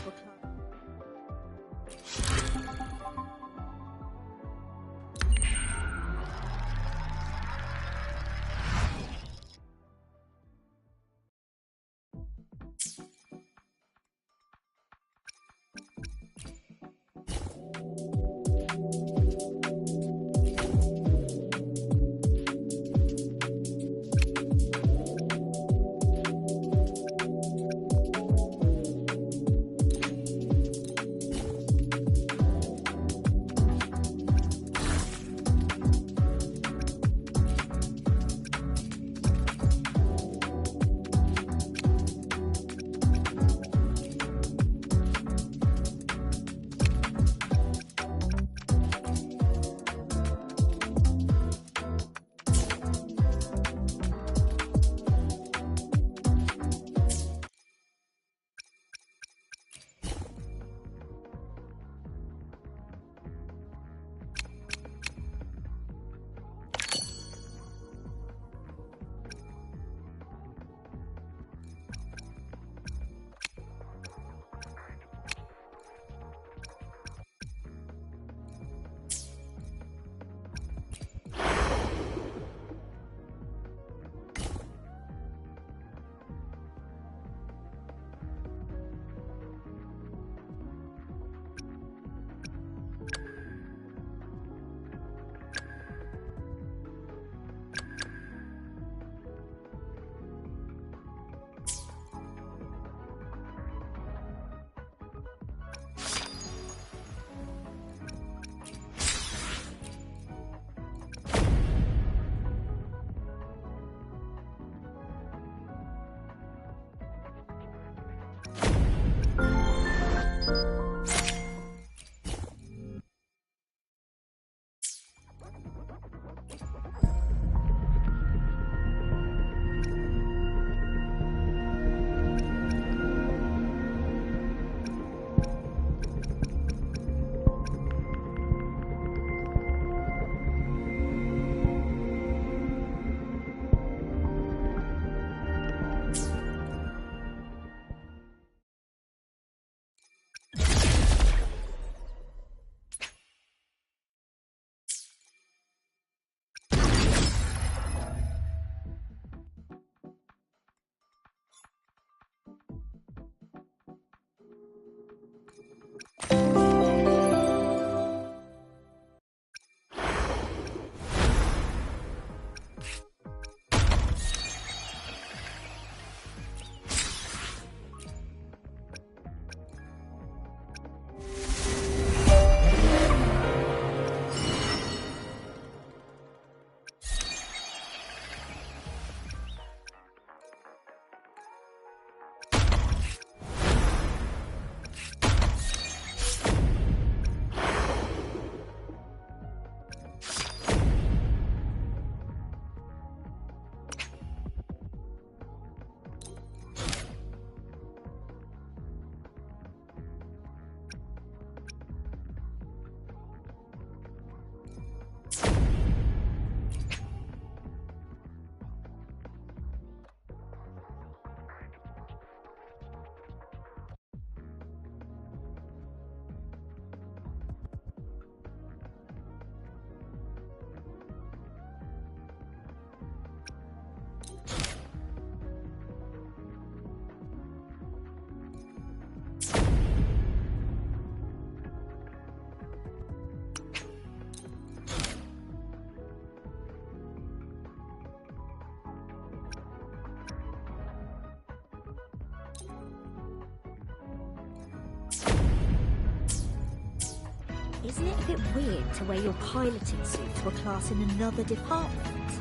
Isn't it a bit weird to wear your piloting suit to a class in another department?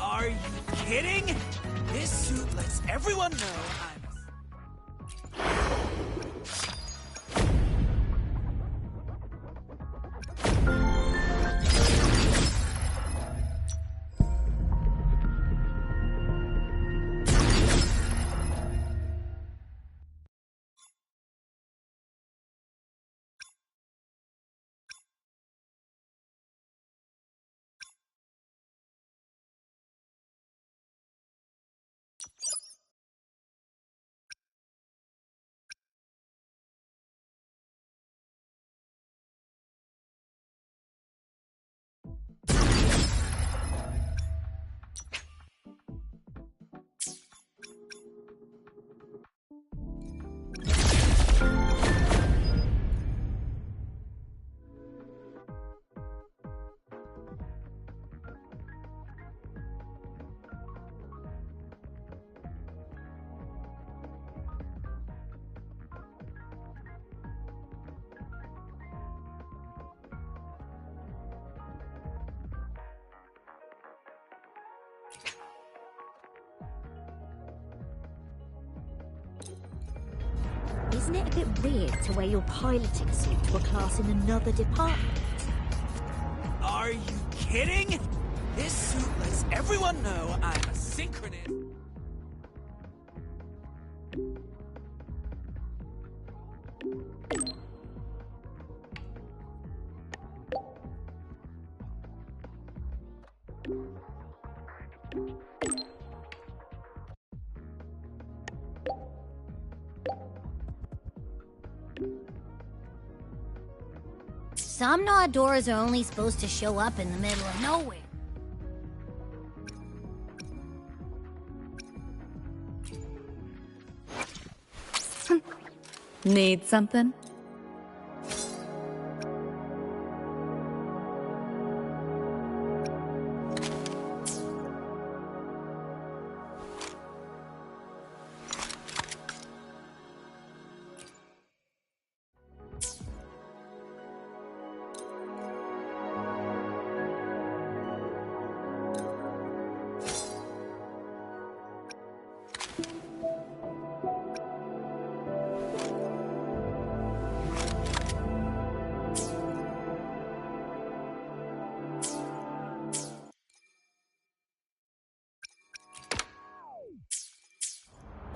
Are you kidding? This suit lets everyone know Isn't it a bit weird to wear your piloting suit to a class in another department? Are you kidding? This suit lets everyone know I'm a synchronist. Some Nod doors are only supposed to show up in the middle of nowhere. Need something?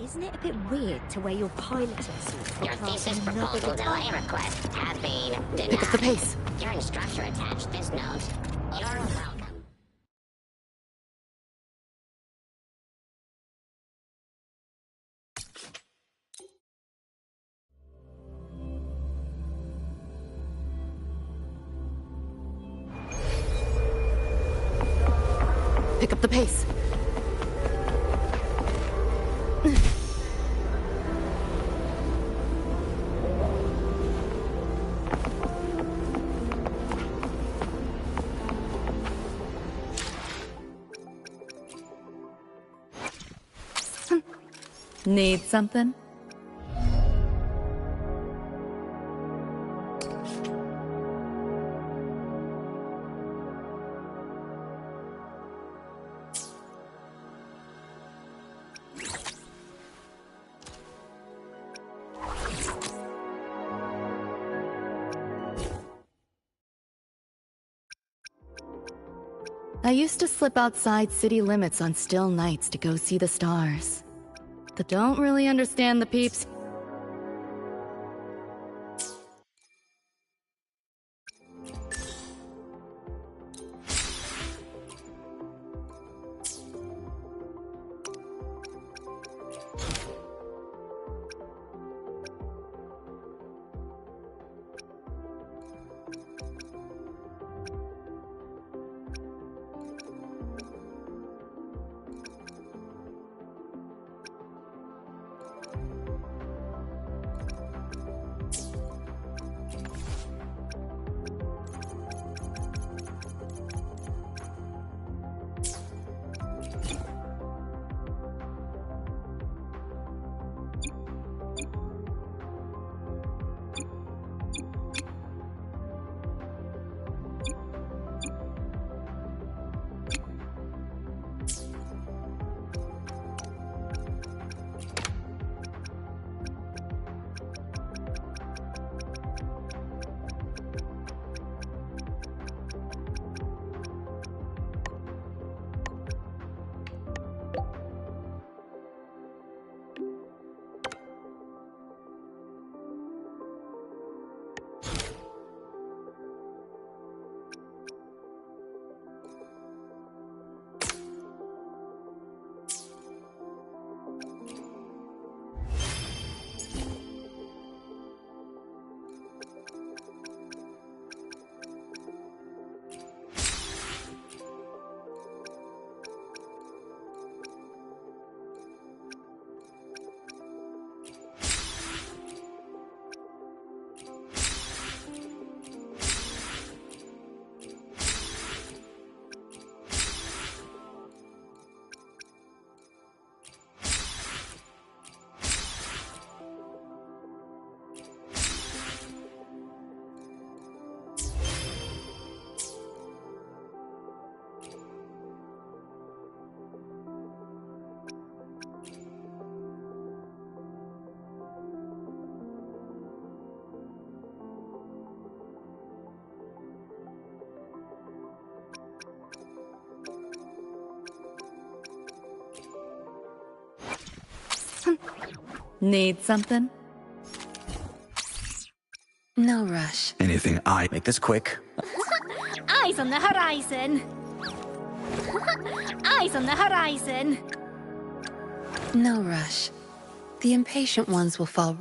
Isn't it a bit weird to wear your piloting suit to a Your class thesis in another proposal delay department? request has been denied. Pick up the pace. Your instructor attached this note. You're welcome. Pick up the pace. Need something? I used to slip outside city limits on still nights to go see the stars. But don't really understand the peeps. Need something? No rush. Anything I make this quick. Eyes on the horizon! Eyes on the horizon! No rush. The impatient ones will fall.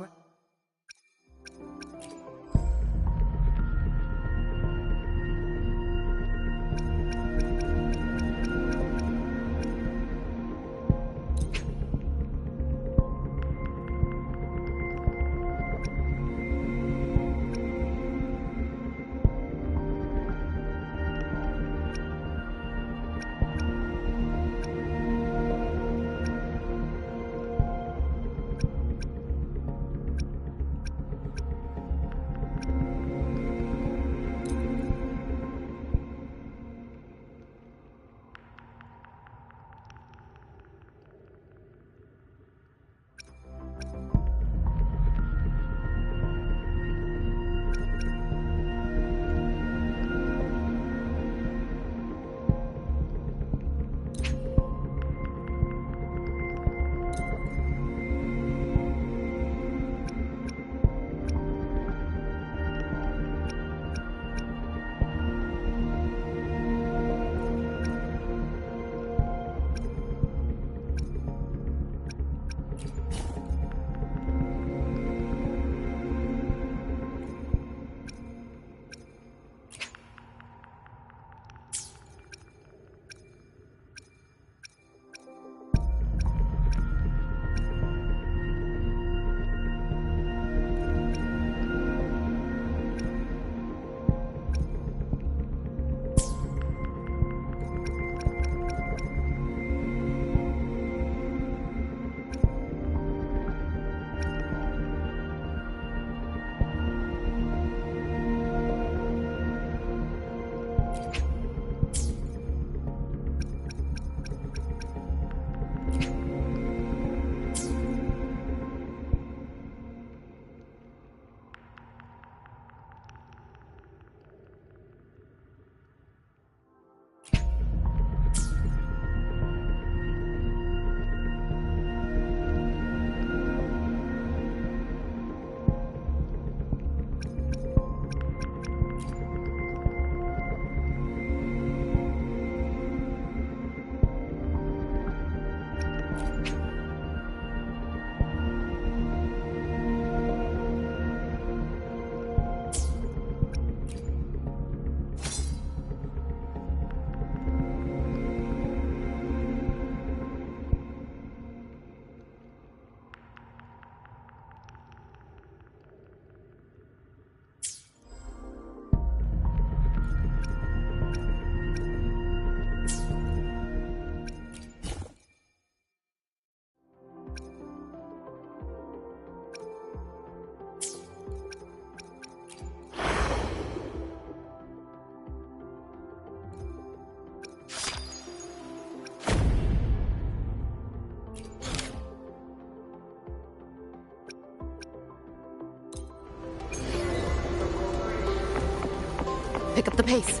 Pick up the pace.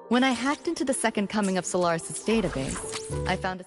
When I hacked into the Second Coming of Solaris' database, I found a...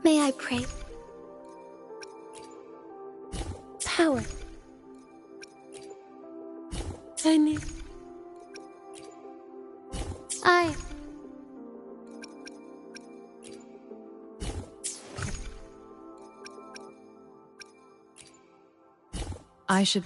May I pray? Power. I should...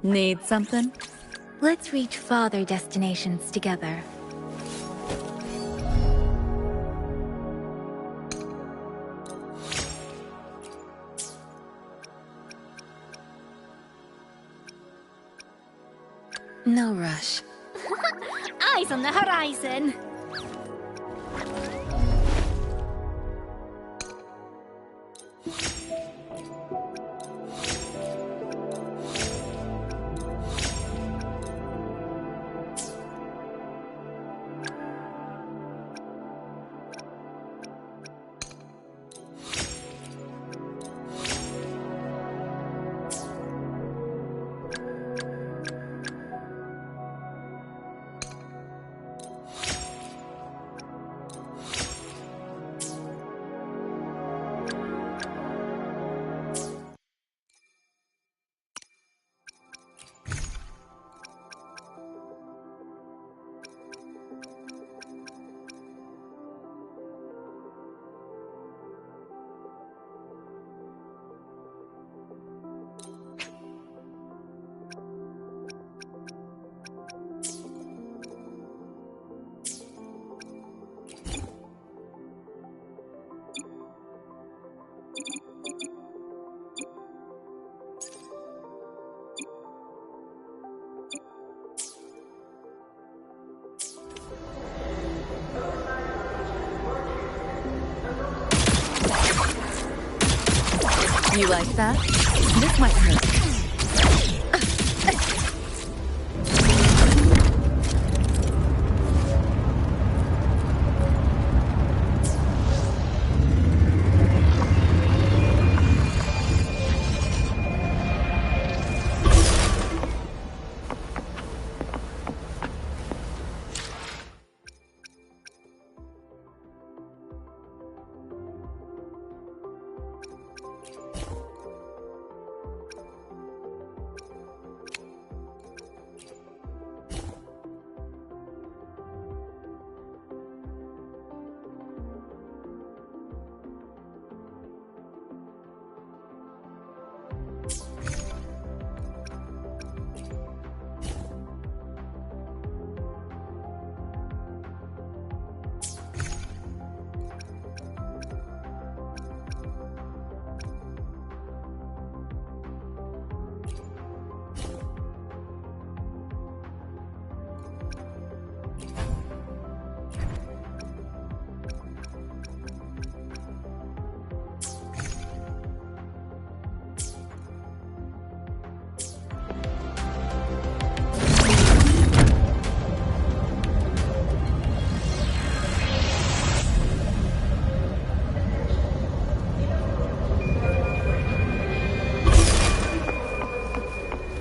Need something? Let's reach farther destinations together. No rush. Eyes on the horizon. You like that? This might hurt.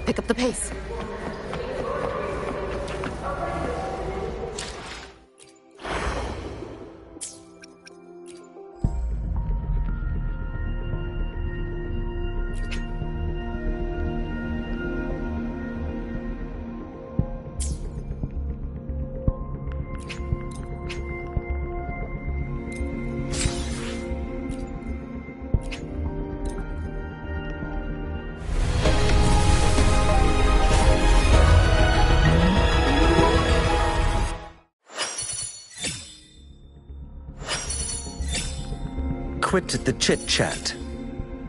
Pick up the pace. Quit the chit-chat.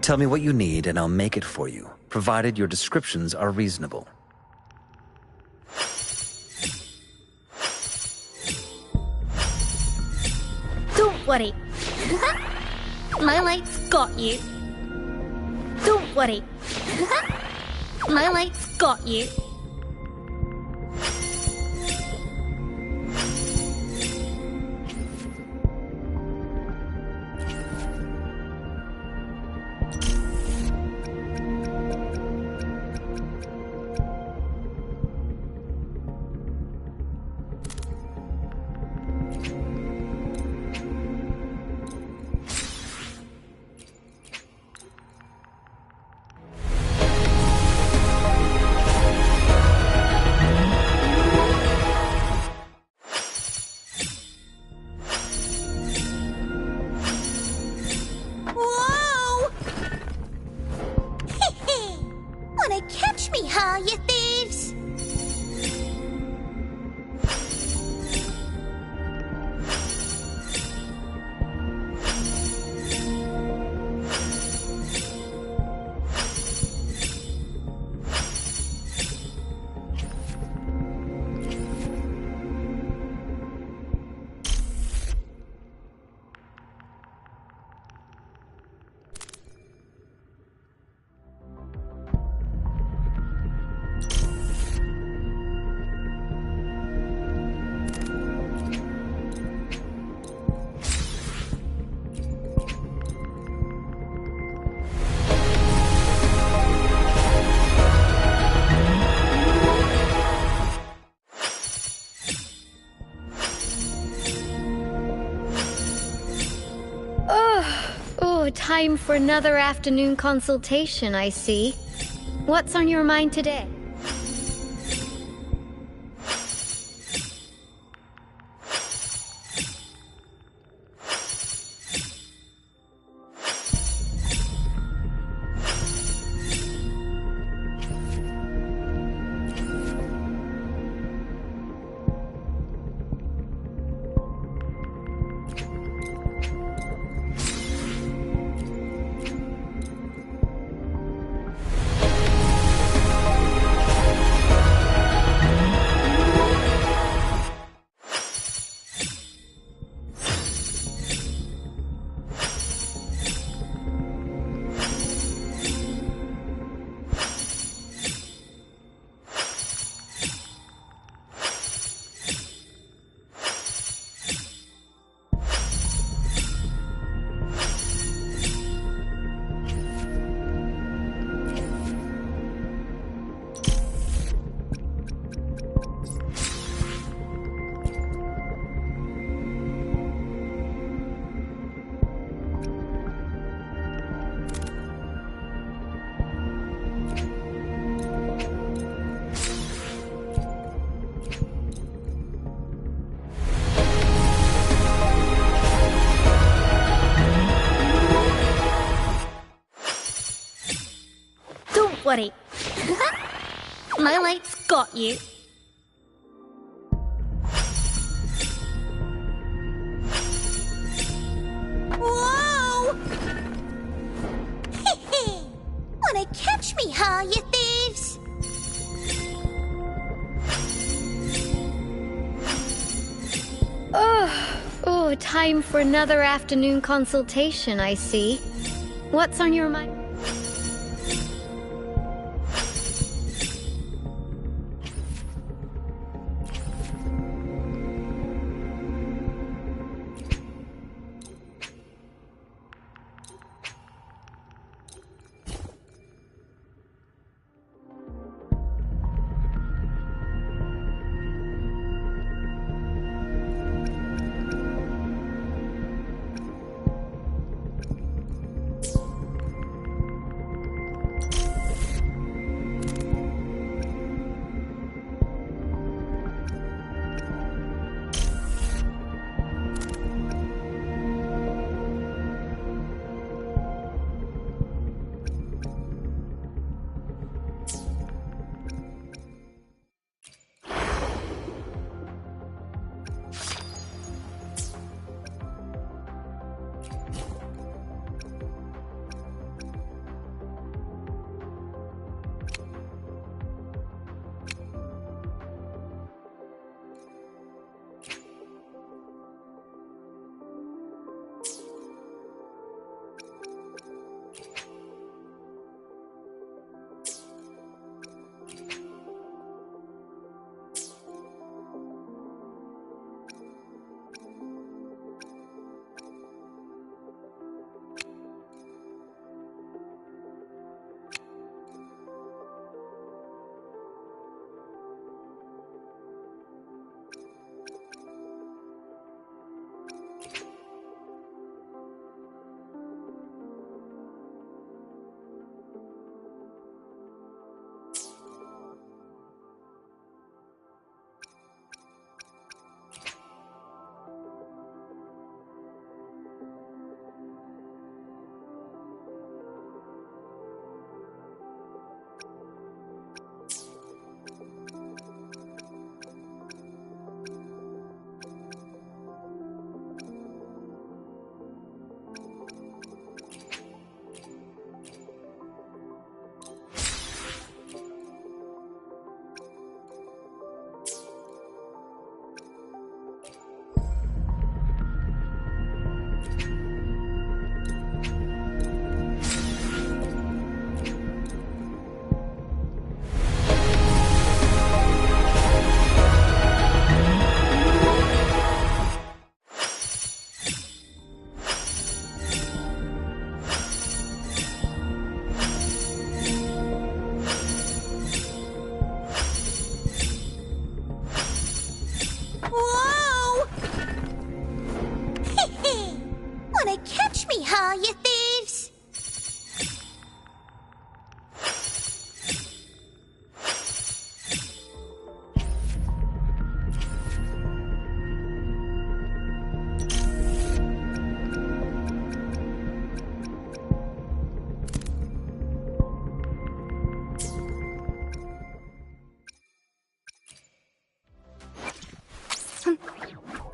Tell me what you need and I'll make it for you, provided your descriptions are reasonable. Don't worry. My light's got you. Don't worry. My light's got you. time for another afternoon consultation, I see. What's on your mind today? Worry. My light's got you. Whoa! Wanna catch me, huh, you thieves? Oh, time for another afternoon consultation, I see. What's on your mind?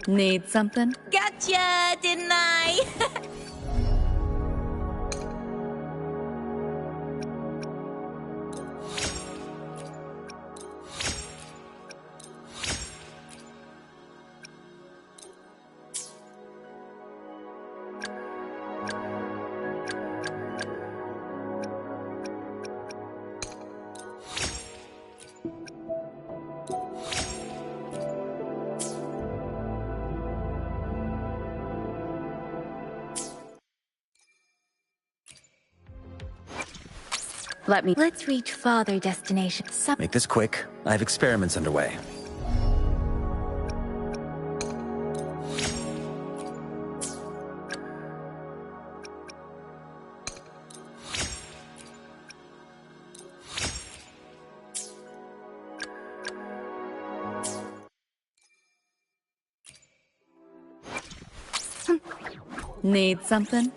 Need something? Gotcha, didn't I? Let's reach farther destinations. Make this quick. I have experiments underway. Need something?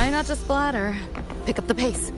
Try not to splatter. Pick up the pace.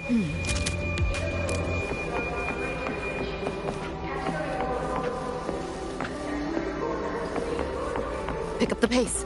Pick up the pace.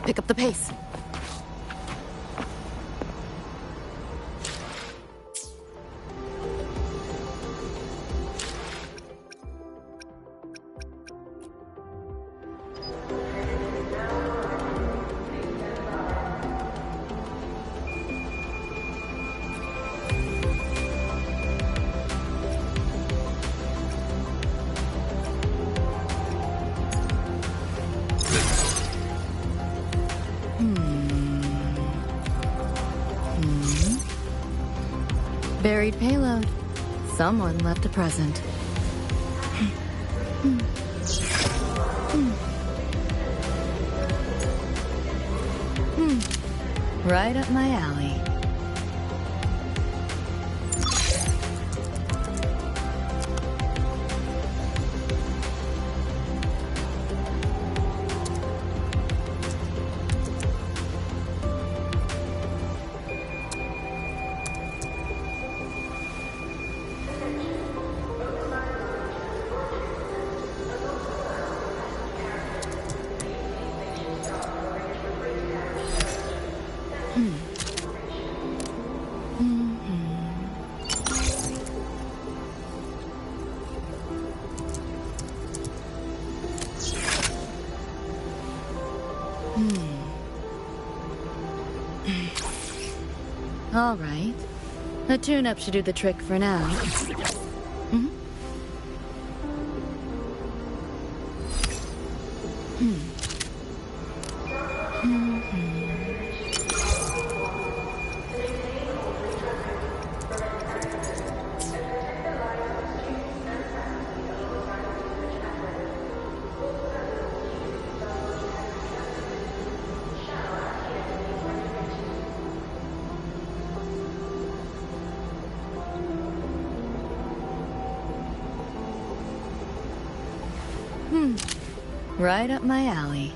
Pick up the pace. Buried payload. Someone left a present. Right up my alley. All right. A tune-up should do the trick for now. Right up my alley.